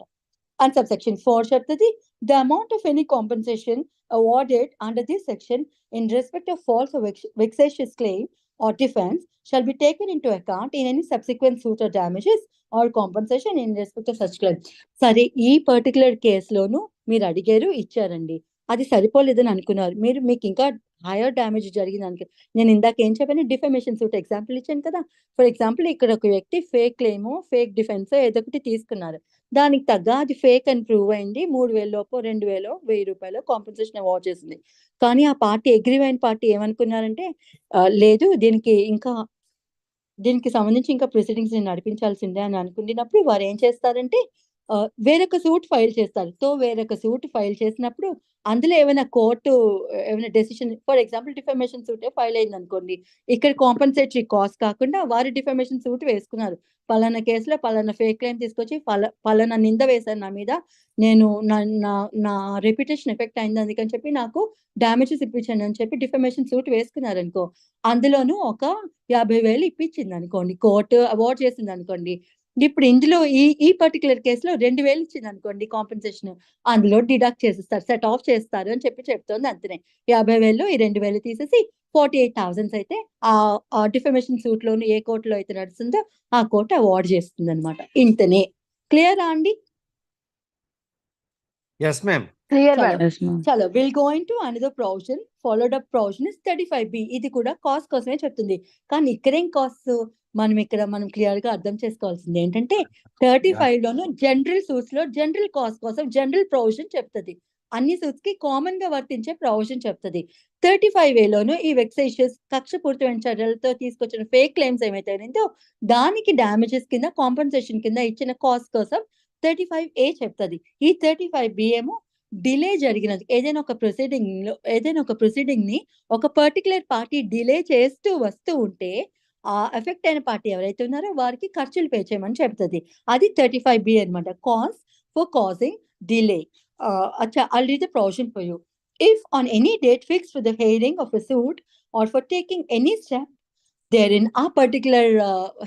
అండ్ సబ్సెక్షన్ 4 చెప్తుంది the amount of any compensation awarded under this section in respect of false or vexatious claim or defense shall be taken into account in any subsequent suit or damages or compensation in respect of such claim. సరే, ఈ particular కేసులోను మీరు అడిగారు, ఇచ్చారండి, అది సరిపోలేదని అనుకున్నారు మీరు, మీకు ఇంకా హైయర్ డ్యామేజ్ జరిగింది అనుకో. నేను ఇందాక ఏం చెప్పాను, డిఫమేషన్ సూట్ ఎగ్జాంపుల్ ఇచ్చాను కదా. ఫర్ ఎగ్జాంపుల్ ఇక్కడ ఒక వ్యక్తి ఫేక్ క్లెయిమో ఫేక్ డిఫెన్స్ ఏదో ఒకటి తీసుకున్నారు, దానికి తగ్గ అది ఫేక్ అని ప్రూవ్ అయింది, 3,000 లోపు 2,000 1,000 రూపాయలు కాంపెన్సేషన్ అవార్డ్ చేసింది. కానీ ఆ పార్టీ అగ్రీవ్ అయిన పార్టీ ఏమనుకున్నారంటే లేదు దీనికి సంబంధించి ఇంకా ప్రొసీడింగ్స్ నేను నడిపించాల్సిందే అని అనుకున్నప్పుడు వారు ఏం చేస్తారంటే వేరొక సూట్ ఫైల్ చేస్తారు. సో వేరొక సూట్ ఫైల్ చేసినప్పుడు అందులో ఏమైనా కోర్టు ఏమైనా decision, for example defamation suit file అయింది అనుకోండి, ఇక్కడ కాంపెన్సేటరీ కాస్ట్ కాకుండా వారు డిఫమేషన్ సూట్ వేసుకున్నారు, పలానా కేసులో పలానా ఫేక్ క్లెయిమ్ తీసుకొచ్చి పలానా నింద వేశాను నా మీద, నేను నా రెప్యుటేషన్ ఎఫెక్ట్ అయింది అందుకని చెప్పి నాకు డ్యామేజెస్ ఇప్పించండి అని చెప్పి డిఫమేషన్ సూట్ వేసుకున్నారు అనుకో, అందులోనూ ఒక 50,000 ఇప్పించింది అనుకోండి, కోర్టు అవార్డ్ చేసింది అనుకోండి. ఇప్పుడు ఇందులో ఈ పర్టికులర్ కేసులో 2,000 ఇచ్చింది అనుకోండి కాంపెన్సేషన్, అందులో డిడక్ట్ చేసేస్తారు, సెట్ ఆఫ్ చేస్తారు అని చెప్తోంది. అంతనే 50,000 ఈ 2,000 తీసేసి 48,000 అయితే ఆ డిఫమేషన్ సూట్ లోను ఏ కోర్టులో అయితే నడుస్తుందో ఆ కోర్టు అవార్డ్ చేస్తుంది అనమాట. ఇంతనే. క్లియరా అండి? Yes, ma'am. Clear, Chalo. madam. చలో will go in to another provision. Followed up provision is 35B. ఇది కూడా కాస్ట్ కోసమే చెప్తుంది, కానీ ఇక్కడేం కాస్ట్ మనం క్లియర్ గా అర్థం చేసుకోవాల్సింది ఏంటంటే 35 లోను జనరల్ సూట్స్ లో జనరల్ కాస్ట్ కోసం జనరల్ ప్రొవిజన్ చెప్తుంది, అన్ని సూట్స్ కి కామన్ గా వర్తించే ప్రొవిజన్ చెప్తుంది. 35A లోను ఈ వెక్సేషియస్ కక్షపూరితమైన చర్యలతో తీసుకొచ్చిన ఫేక్ క్లెయిమ్స్ ఏమైతే అయినాయో దానికి డ్యామేజెస్ కింద కాంపెన్సేషన్ కింద ఇచ్చిన కాస్ట్ కోసం 35A చెప్తుంది. ఈ 35B ఏమో డిలే జరిగినది, ఏదైనా ఒక ప్రొసీడింగ్ ని ఒక పర్టికులర్ పార్టీ డిలే చేస్తూ వస్తూ ఉంటే ఆ ఎఫెక్ట్ అయిన పార్టీ ఎవరైతే ఉన్నారో వారికి ఖర్చులు పే చేయమని చెప్తుంది. అది 35B అనమాట. Cost for causing delay. I'll read the provision for you. If on any date fixed for the hearing of a suit or for taking any step therein, ఆ పర్టికులర్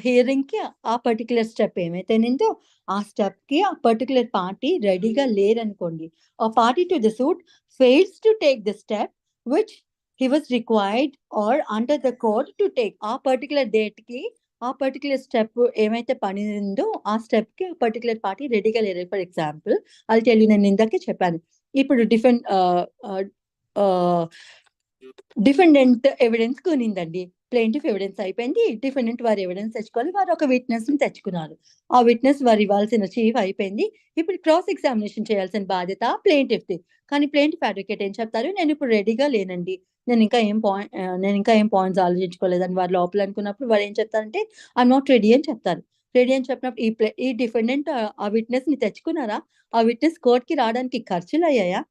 హియరింగ్ కి ఆ particular step ఏమైతే నిందో ఆ step కి ఆ particular party రెడీగా లేరనుకోండి, a party to the suit fails to take the step which he was required or under the court to take, ఆ particular date కి ఆ పర్టికులర్ స్టెప్ ఏమైతే పడిందో ఆ స్టెప్‌కి పర్టికులర్ పార్టీ రెడీగా లేరు. For example I'll tell you, నేను ఇందాకే చెప్పాను. ఇప్పుడు డిఫెండెంట్ ఎవిడెన్స్ కొనిందండి. ప్లెయింటిఫ్ ఎవిడెన్స్ అయిపోయింది. డిఫెండెంట్ వారి ఎవిడెన్స్ తెచ్చుకోవాలి. వారు ఒక విట్నెస్‌ని తెచ్చుకున్నారు. ఆ విట్నెస్ వారు ఇవ్వాల్సిన చీఫ్ అయిపోయింది. ఇప్పుడు క్రాస్ ఎగ్జామినేషన్ చేయాల్సిన బాధ్యత ప్లెయింటిఫ్‌ది. కానీ ప్లెయింటిఫ్ అడ్వకేట్ ఏం చెప్తారు? నేను ఇప్పుడు రెడీగా లేనండి. నేను ఇంకా ఏం పాయింట్స్ ఆలోచించుకోలేదని వారు లోపల అనుకున్నప్పుడు వారు ఏం చెప్తారంటే ఐయామ్ నాట్ రెడీ అని చెప్తారు. రెడీ అని చెప్పినప్పుడు ఈ డిఫెండెంట్ ఆ విట్నెస్‌ని తెచ్చుకున్నారా? ఆ విట్నెస్ కోర్ట్‌కి రావడానికి ఖర్చులయ్యాయా?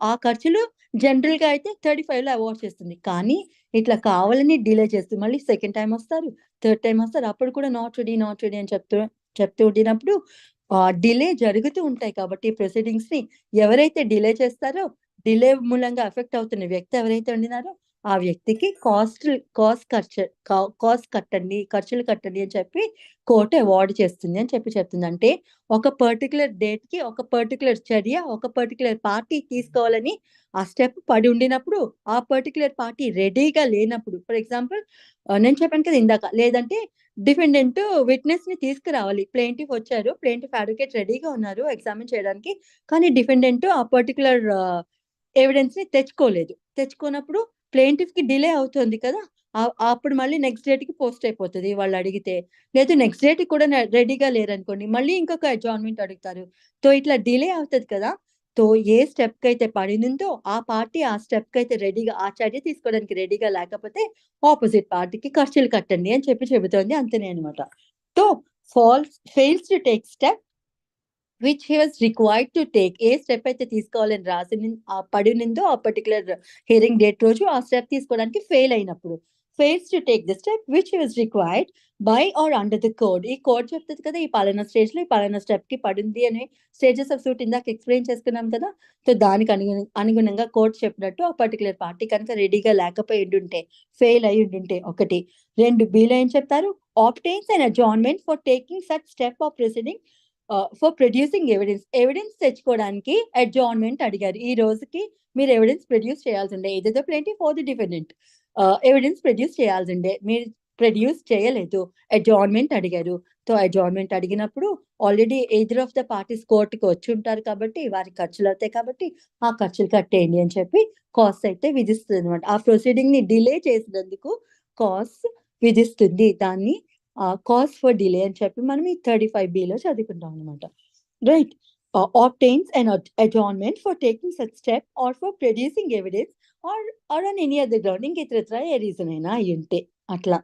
ఆ ఖర్చులు జనరల్‌గా అయితే 35లో అవాయిడ్ చేస్తుంది. కానీ ఇట్లా కావాలని డిలే చేస్తూ మళ్ళీ సెకండ్ టైమ్ వస్తారు, థర్డ్ టైమ్ వస్తారు. అప్పుడు కూడా నాట్ రెడీ అని చెప్తూ ఉండినప్పుడు డిలే జరుగుతూ ఉంటాయి. కాబట్టి ప్రొసీడింగ్స్‌ని ఎవరైతే డిలే చేస్తారో, డిలే మూలంగా ఎఫెక్ట్ అవుతున్న వ్యక్తి ఎవరైతే ఉండినారో ఆ వ్యక్తికి ఖర్చులు కట్టండి అని చెప్పి కోర్ట్ అవార్డ్ చేస్తుంది అని చెప్తుంది. అంటే ఒక పర్టిక్యులర్ డేట్‌కి ఒక పర్టిక్యులర్ చర్య, ఒక పర్టిక్యులర్ పార్టీ తీసుకోవాలని ఆ స్టెప్ పడి ఉండినప్పుడు, ఆ పర్టిక్యులర్ పార్టీ రెడీగా లేనప్పుడు, ఫర్ ఎగ్జాంపుల్ నేను చెప్పాను కదా ఇందాక, లేదంటే డిఫెండెంట్ విట్నెస్‌ని తీసుకురావాలి. ప్లెయింటిఫ్ వచ్చారు. ప్లెయింటిఫ్ అడ్వకేట్ రెడీగా ఉన్నారు ఎగ్జామిన్ చేయడానికి. కానీ డిఫెండెంట్ ఆ పర్టిక్యులర్ ఎవిడెన్స్‌ని తెచ్చుకోలేదు. తెచ్చుకోనప్పుడు ప్లెయింటిఫ్‌కి డిలే అవుతుంది కదా! అప్పుడు మళ్ళీ నెక్స్ట్ డేట్‌కి పోస్ట్ అయిపోతది వాళ్ళు అడిగితే. లేదు నెక్స్ట్ డేట్‌కి కూడా రెడీగా లేరనుకోండి, మళ్ళీ ఇంకొక అడ్జార్న్‌మెంట్ అడుగుతారు. ఇట్లా డిలే అవుతది కదా! ఏ స్టెప్‌కైతే పడినుందో ఆ పార్టీ ఆ స్టెప్‌కైతే రెడీగా, ఆ చర్య తీసుకోవడానికి రెడీగా లేకపోతే ఆపోజిట్ పార్టీకి ఖర్చులు కట్టండి అని చెబుతోంది. అంతనే అన్నమాట. Fails to take step which he was required to take. A step అయితే తీసుకోవాలని పడినుందో ఆ పర్టిక్యులర్ హియరింగ్ డేట్ రోజు ఆ స్టెప్ తీసుకోవడానికి ఫెయిల్ అయినప్పుడు, fails to take the step which he was required by or under the code. ఈ code చెప్తది కదా, ఈ పలానా స్టేజ్‌లో ఈ పలానా స్టెప్‌కి పడింది అని స్టేజెస్ ఆఫ్ సూట్ ఇందాక ఎక్స్‌ప్లెయిన్ చేసుకున్నాం కదా! దానికి అనుగుణంగా కోర్ట్ చెప్పినట్టు ఆ పర్టిక్యులర్ పార్టీ కనుక రెడీగా లేకపోయి ఉండుంటే, ఫెయిల్ అయ్యి ఉండుంటే 1. 2 బిలో ఏం చెప్తారు? Obtains an adjournment for taking such step of proceeding for producing evidence తెచ్చుకోవడానికి అడ్జార్న్‌మెంట్ అడిగారు. ఈ రోజుకి మీరు ఎవిడెన్స్ ప్రొడ్యూస్ చేయాల్సిండే. Either the plaintiff or the defendant. Evidence produce చేయాల్సిందే. మీరు ప్రొడ్యూస్ చేయలేదు. అడ్జార్న్‌మెంట్ అడిగారు. అడ్జార్న్‌మెంట్ అడిగినప్పుడు already either of the parties కోర్ట్‌కి వచ్చుంటారు కాబట్టి వారికి ఖర్చులవుతాయి కాబట్టి ఆ ఖర్చులు కట్టేయండి అని చెప్పి కాస్ట్ అయితే విధిస్తుందన్నమాట. ఆ ప్రొసీడింగ్‌ని డిలే చేసినందుకు కాస్ట్ విధిస్తుంది. దాన్ని కాస్ట్ ఫర్ డిలే అని చెప్పి మనం ఈ 35బిలో చదువుకుంటాం అన్నమాట. Right. Obtains an adjournment for taking such step or for producing evidence or on any other ground. ఇంకితరత్రా ఏ రీజన్ అయినా అయ్యుంటే అట్లా.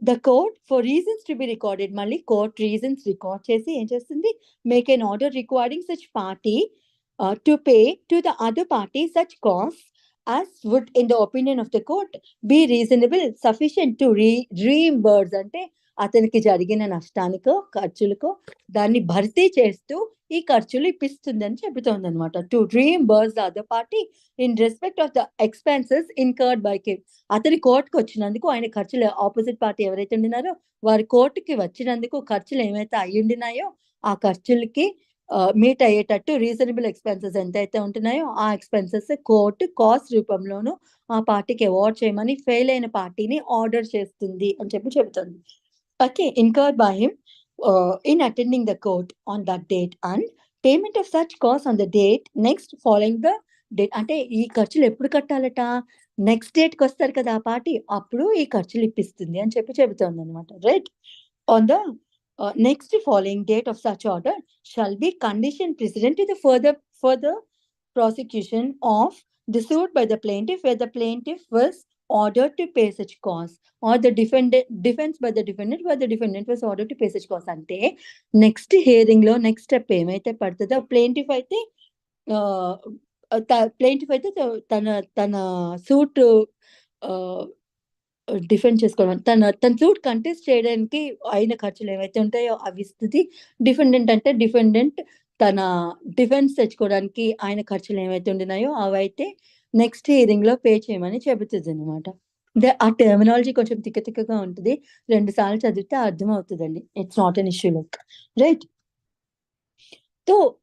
The court for reasons to be recorded, మళ్ళీ కోర్ట్ రీజన్స్ రికార్డ్ చేసి ఏం చేస్తుంది? Make an order requiring such party to pay to the other party such cost as would in the opinion of the court be reasonable sufficient to reimburse. అంటే అతనికి జరిగిన నష్టానికో ఖర్చులకో దాన్ని భర్తీ చేస్తూ ఈ ఖర్చులు ఇప్పిస్తుందని చెబుతోందన్నమాట. To reimburse the other party in respect of the expenses incurred by him. అతని కోర్టుకు వచ్చినందుకు ఆయన ఖర్చులు, ఆపోజిట్ పార్టీ ఎవరైతే ఉండినారో వారి కోర్టుకి వచ్చినందుకు ఖర్చులు ఏమైతే అయ్యుండినాయో ఆ ఖర్చులకి మీట్ అయ్యేటట్టు రీజనబుల్ ఎక్స్పెన్సెస్ ఎంతైతే ఉంటున్నాయో ఆ ఎక్స్పెన్సెస్ కోర్టు కాస్ట్ రూపంలోనూ ఆ పార్టీకి అవార్డ్ చేయమని ఫెయిల్ అయిన పార్టీని ఆర్డర్ చేస్తుంది అని చెబుతుంది. incurred by him in attending the court on that date and payment of such costs on the date next following the date. అంటే ఈ ఖర్చులు ఎప్పుడు కట్టాలట? నెక్స్ట్ డేట్‌కి వస్తారు కదా ఆ పార్టీ, అప్పుడు ఈ ఖర్చులు ఇప్పిస్తుంది అని చెబుతోంది అనమాట. Right. On the next following date of such order shall be condition precedent to the further prosecution of the suit by the plaintiff where the plaintiff was ordered to pay such costs or the defense by the defendant where the defendant was ordered to pay such costs. అంటే next hearing లో next step ఏమైతే పడుతుందో plaintiff అయితే తన suit defend చేసుకోవడం, తన suit contest చేయడానికి అయిన ఖర్చులు ఏవైతే ఉంటాయో అవి ఇస్తుంది. డిఫెండెంట్ తన డిఫెన్స్ తెచ్చుకోవడానికి ఆయన ఖర్చులు ఏవైతే ఉండినాయో అవైతే నెక్స్ట్ హియరింగ్ లో పే చేయమని చెబుతుంది అనమాట. ఆ టెర్మినాలజీ కొంచెం తిక్కగా ఉంటుంది. 2 సార్లు చదివితే అర్థం అవుతుందండి. It's not an issue like. Right.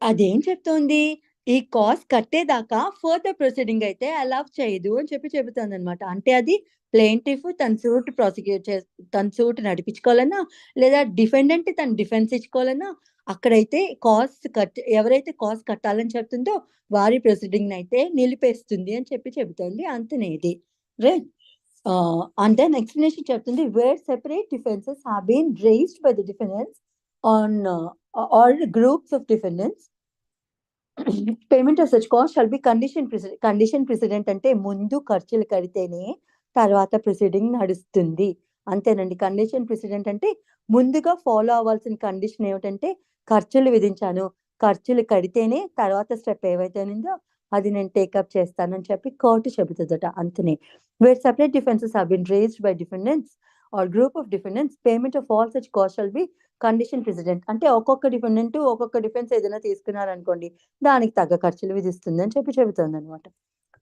అదేం చెప్తోంది? ఈ కాస్ట్ కట్టేదాకా ఫర్దర్ ప్రొసీడింగ్ అయితే అలౌ చేయదు అని చెబుతుంది అనమాట. అంటే అది ప్లేంటిఫ్ తన సూట్ నడిపించుకోవాలన్నా, లేదా డిఫెండెంట్ తన డిఫెన్స్ ఇచ్చుకోవాలన్నా, అక్కడైతే ఎవరైతే కాస్ట్ కట్టాలని చెప్తుందో వారి ప్రొసీడింగ్ అయితే నిలిపేస్తుంది అని చెబుతుంది. అంతనే ఇది రైట్. And then explanation చెప్తుంది, where separate defenses have been raised by the defendants on or groups of defendants, payment of such cost shall be condition precedent. అంటే ముందు ఖర్చులు కడితేనే తర్వాత ప్రొసీడింగ్ నడుస్తుంది. అంతేనండి. కండిషన్ ప్రెసిడెంట్ అంటే ముందుగా ఫాలో అవ్వాల్సిన కండిషన్ ఏమిటంటే ఖర్చులు విధించాను, ఖర్చులు కడితేనే తర్వాత స్టెప్ ఏవైతే ఉందో అది నేను టేకప్ చేస్తానని చెప్పి కోర్టు చెబుతుందట. అంతనే where separate defenses have been raised by defendants or group of defendants, payment of all such costs shall be condition president. అంటే ఒక్కొక్క డిఫెండెంట్ ఒక్కొక్క డిఫెన్స్ ఏదైనా తీసుకున్నారనుకోండి, దానికి తగ్గ ఖర్చులు విధిస్తుంది అని చెబుతుంది అనమాట.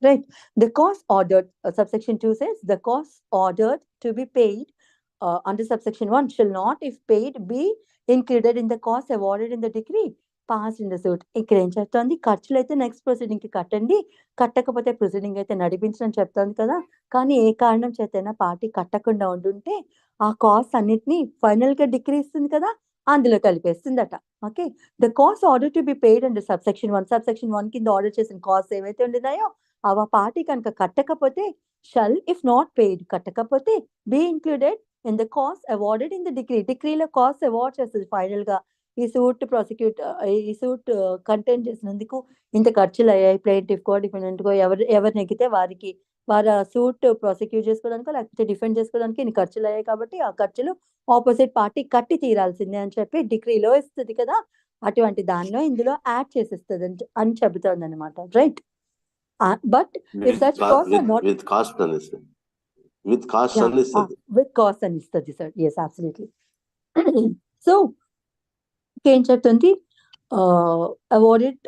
Right. The cost ordered, subsection 2 says the cost ordered to be paid under subsection 1 shall not, if paid, be included in the cost awarded in the decree passed in the suit. ఇక్కడ ఏం చెప్తుంది, ఖర్చులు అయితే next proceeding కి కట్టండి, కట్టకపోతే proceeding అయితే నడిపించడం చెప్తుంది కదా. కానీ ఏ కారణం చేతైనా పార్టీ కట్టకుండా ఉంటుంటే ఆ కాస్ట్ అన్నిటినీ ఫైనల్ గా డిగ్రీ ఇస్తుంది కదా, అందులో కలిపేస్తుందట. Okay. The cost order to be paid under subsection 1 కింద ఆర్డర్ చేసిన కాస్ట్ ఏవైతే ఉండినాయో అవి పార్టీ కనుక కట్టకపోతే షల్, ఇఫ్ నాట్ పెయిడ్, కట్టకపోతే be included in the cost awarded in the డిగ్రీలో కాస్ట్ అవార్డ్ చేస్తుంది ఫైనల్ గా. ఈ సూట్ కంటెంట్ చేసినందుకు ఇంత ఖర్చులు అయ్యాయి, ప్లేంటిఫ్ కో డిఫెండెంట్ కో ఎవరు నెగితే వారికి వారి సూట్ ప్రాసిక్యూట్ చేసుకోవడానికో లేకపోతే డిఫెండ్ చేసుకోవడానికి ఇన్ని ఖర్చులు అయ్యాయి కాబట్టి ఆ ఖర్చులు ఆపోజిట్ పార్టీ కట్టి తీరాల్సిందే అని చెప్పి డిగ్రీలో ఇస్తుంది కదా. అటువంటి దానిలో ఇందులో యాడ్ చేసేస్తుంది అని చెబుతుంది అనమాట. Right. But if such cost or not with cost అని ఇస్తుంది సార్. Yes, absolutely. సో ఏం చెప్తుంది, awarded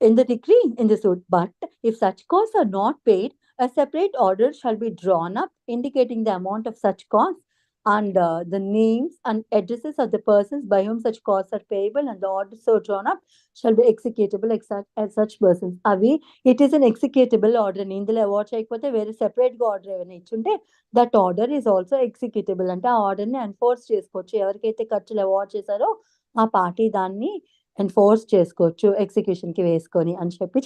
in the decree in the suit, but if such costs are not paid, a separate order shall be drawn up indicating the amount of such costs and the names and addresses of the persons by whom such costs are payable, and the order so drawn up shall be executable as such persons. Avi, it is an executable order. ఇందులో award చేయకపోతే వేరే separate గా order ఏమైనా ఇచ్చుంటే that order is also executable. అంటే ఆ order ని enforce చేసుకోవచ్చు. ఎవరికైతే ఖర్చులు అవార్డ్ చేశారో ఆ పార్టీ దాన్ని ఎన్ఫోర్స్ చేసుకోవచ్చు ఎగ్జిక్యూషన్ కి వేసుకొని అని చెప్పి